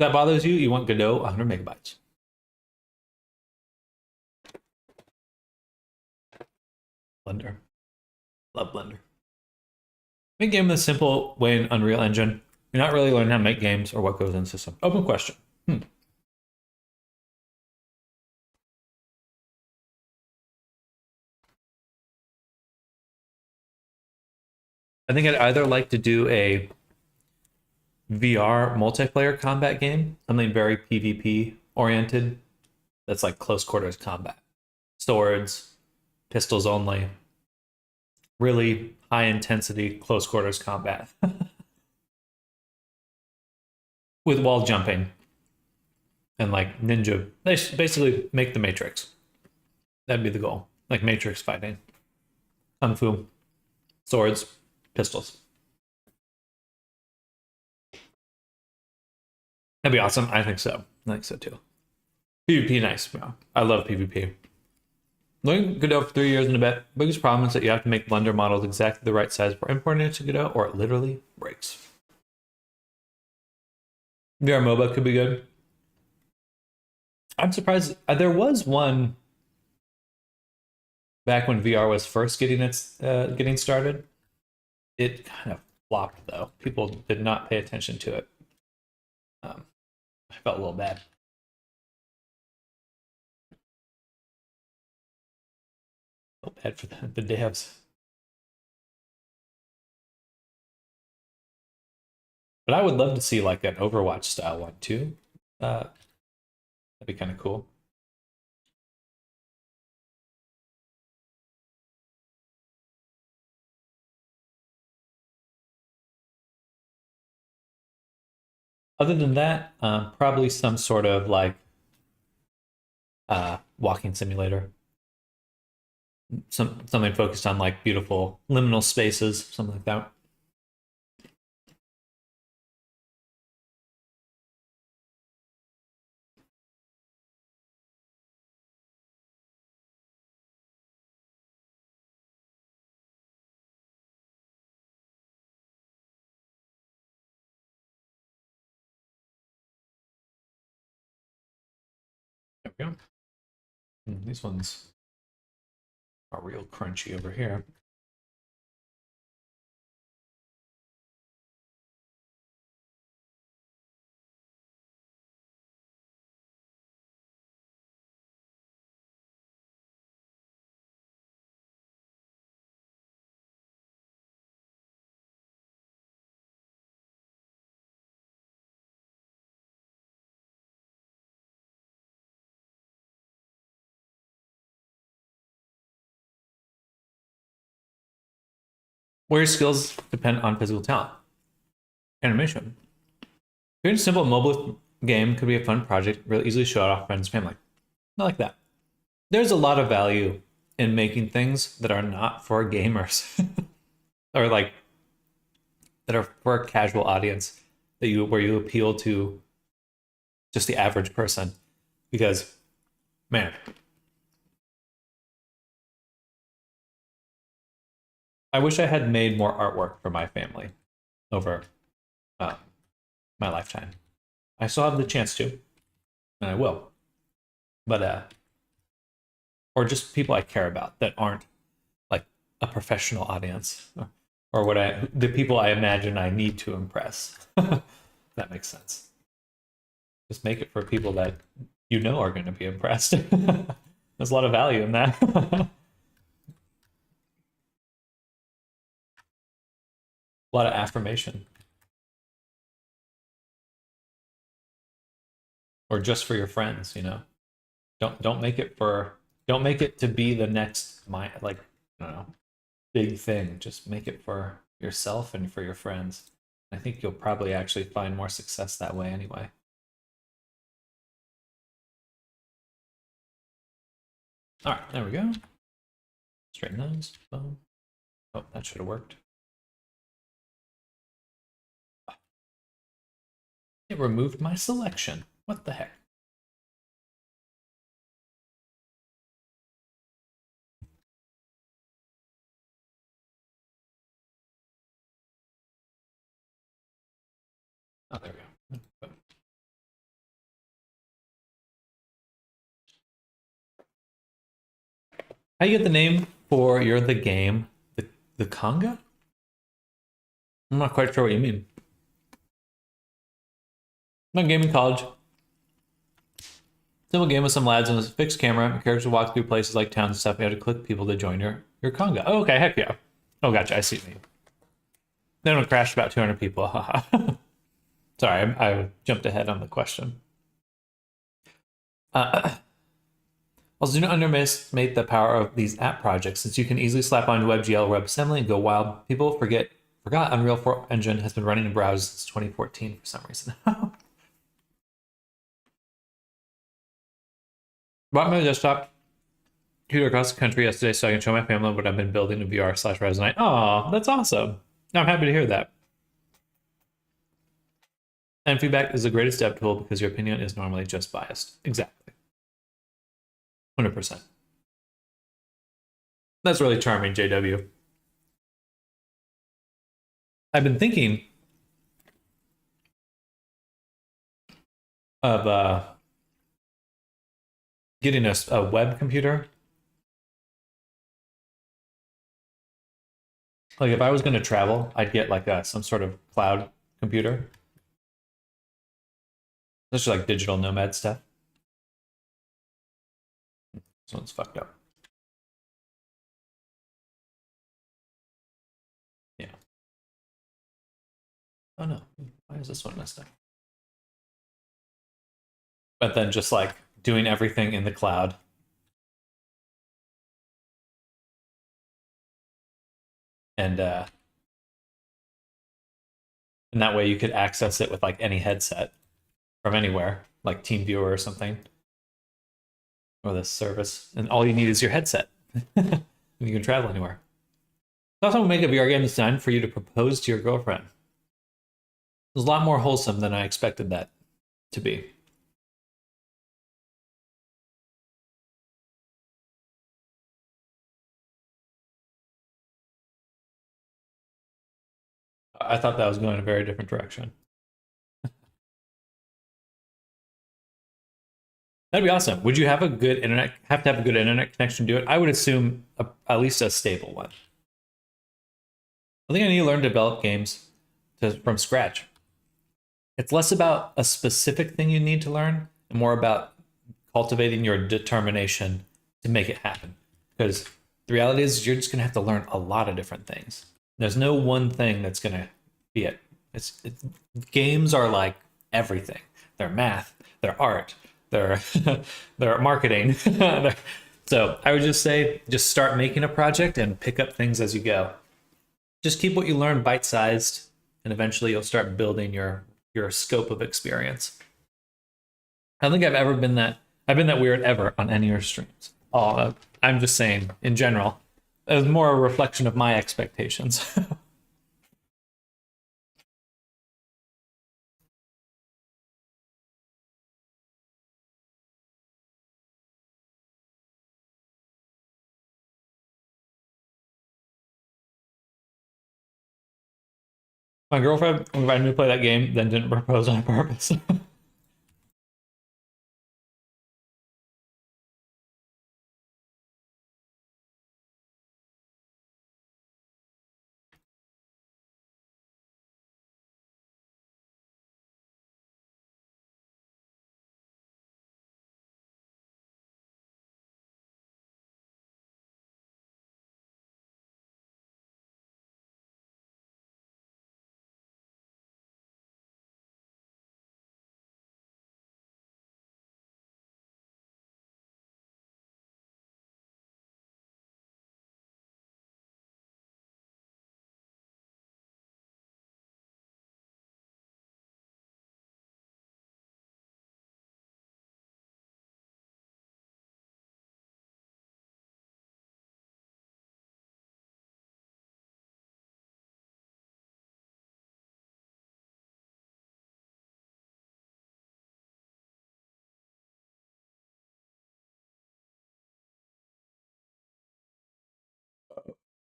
S1: that bothers you? You want Godot 100 megabytes. Blender. Love Blender. Make a game the simple way in Unreal Engine. You're not really learning how to make games or what goes in the system. Open question. I think I'd either like to do a VR multiplayer combat game, something very PvP oriented, that's like close quarters combat. Swords, pistols only, really high intensity close quarters combat. With wall jumping and like ninja. They basically make the Matrix. That'd be the goal. Like Matrix fighting. Kung Fu, swords, pistols. That'd be awesome. I think so. I think so too. PvP, nice. Yeah, I love PvP. Learning Godot for 3 years and a bit. Biggest problem is that you have to make Blender models exactly the right size for importing it to Godot, or it literally breaks. VR MOBA could be good. I'm surprised. There was one back when VR was first getting started. It kind of flopped though. People did not pay attention to it. I felt a little bad. Felt bad for the devs. But I would love to see like an Overwatch style one too. That'd be kind of cool. Other than that, probably some sort of like walking simulator. Something focused on like beautiful liminal spaces, something like that. There we go. These ones are real crunchy over here. Where your skills depend on physical talent. Animation. Creating a simple mobile game could be a fun project, really easily show it off friends and family. Not like that. There's a lot of value in making things that are not for gamers. Or like that are for a casual audience where you appeal to just the average person. Because man, I wish I had made more artwork for my family over my lifetime. I still have the chance to, and I will. But or just people I care about that aren't like a professional audience, or the people I imagine I need to impress. That makes sense. Just make it for people that you know are going to be impressed. There's a lot of value in that. A lot of affirmation. Or just for your friends, you know. Don't make it to be the next I don't know, big thing. Just make it for yourself and for your friends. I think you'll probably actually find more success that way anyway. All right, there we go. Straighten those. Boom. Oh, that should have worked. It removed my selection. What the heck? Oh, there we go. How you get the name for You're the Game? The Conga? I'm not quite sure what you mean. I'm in gaming college. Simple game with some lads and a fixed camera. Your characters walk through places like towns and stuff. You have to click people to join your Conga. Oh, okay, heck yeah. Oh, gotcha, I see me. Then it crashed about 200 people. Sorry, I jumped ahead on the question. Also, do not underestimate the power of these app projects, since you can easily slap on WebGL or WebAssembly and go wild. People forgot Unreal 4 Engine has been running in browsers since 2014 for some reason. Bought my desktop computer across the country yesterday so I can show my family what I've been building in VR/Resonite. Oh, that's awesome. I'm happy to hear that. And feedback is the greatest dev tool because your opinion is normally just biased. Exactly. 100%. That's really charming, JW. I've been thinking of getting a web computer. Like if I was going to travel, I'd get like some sort of cloud computer. That's just like digital nomad stuff. This one's fucked up. Yeah. Oh no. Why is this one messed up? But then just like doing everything in the cloud. And that way you could access it with like any headset from anywhere, like TeamViewer or something, or this service. And all you need is your headset. And you can travel anywhere. I also make a VR game designed for you to propose to your girlfriend. It was a lot more wholesome than I expected that to be. I thought that was going in a very different direction. That'd be awesome. Would you have a good internet? Have to have a good internet connection to do it? I would assume at least a stable one. I think I need to learn to develop games from scratch. It's less about a specific thing you need to learn and more about cultivating your determination to make it happen. Because the reality is, you're just going to have to learn a lot of different things. There's no one thing that's going to be it. Games are like everything. They're math, they're art, they're they're marketing. So I would just say, just start making a project and pick up things as you go. Just keep what you learn bite-sized, and eventually you'll start building your scope of experience. I don't think I've ever been that weird ever on any of your streams. Oh, I'm just saying in general. It was more a reflection of my expectations. My girlfriend invited me to play that game, then didn't propose on purpose.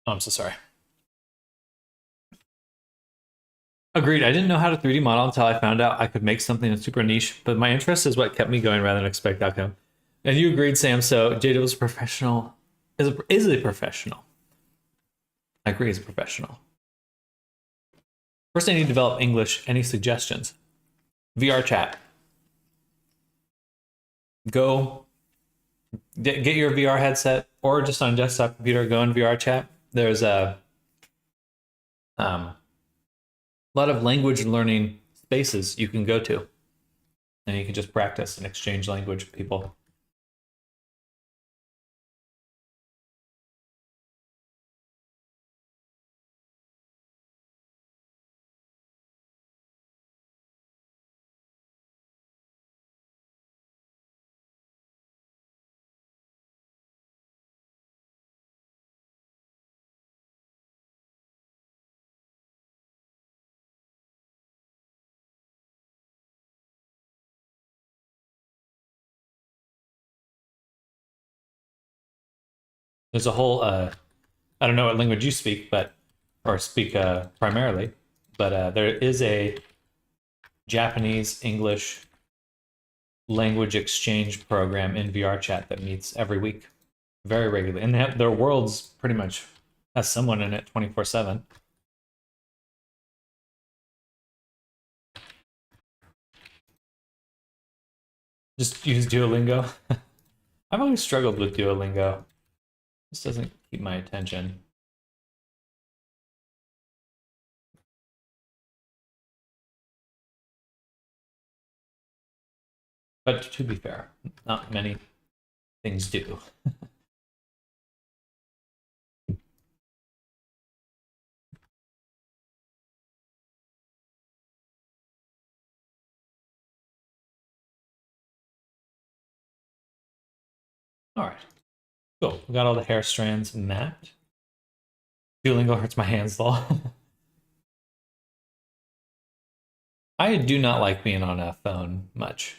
S1: Oh, I'm so sorry. Agreed. I didn't know how to 3D model until I found out I could make something that's super niche, but my interest is what kept me going rather than expect outcome. And you agreed, Sam. So Jada was a professional, is a professional. I agree, he's a professional. First, I need to develop English. Any suggestions? VR chat. Go get your VR headset or just on a desktop computer. Go in VR chat. There's a lot of language learning spaces you can go to, and you can just practice and exchange language with people. There's a whole I don't know what language you speak, but or speak primarily, but there is a Japanese English language exchange program in VRChat that meets every week, very regularly, and their worlds pretty much has someone in it 24/7. Just use Duolingo. I've always struggled with Duolingo. This doesn't keep my attention. But to be fair, not many things do. All right, cool. We got all the hair strands mapped. Duolingo hurts my hands though. I do not like being on a phone much.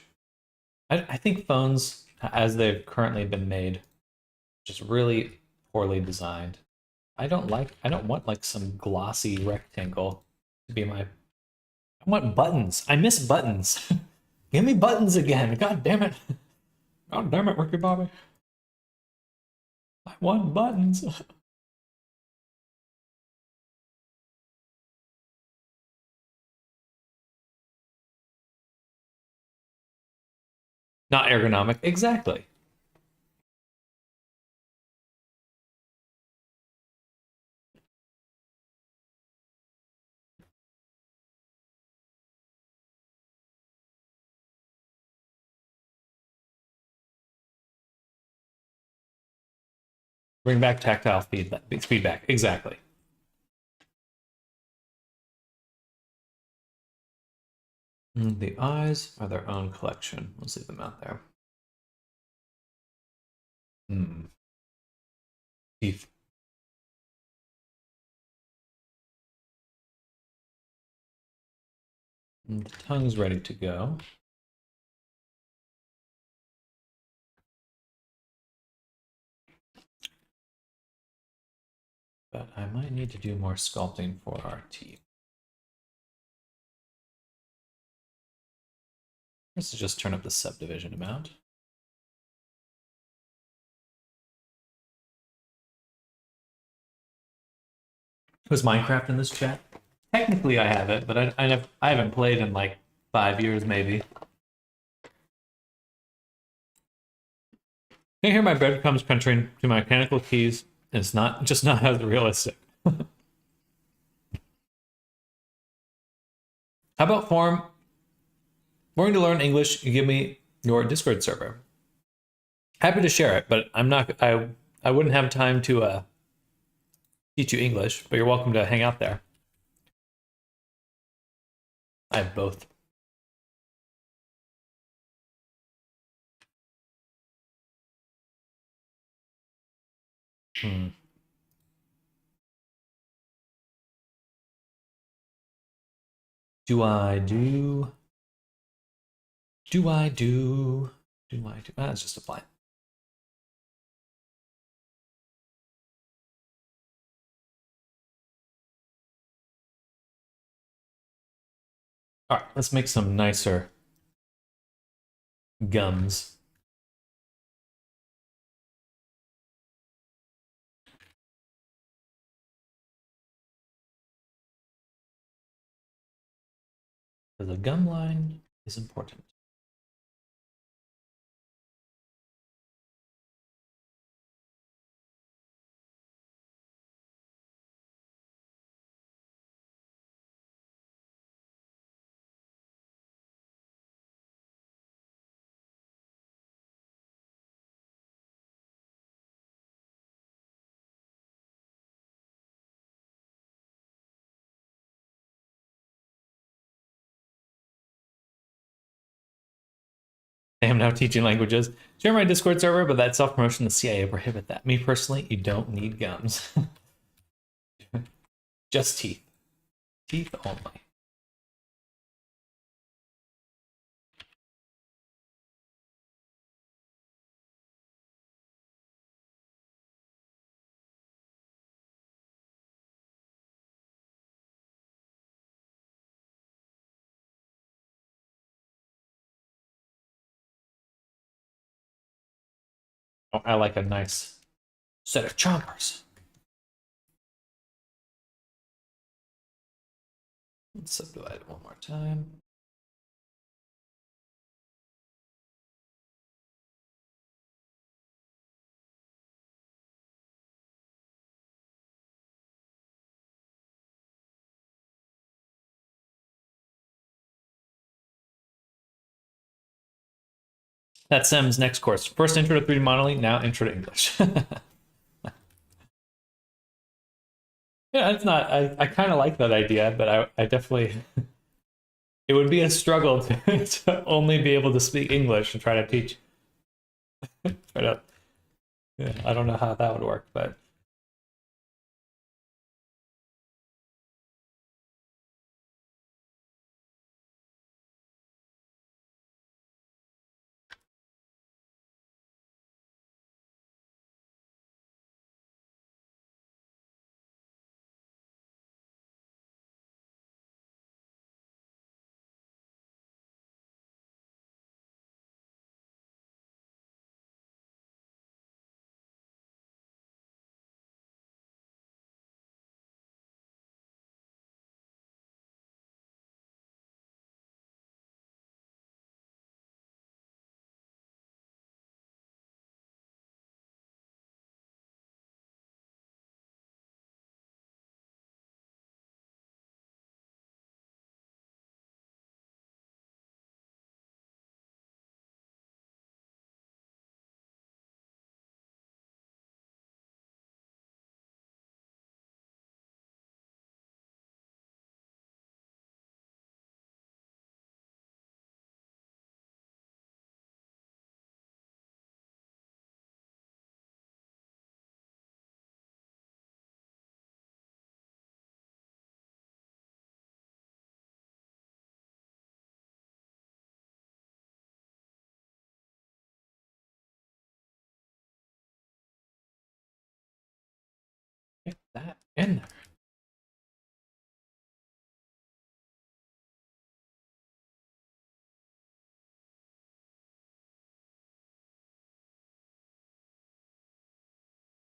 S1: I think phones, as they've currently been made, just really poorly designed. I don't want like some glossy rectangle to be my. I want buttons. I miss buttons. Give me buttons again. God damn it. God damn it, Ricky Bobby. I want buttons. Not ergonomic. Exactly. Bring back tactile feedback. Exactly. The eyes are their own collection. Let's leave them out there. Teeth. And the tongue's ready to go. But I might need to do more sculpting for our teeth. Let's just turn up the subdivision amount. Was Minecraft in this chat? Technically, I have it, but I haven't played in like 5 years, maybe. Can you hear my breadcrumbs crunching to my mechanical keys? It's not just not as realistic. How about Forum? Wanting to learn English, you give me your Discord server. Happy to share it, but I'm not. I wouldn't have time to teach you English, but you're welcome to hang out there. I have both. Do I do? Do I do? Do I do? That's just a fine. All right, let's make some nicer gums. The gum line is important. I am now teaching languages. Share my Discord server, but that self-promotion, the CIA prohibit that. Me personally, you don't need gums. Just teeth. Teeth only. Oh, I like a nice set of chompers. Let's subdivide it one more time. That's Sem's next course. First intro to 3D modeling, now intro to English. Yeah, it's not. I kind of like that idea, but I definitely. It would be a struggle to only be able to speak English and try to teach. Try to, yeah, I don't know how that would work, but get that in there.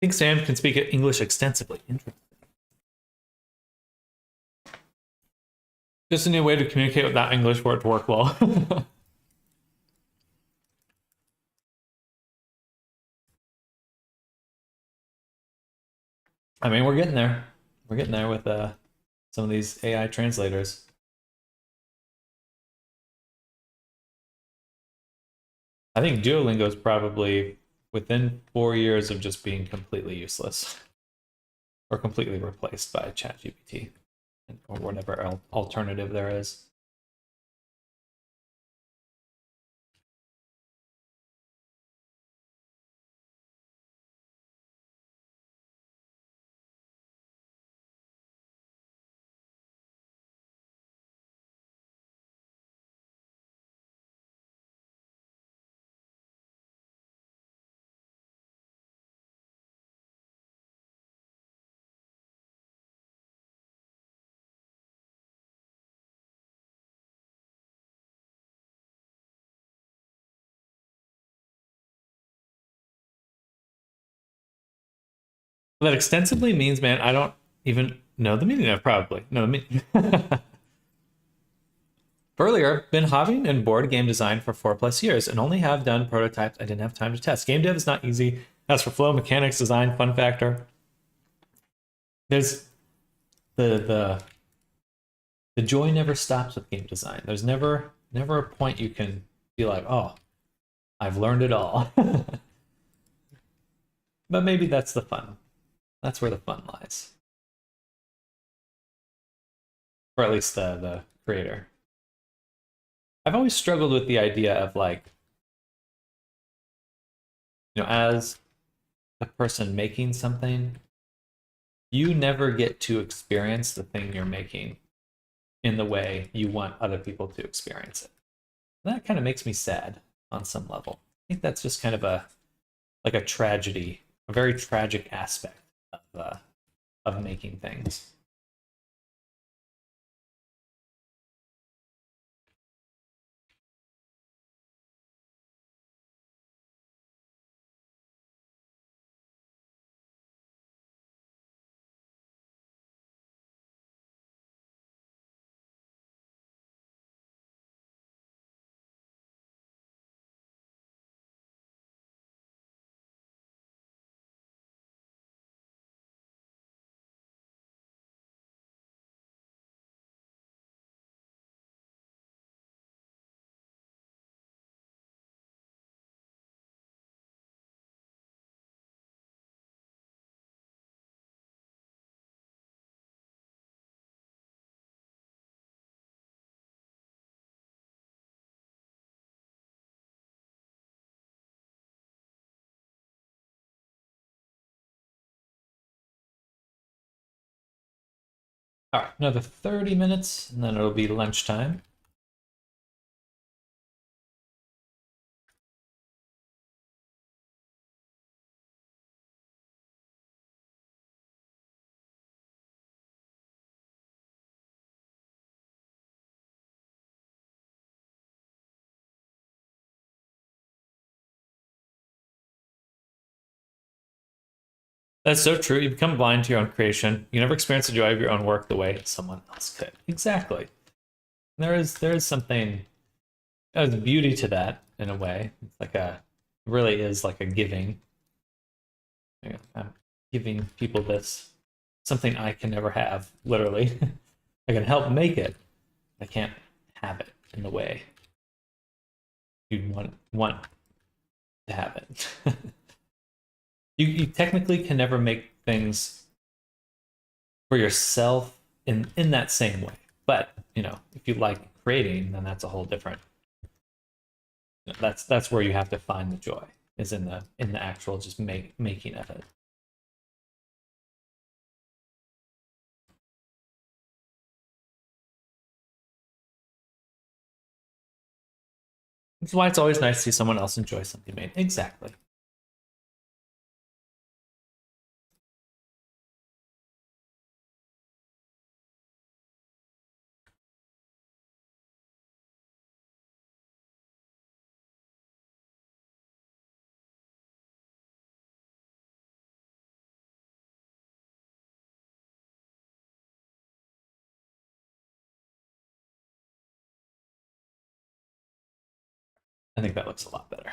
S1: I think Sam can speak English extensively. Interesting. Just a new way to communicate without English for it to work well. I mean, we're getting there. We're getting there with some of these AI translators. I think Duolingo is probably within 4 years of just being completely useless or completely replaced by ChatGPT or whatever alternative there is. That extensively means, man, I don't even know the meaning of probably. No, the meaning. Earlier, been hobbying in board game design for 4+ years and only have done prototypes I didn't have time to test. Game dev is not easy. As for flow, mechanics, design, fun factor, there's the joy never stops with game design. There's never a point you can be like, oh, I've learned it all. But maybe that's the fun. That's where the fun lies. Or at least the creator. I've always struggled with the idea of like, as a person making something, you never get to experience the thing you're making in the way you want other people to experience it. That kind of makes me sad on some level. I think that's just kind of a tragedy, a very tragic aspect of making things. All right, another 30 minutes, and then it'll be lunchtime. That's so true. You become blind to your own creation. You never experience the joy of your own work the way someone else could. Exactly. There is something, there's beauty to that in a way. It's like it really is like a giving. I'm giving people this, something I can never have, literally. I can help make it. I can't have it in the way you want to have it. You technically can never make things for yourself in that same way. But if you like creating, then that's a whole different. That's where you have to find the joy, is in the actual just making of it. That's why it's always nice to see someone else enjoy something made. Exactly. I think that looks a lot better.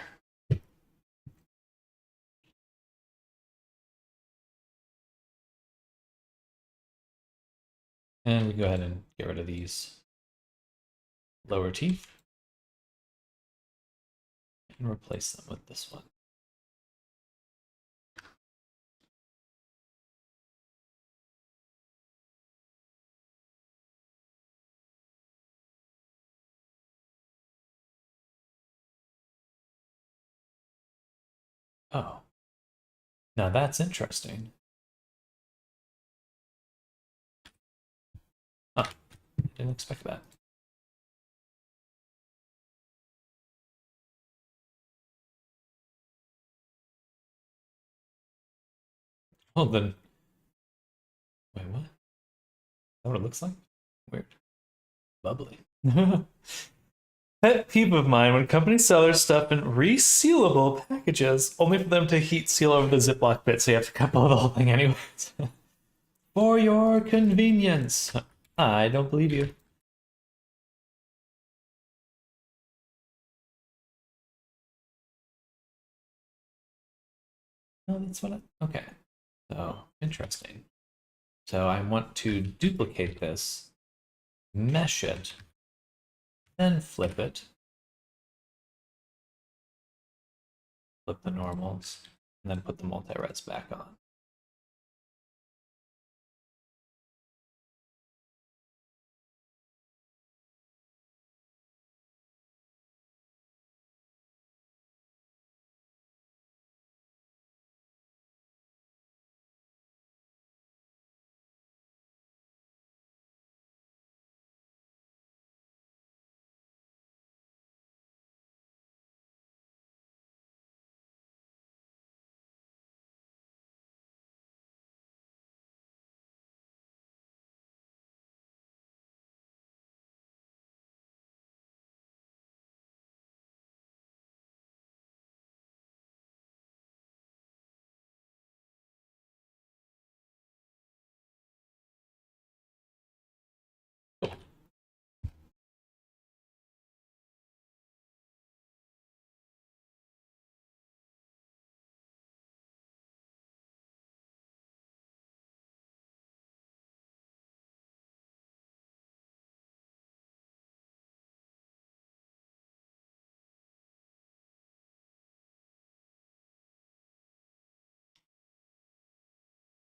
S1: And we go ahead and get rid of these lower teeth and replace them with this one. Oh, now that's interesting. Huh, didn't expect that. Well then, wait, what? Is that what it looks like? Weird. Bubbly. Pet peeve of mine when companies sell their stuff in resealable packages, only for them to heat seal over the Ziploc bit, so you have to cut the whole thing anyways. For your convenience. I don't believe you. No, that's what I. Okay. So, interesting. So I want to duplicate this, mesh it, then flip it, flip the normals, and then put the multi-res back on.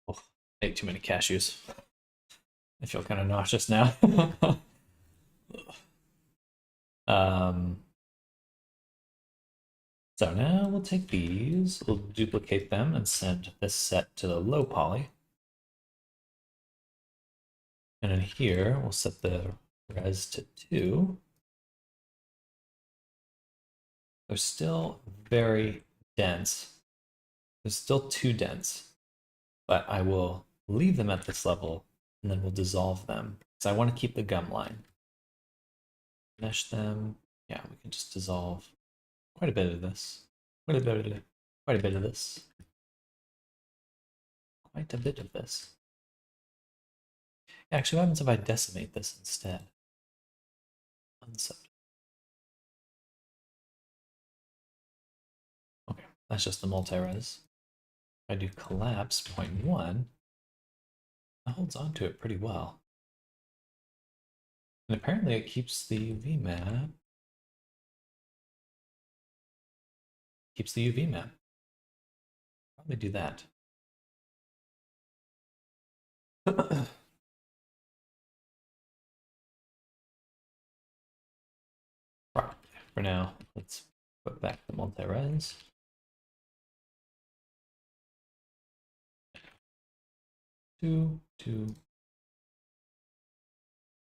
S1: Oh, ate too many cashews. I feel kind of nauseous now. um, so now we'll take these, we'll duplicate them and send this set to the low poly. And in here, we'll set the res to 2. They're still very dense. They're still too dense, but I will leave them at this level and then we'll dissolve them. So I want to keep the gum line. Mesh them. Yeah, we can just dissolve quite a bit of this. Quite a bit of this. Quite a bit of this. Quite a bit of this. Actually, what happens if I decimate this instead? Unsub. Okay, that's just the multi-res. If I do collapse 0.1, it holds on to it pretty well. And apparently it keeps the UV map. Keeps the UV map. Probably do that. Right. For now, let's put back the multi-res. Two.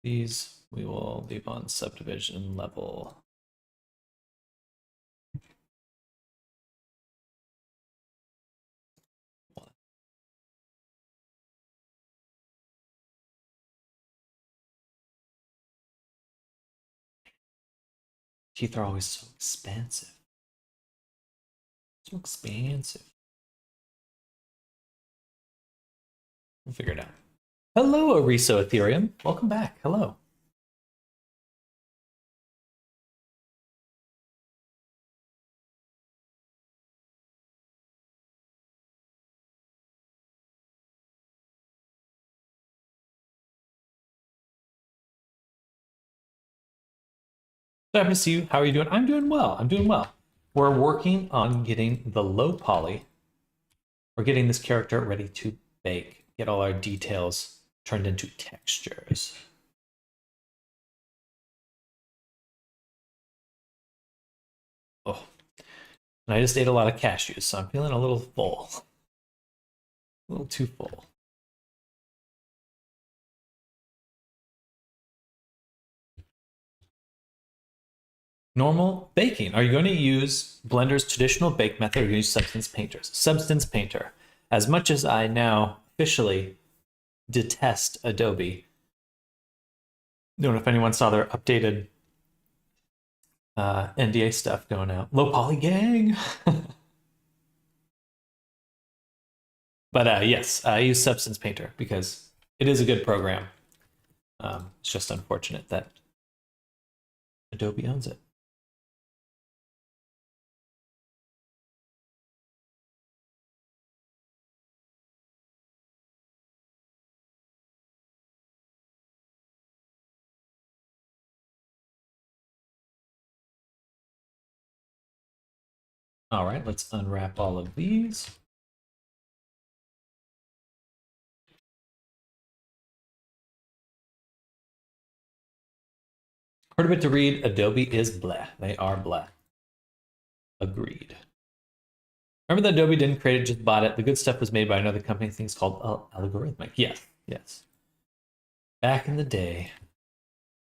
S1: These we will leave on subdivision level. Teeth are always so expansive. So expansive. We'll figure it out. Hello, Ariso Ethereum. Welcome back. Hello. Glad to see you. How are you doing? I'm doing well. I'm doing well. We're working on getting the low poly. We're getting this character ready to bake. Get all our details turned into textures. Oh, and I just ate a lot of cashews, so I'm feeling a little full. A little too full. Normal baking. Are you going to use Blender's traditional bake method or are you going to use Substance Painter's? Substance Painter. As much as I now officially detest Adobe, I don't know if anyone saw their updated NDA stuff going out. Low poly gang. But yes, I use Substance Painter because it is a good program. It's just unfortunate that Adobe owns it. All right, let's unwrap all of these. Heard of it to read, Adobe is bleh. They are bleh. Agreed. Remember that Adobe didn't create it, just bought it. The good stuff was made by another company, things called Algorithmic. Yes, yes. Back in the day.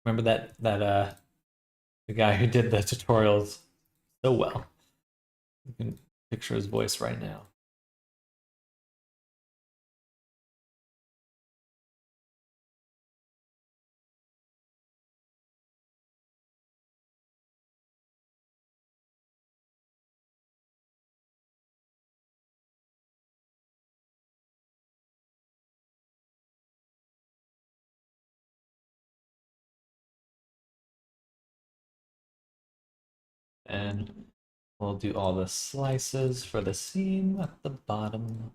S1: Remember that the guy who did the tutorials so well. You can picture his voice right now. And we'll do all the slices for the seam at the bottom.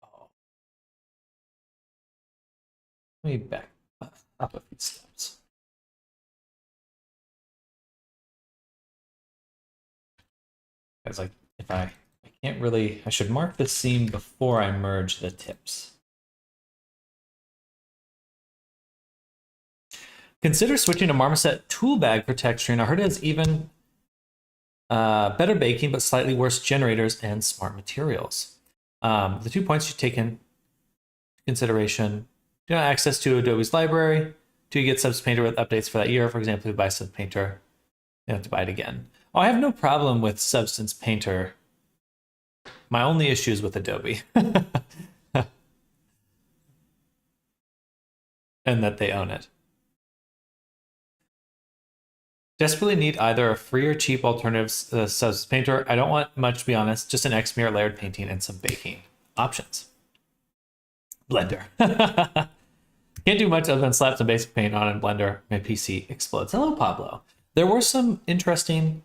S1: Oh. Let me back up a few steps. Because like if I can't really, I should mark the seam before I merge the tips. Consider switching to Marmoset tool bag for texturing. I heard it has even better baking, but slightly worse generators and smart materials. The 2 points you take into consideration: do not access to Adobe's library. Do you get Substance Painter with updates for that year? For example, if you buy Substance Painter, you have to buy it again. Oh, I have no problem with Substance Painter. My only issue is with Adobe. And that they own it. Desperately need either a free or cheap alternative Substance Painter. I don't want much, to be honest. Just an Xmirror layered painting and some baking options. Blender. Can't do much other than slap some basic paint on in Blender. My PC explodes. Hello, Pablo. There were some interesting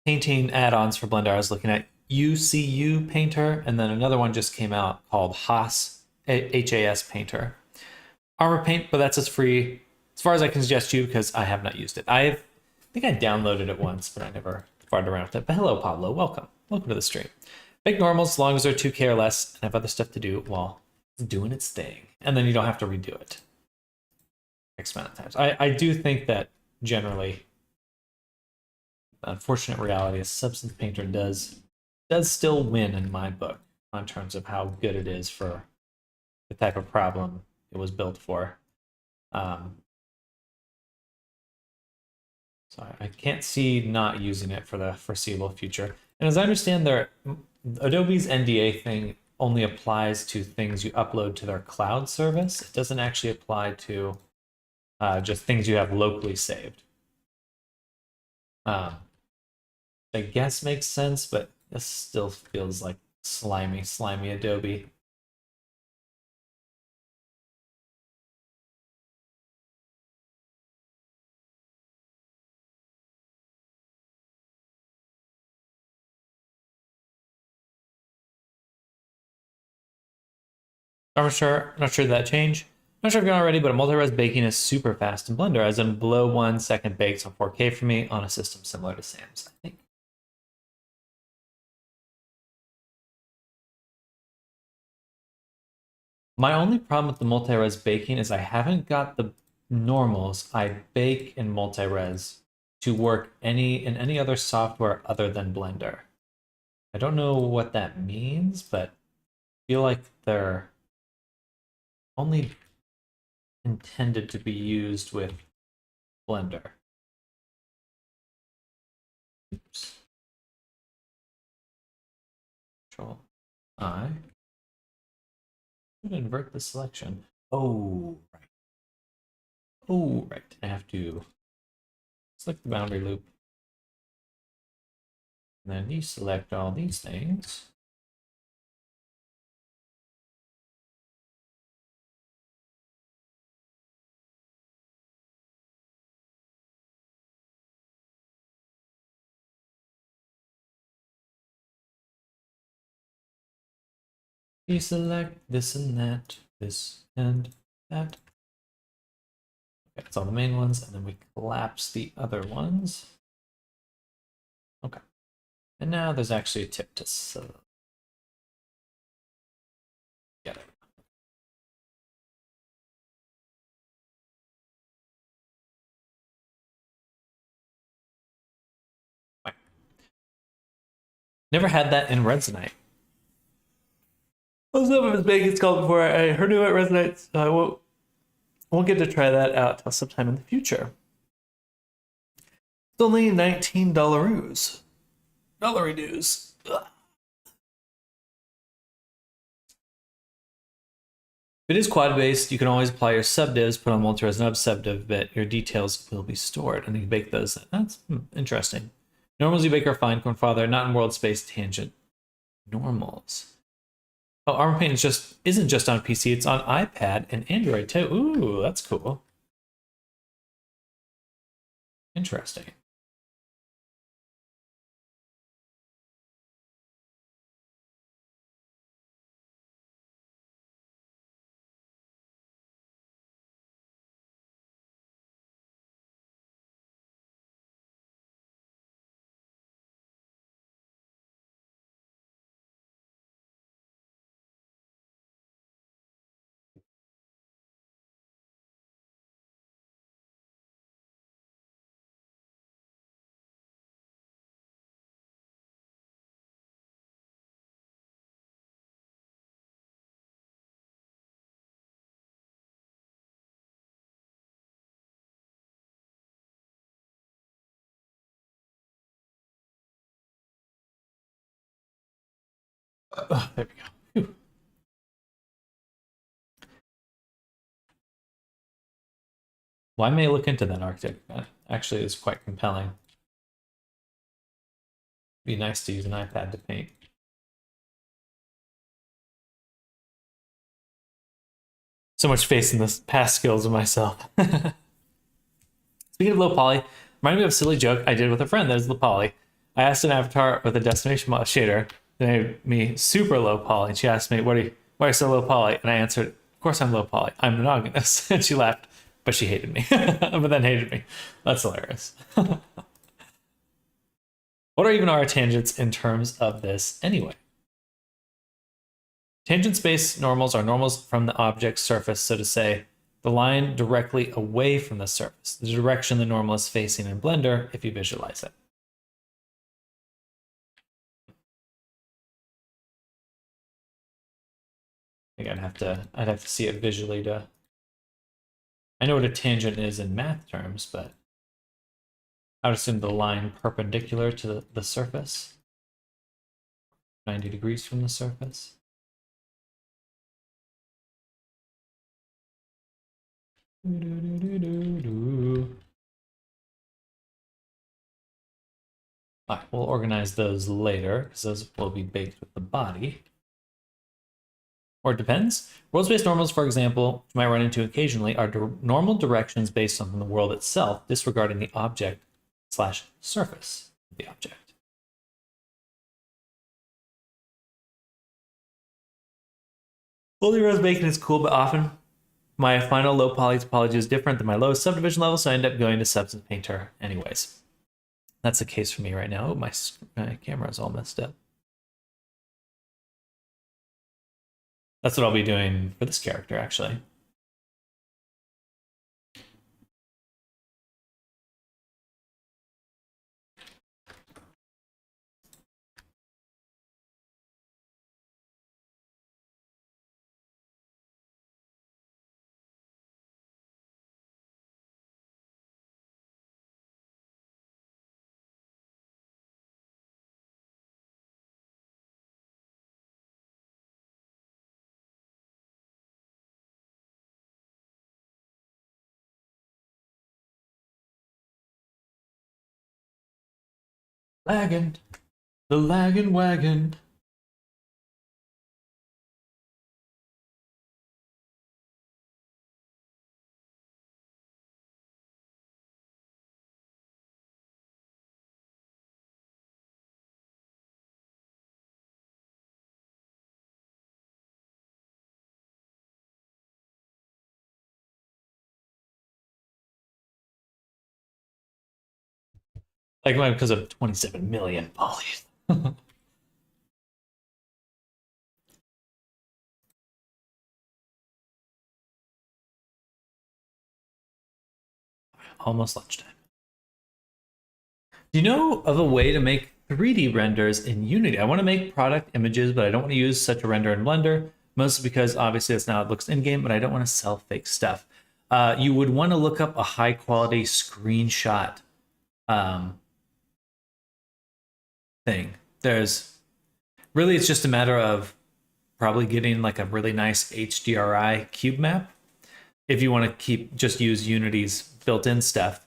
S1: painting add-ons for Blender. I was looking at UCU Painter, and then another one just came out called HAS, HAS Painter. Armor Paint, but that's as free as far as I can suggest you, because I have not used it. I think I downloaded it once, but I never farted around with it. But hello, Pablo. Welcome. Welcome to the stream. Make normals as long as they're 2K or less and have other stuff to do while it's doing its thing. And then you don't have to redo it X amount of times. I do think that generally, the unfortunate reality is Substance Painter does still win in my book on terms of how good it is for the type of problem it was built for. So I can't see not using it for the foreseeable future. And as I understand, Adobe's NDA thing only applies to things you upload to their cloud service. It doesn't actually apply to just things you have locally saved. I guess makes sense, but this still feels like slimy Adobe. Not sure that change. Not sure if you're already, but a multi-res baking is super fast in Blender, as in below 1 second bakes on 4K for me on a system similar to Sam's, I think. My only problem with the multi-res baking is I haven't got the normals I bake in multi-res to work in any other software other than Blender. I don't know what that means, but I feel like they're only intended to be used with Blender. Oops. Control I. Invert the selection. Oh, right. Oh, right. I have to select the boundary loop. And then deselect all these things. Deselect this and that, this and that. Okay, that's all the main ones, and then we collapse the other ones. Okay. And now there's actually a tip to get it. Fine. Never had that in Resonite. Well, some of it's big, it's called before. I heard about Resonite, so I won't get to try that out till sometime in the future. It's only $19. Dollary dues. Ugh. If it is quad based, you can always apply your subdivs, put on multi-res nub subdiv bit. Your details will be stored, and you can bake those. That's interesting. Normals you bake are fine, Cornfather, not in world space tangent. Normals. Oh, Armor Paint isn't just on PC, it's on iPad and Android too. Ooh, that's cool. Interesting. There we go. Whew. Well, I may look into that Arctic. That actually is quite compelling. Be nice to use an iPad to paint. So much faith in the past skills of myself. Speaking of low poly, reminded me of a silly joke I did with a friend that is low poly. I asked an avatar with a destination shader that made me super low poly, and she asked me, why are you so low poly? And I answered, of course I'm low poly. I'm monogamous. And she laughed, but she hated me. But then hated me. That's hilarious. What are even our tangents in terms of this anyway? Tangent space normals are normals from the object's surface, so to say, the line directly away from the surface, the direction the normal is facing in Blender if you visualize it. I think I'd have to see it visually to. I know what a tangent is in math terms, but I would assume the line perpendicular to the surface, 90 degrees from the surface. All right, we'll organize those later because those will be baked with the body. Or it depends. World-space normals, for example, which you might run into occasionally, are normal directions based on the world itself, disregarding the object/surface of the object. Fully rose bacon is cool, but often my final low poly topology is different than my lowest subdivision level, so I end up going to Substance Painter anyways. That's the case for me right now. Oh, my camera is all messed up. That's what I'll be doing for this character, actually. Lagging. The lagging wagon. Like because of 27 million polys. Almost lunchtime. Do you know of a way to make 3D renders in Unity? I want to make product images, but I don't want to use such a render in Blender, mostly because obviously that's now it looks in-game, but I don't want to sell fake stuff. You would want to look up a high-quality screenshot thing. There's really, it's just a matter of probably getting like a really nice HDRI cube map if you want to just use Unity's built-in stuff.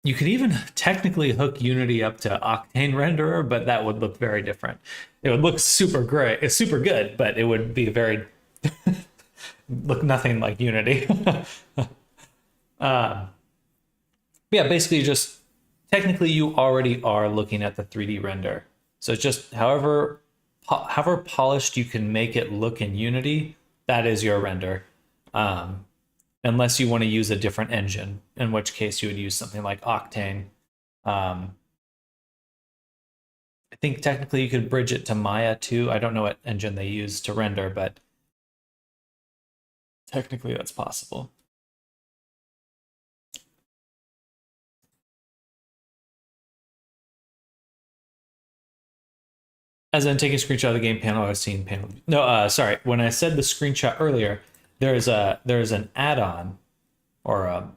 S1: You could even technically hook Unity up to Octane Renderer, but that would look very different. It would look super great. It's super good, but it would be very look nothing like Unity. Yeah, basically just technically you already are looking at the 3D render. So it's just however polished you can make it look in Unity, that is your render. Unless you want to use a different engine, in which case you would use something like Octane. I think technically you could bridge it to Maya too. I don't know what engine they use to render, but technically that's possible. As in taking a screenshot of the game panel, I was seeing panel. No, sorry. When I said the screenshot earlier, there's an add-on or a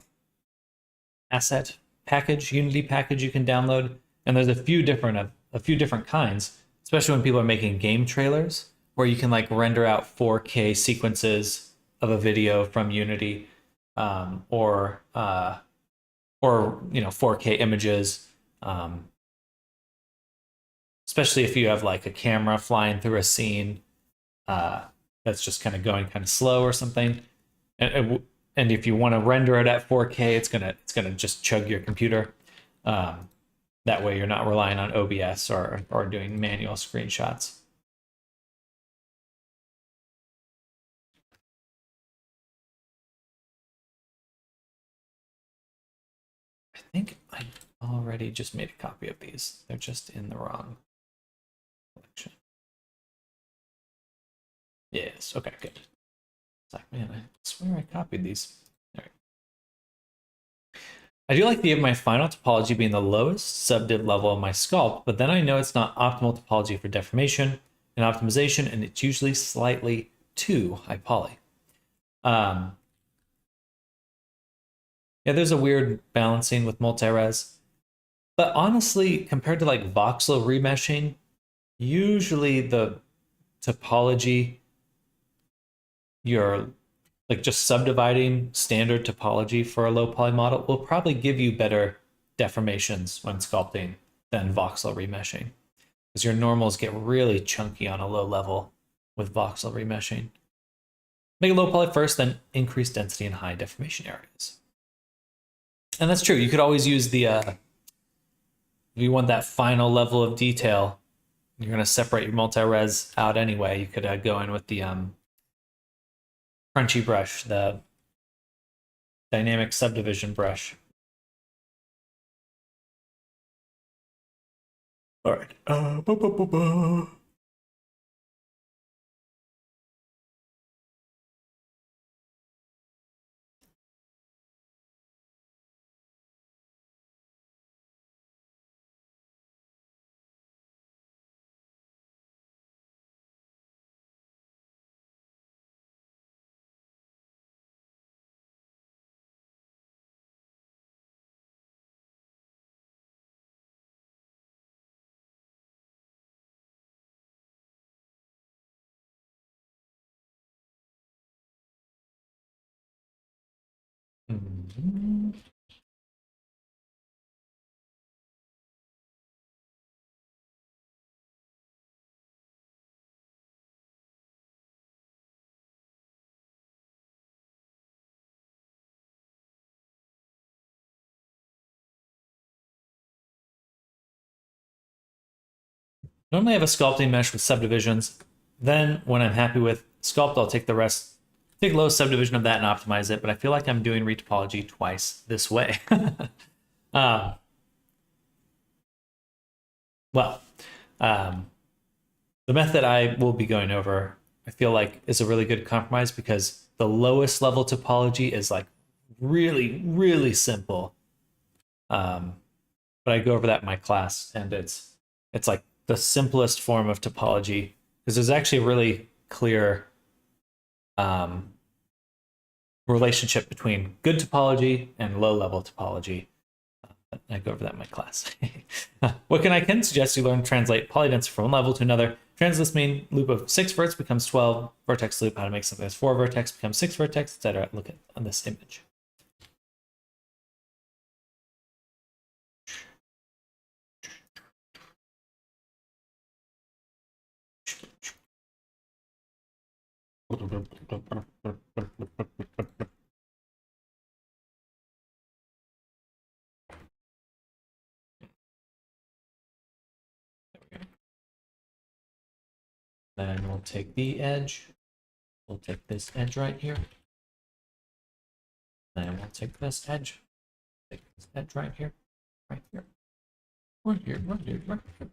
S1: asset package, Unity package you can download And there's a few different kinds, especially when people are making game trailers, where you can like render out 4K sequences of a video from Unity, or 4K images. Especially if you have like a camera flying through a scene that's just kind of going kind of slow or something, and if you want to render it at 4K, it's gonna just chug your computer. That way, you're not relying on OBS or doing manual screenshots. I think I already just made a copy of these. They're just in the wrong collection. Yes. Okay. Good. It's like, man, I swear I copied these. All right. I do like the of my final topology being the lowest subdiv level of my sculpt, but then I know it's not optimal topology for deformation and optimization, and it's usually slightly too high poly. Yeah, there's a weird balancing with multi-res, but honestly, compared to like voxel remeshing, usually the topology, you're like just subdividing standard topology for a low poly model will probably give you better deformations when sculpting than voxel remeshing, because your normals get really chunky on a low level with voxel remeshing. Make a low poly first, then increase density in high deformation areas. And that's true. You could always use the, if you want that final level of detail, you're going to separate your multi-res out anyway. You could go in with the crunchy brush, the dynamic subdivision brush. All right. Mhm. Normally I have a sculpting mesh with subdivisions. Then when I'm happy with sculpt, I'll take the rest, take low subdivision of that and optimize it. But I feel like I'm doing retopology twice this way. Well, the method I will be going over, I feel like is a really good compromise, because the lowest level topology is like really, really simple. But I go over that in my class, and it's like the simplest form of topology, because there's actually a really clear relationship between good topology and low level topology. I go over that in my class. What I can suggest you learn translate polydensity from one level to another. Translate mean loop of 6 verts becomes 12 vertex loop, how to make something that's 4 vertex becomes 6 vertex, etc. Look at on this image. Then we'll take the edge. We'll take this edge right here. Then we'll take this edge. Take this edge right here. Right here. Right here. Right here. Right here.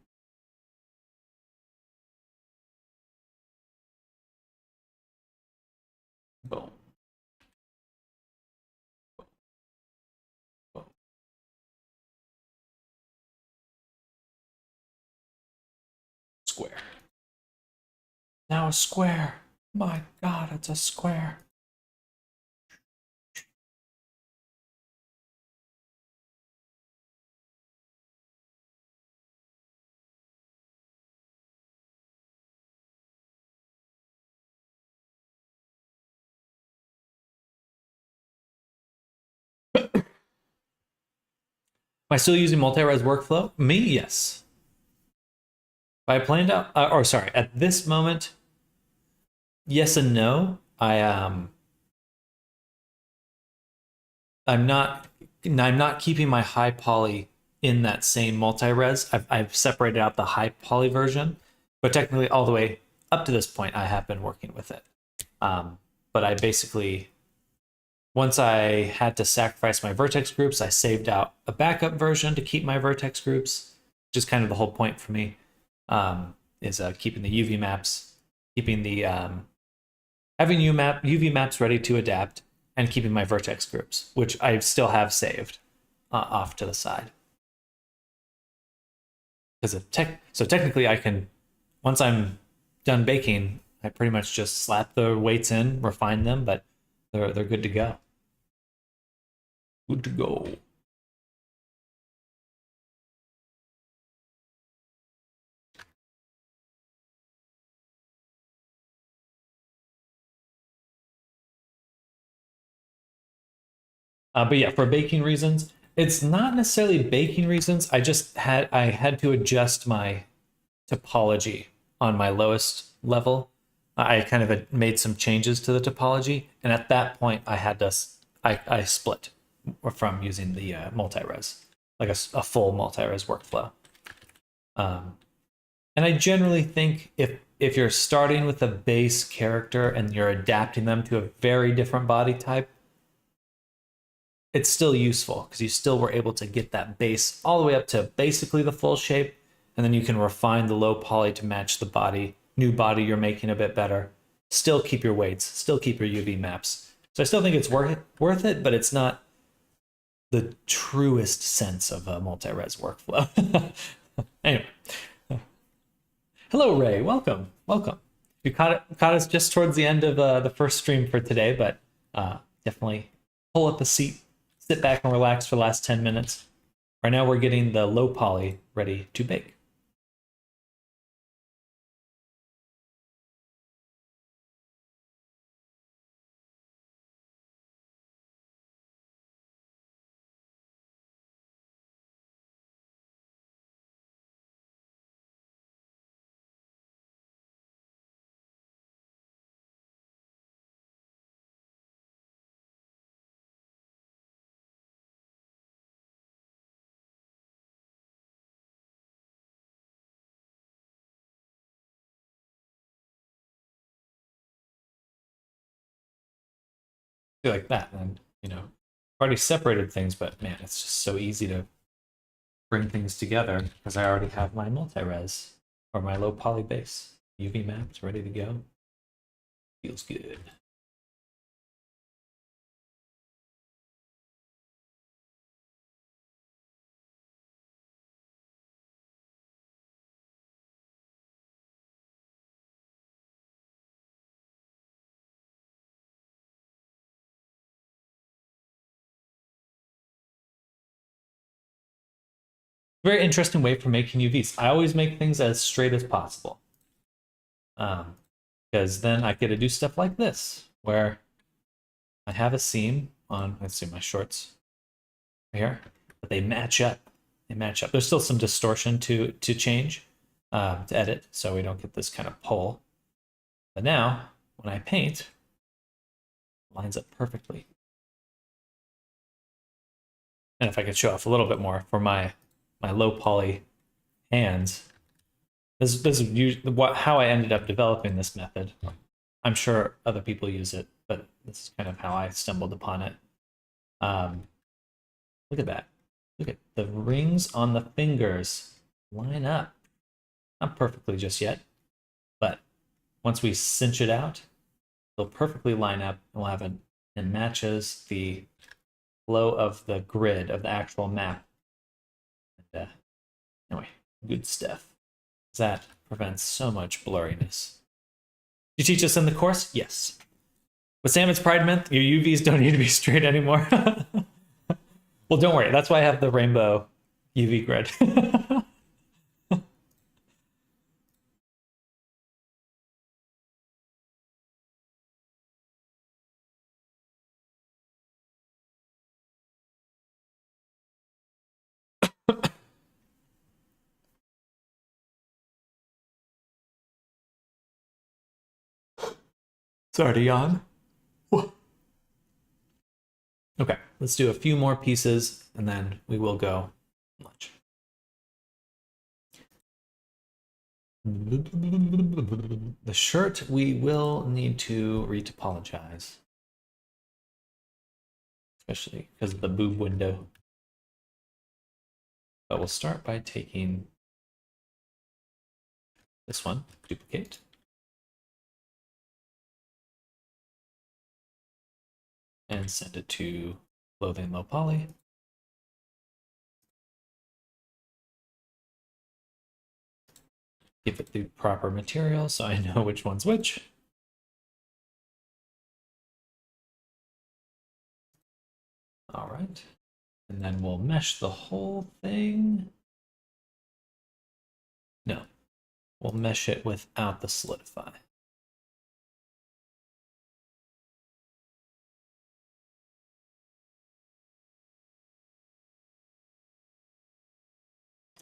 S1: Boom. Boom. Square. Now a square. My God, it's a square. I still using multi-res workflow? Me, yes. I planned out, or sorry, at this moment, yes and no. I'm not keeping my high poly in that same multi-res. I've separated out the high poly version, but technically all the way up to this point, I have been working with it. But I basically, once I had to sacrifice my vertex groups, I saved out a backup version to keep my vertex groups, which is kind of the whole point for me, is keeping the UV maps, keeping the having UV maps ready to adapt, and keeping my vertex groups, which I still have saved off to the side. So technically, I can, once I'm done baking, I pretty much just slap the weights in, refine them, but they're good to go. Good to go. But yeah, for baking reasons, it's not necessarily baking reasons. I had to adjust my topology on my lowest level. I kind of made some changes to the topology, and at that point, I split from using the multi-res, like a full multi-res workflow. And I generally think if you're starting with a base character and you're adapting them to a very different body type, it's still useful because you still were able to get that base all the way up to basically the full shape, and then you can refine the low poly to match the new body you're making a bit better. Still keep your weights, still keep your UV maps. So I still think it's worth it, but it's not the truest sense of a multi-res workflow. Anyway, hello Ray, welcome. You caught us just towards the end of the first stream for today, but definitely pull up a seat, sit back and relax for the last 10 minutes. Right now we're getting the low poly ready to bake. Like that, and I've already separated things, but man, it's just so easy to bring things together because I already have my multi-res or my low poly base. UV maps ready to go. Feels good. Very interesting way for making UVs. I always make things as straight as possible. Because then I get to do stuff like this, where I have a seam on, let's see, my shorts here, but they match up. They match up. There's still some distortion to change, to edit, so we don't get this kind of pull. But now, when I paint, it lines up perfectly. And if I could show off a little bit more for my low poly hands, this is how I ended up developing this method. I'm sure other people use it, but this is kind of how I stumbled upon it. Look at that. Look at the rings on the fingers line up. Not perfectly just yet, but once we cinch it out, they'll perfectly line up, and we'll have it matches the flow of the grid of the actual map. And, anyway, good stuff. That prevents so much blurriness. You teach us in the course? Yes. With Salmon's Pride Month, your UVs don't need to be straight anymore. Well, don't worry. That's why I have the rainbow UV grid. Sorry to yawn. Okay, let's do a few more pieces and then we will go lunch. The shirt we will need to retopologize, especially because of the boob window. But we'll start by taking this one, duplicate. And send it to clothing low poly. Give it the proper material so I know which one's which. All right. And then we'll mesh the whole thing. No, we'll mesh it without the solidify.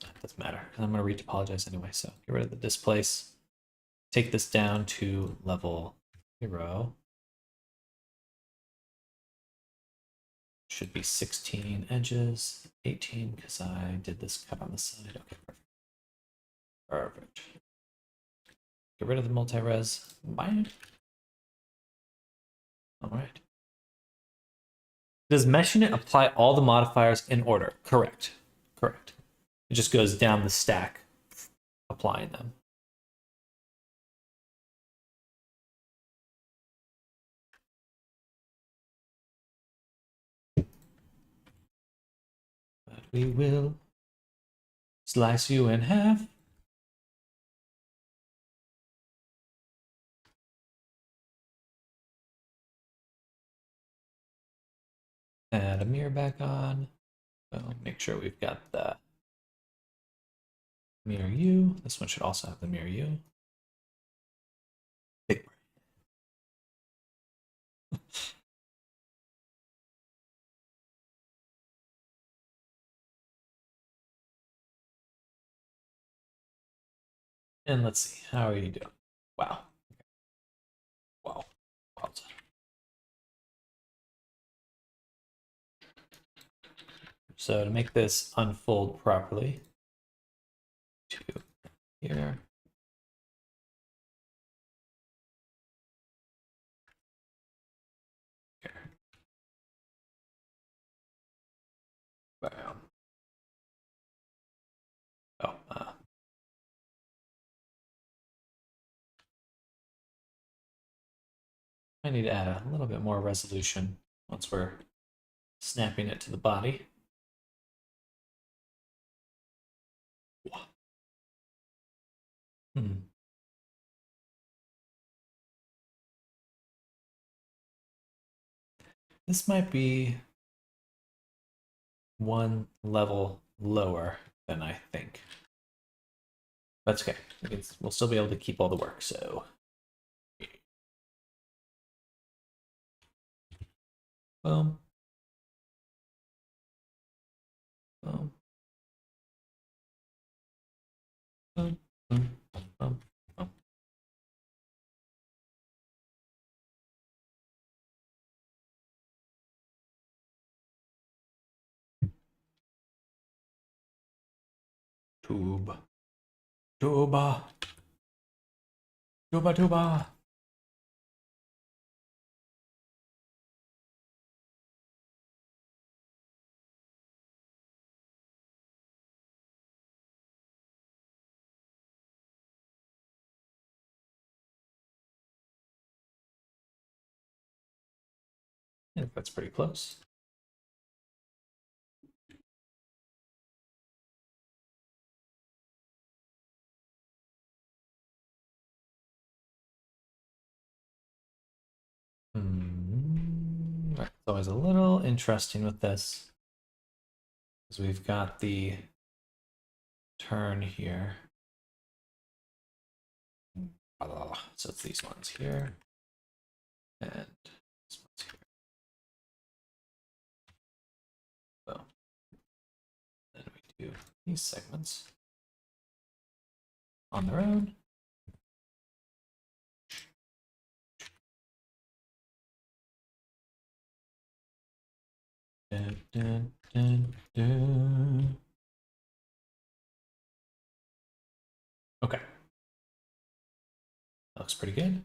S1: That doesn't matter because I'm going to retopologize anyway. So get rid of the displace. Take this down to level 0. Should be 16 edges, 18 because I did this cut on the side. Okay, perfect. Perfect. Get rid of the multi-res. Bye. All right. Does meshing it apply all the modifiers in order? Correct. Correct. It just goes down the stack, applying them. But we will slice you in half. Add a mirror back on. So make sure we've got the mirror U. This one should also have the mirror U. Big brain. And let's see, how are you doing? Wow. Wow. Well done. So to make this unfold properly, to here. Here. Bam. Oh, I need to add a little bit more resolution once we're snapping it to the body. Hmm. This might be one level lower than I think. That's okay. We'll still be able to keep all the work, so. Boom. Boom. Boom. Boom. Boom. Boom. Tube. Tuba. Tuba, tuba. I think that's pretty close. Right. It's always a little interesting with this, because we've got the turn here. So it's these ones here, and this one's here. So then we do these segments on their own. dun, dun, dun. Okay. That looks pretty good.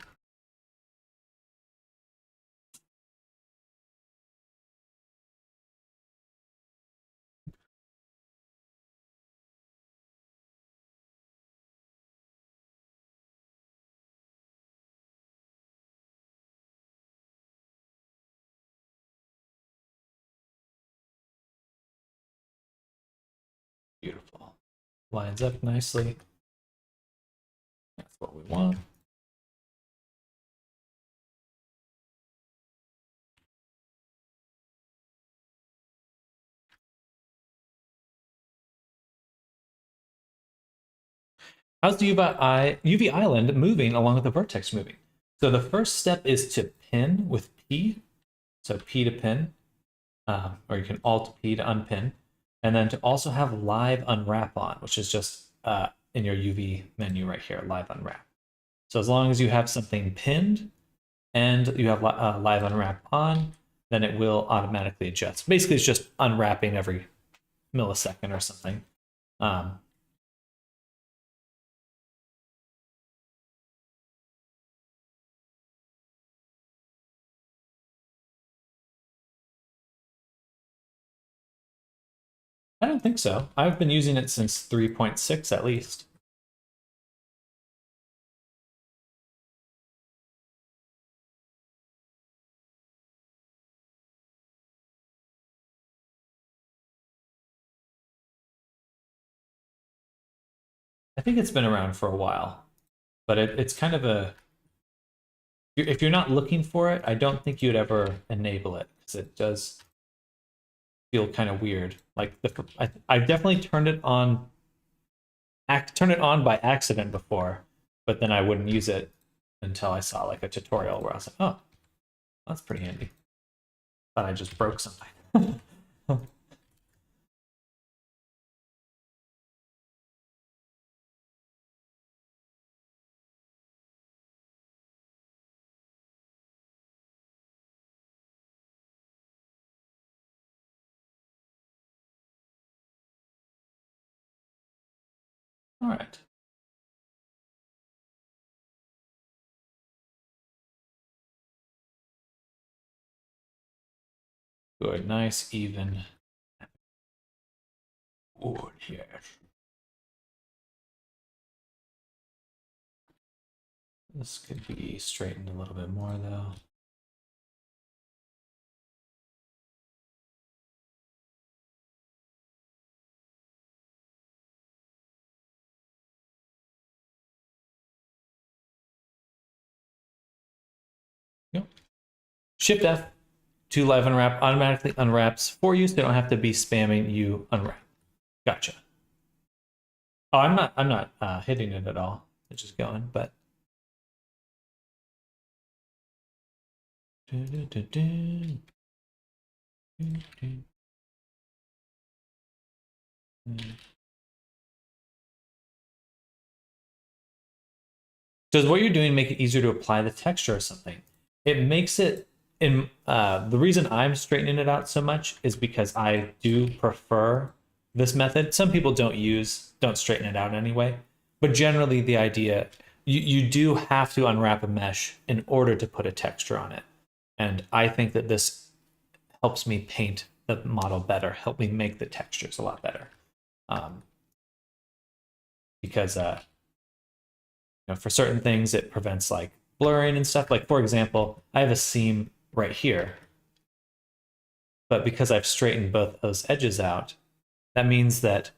S1: Beautiful. Lines up nicely. That's what we want. How's the UV island moving along with the vertex moving? So the first step is to pin with P. So P to pin, or you can Alt P to unpin, and then to also have live unwrap on, which is just in your UV menu right here, live unwrap. So as long as you have something pinned and you have live unwrap on, then it will automatically adjust. Basically, it's just unwrapping every millisecond or something. I don't think so. I've been using it since 3.6 at least. I think it's been around for a while, but it's kind of a. If you're not looking for it, I don't think you'd ever enable it because it does feel kind of weird. Like I've definitely turned it on, turned it on by accident before, but then I wouldn't use it until I saw like a tutorial where I was like, oh, that's pretty handy. Thought I just broke something. All right. Good, nice, even. Good, yes. This could be straightened a little bit more though. Yep. Shift F to live unwrap automatically unwraps for you, so they don't have to be spamming you unwrap. Gotcha. Oh, I'm not hitting it at all. It's just going, but. Does what you're doing make it easier to apply the texture or something? It makes it in the reason I'm straightening it out so much is because I do prefer this method. Some people don't straighten it out anyway, but generally the idea you do have to unwrap a mesh in order to put a texture on it. And I think that this helps me paint the model better, help me make the textures a lot better. Because for certain things, it prevents like blurring and stuff. Like for example, I have a seam right here, but because I've straightened both those edges out, that means that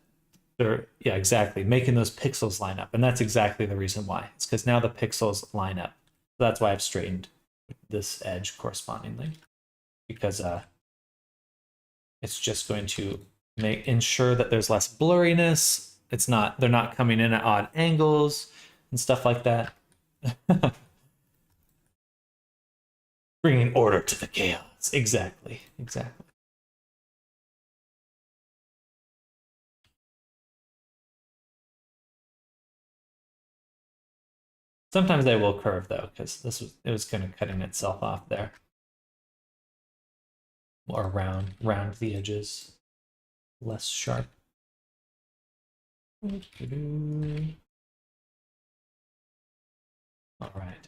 S1: yeah, exactly, making those pixels line up. And that's exactly the reason why. It's because now the pixels line up. So that's why I've straightened this edge correspondingly, because it's just going to ensure that there's less blurriness. They're not coming in at odd angles and stuff like that. Bringing order to the chaos. Exactly. Sometimes they will curve though, because it was kind of cutting itself off there. or round the edges, less sharp. All right.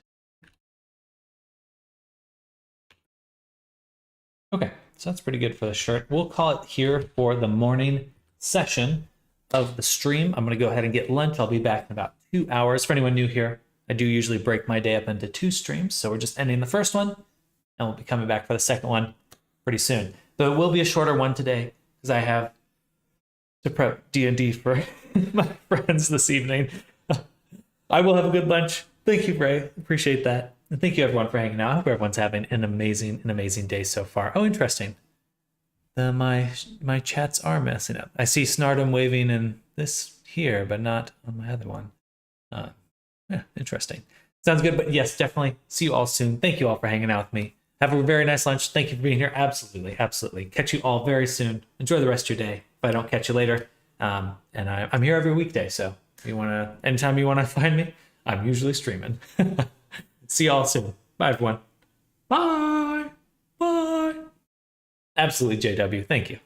S1: Okay, so that's pretty good for the shirt. We'll call it here for the morning session of the stream. I'm going to go ahead and get lunch. I'll be back in about 2 hours. For anyone new here, I do usually break my day up into 2 streams. So we're just ending the first one, and we'll be coming back for the second one pretty soon. Though it will be a shorter one today because I have to prep D&D for my friends this evening. I will have a good lunch. Thank you, Bray. Appreciate that. And thank you, everyone, for hanging out. I hope everyone's having an amazing day so far. Oh, interesting. My chats are messing up. I see Snardom waving in this here, but not on my other one. Yeah, interesting. Sounds good, but yes, definitely. See you all soon. Thank you all for hanging out with me. Have a very nice lunch. Thank you for being here. Absolutely. Catch you all very soon. Enjoy the rest of your day. If I don't catch you later, and I'm here every weekday, so if you anytime you wanna find me, I'm usually streaming. See y'all soon. Bye, everyone. Bye. Absolutely, JW. Thank you.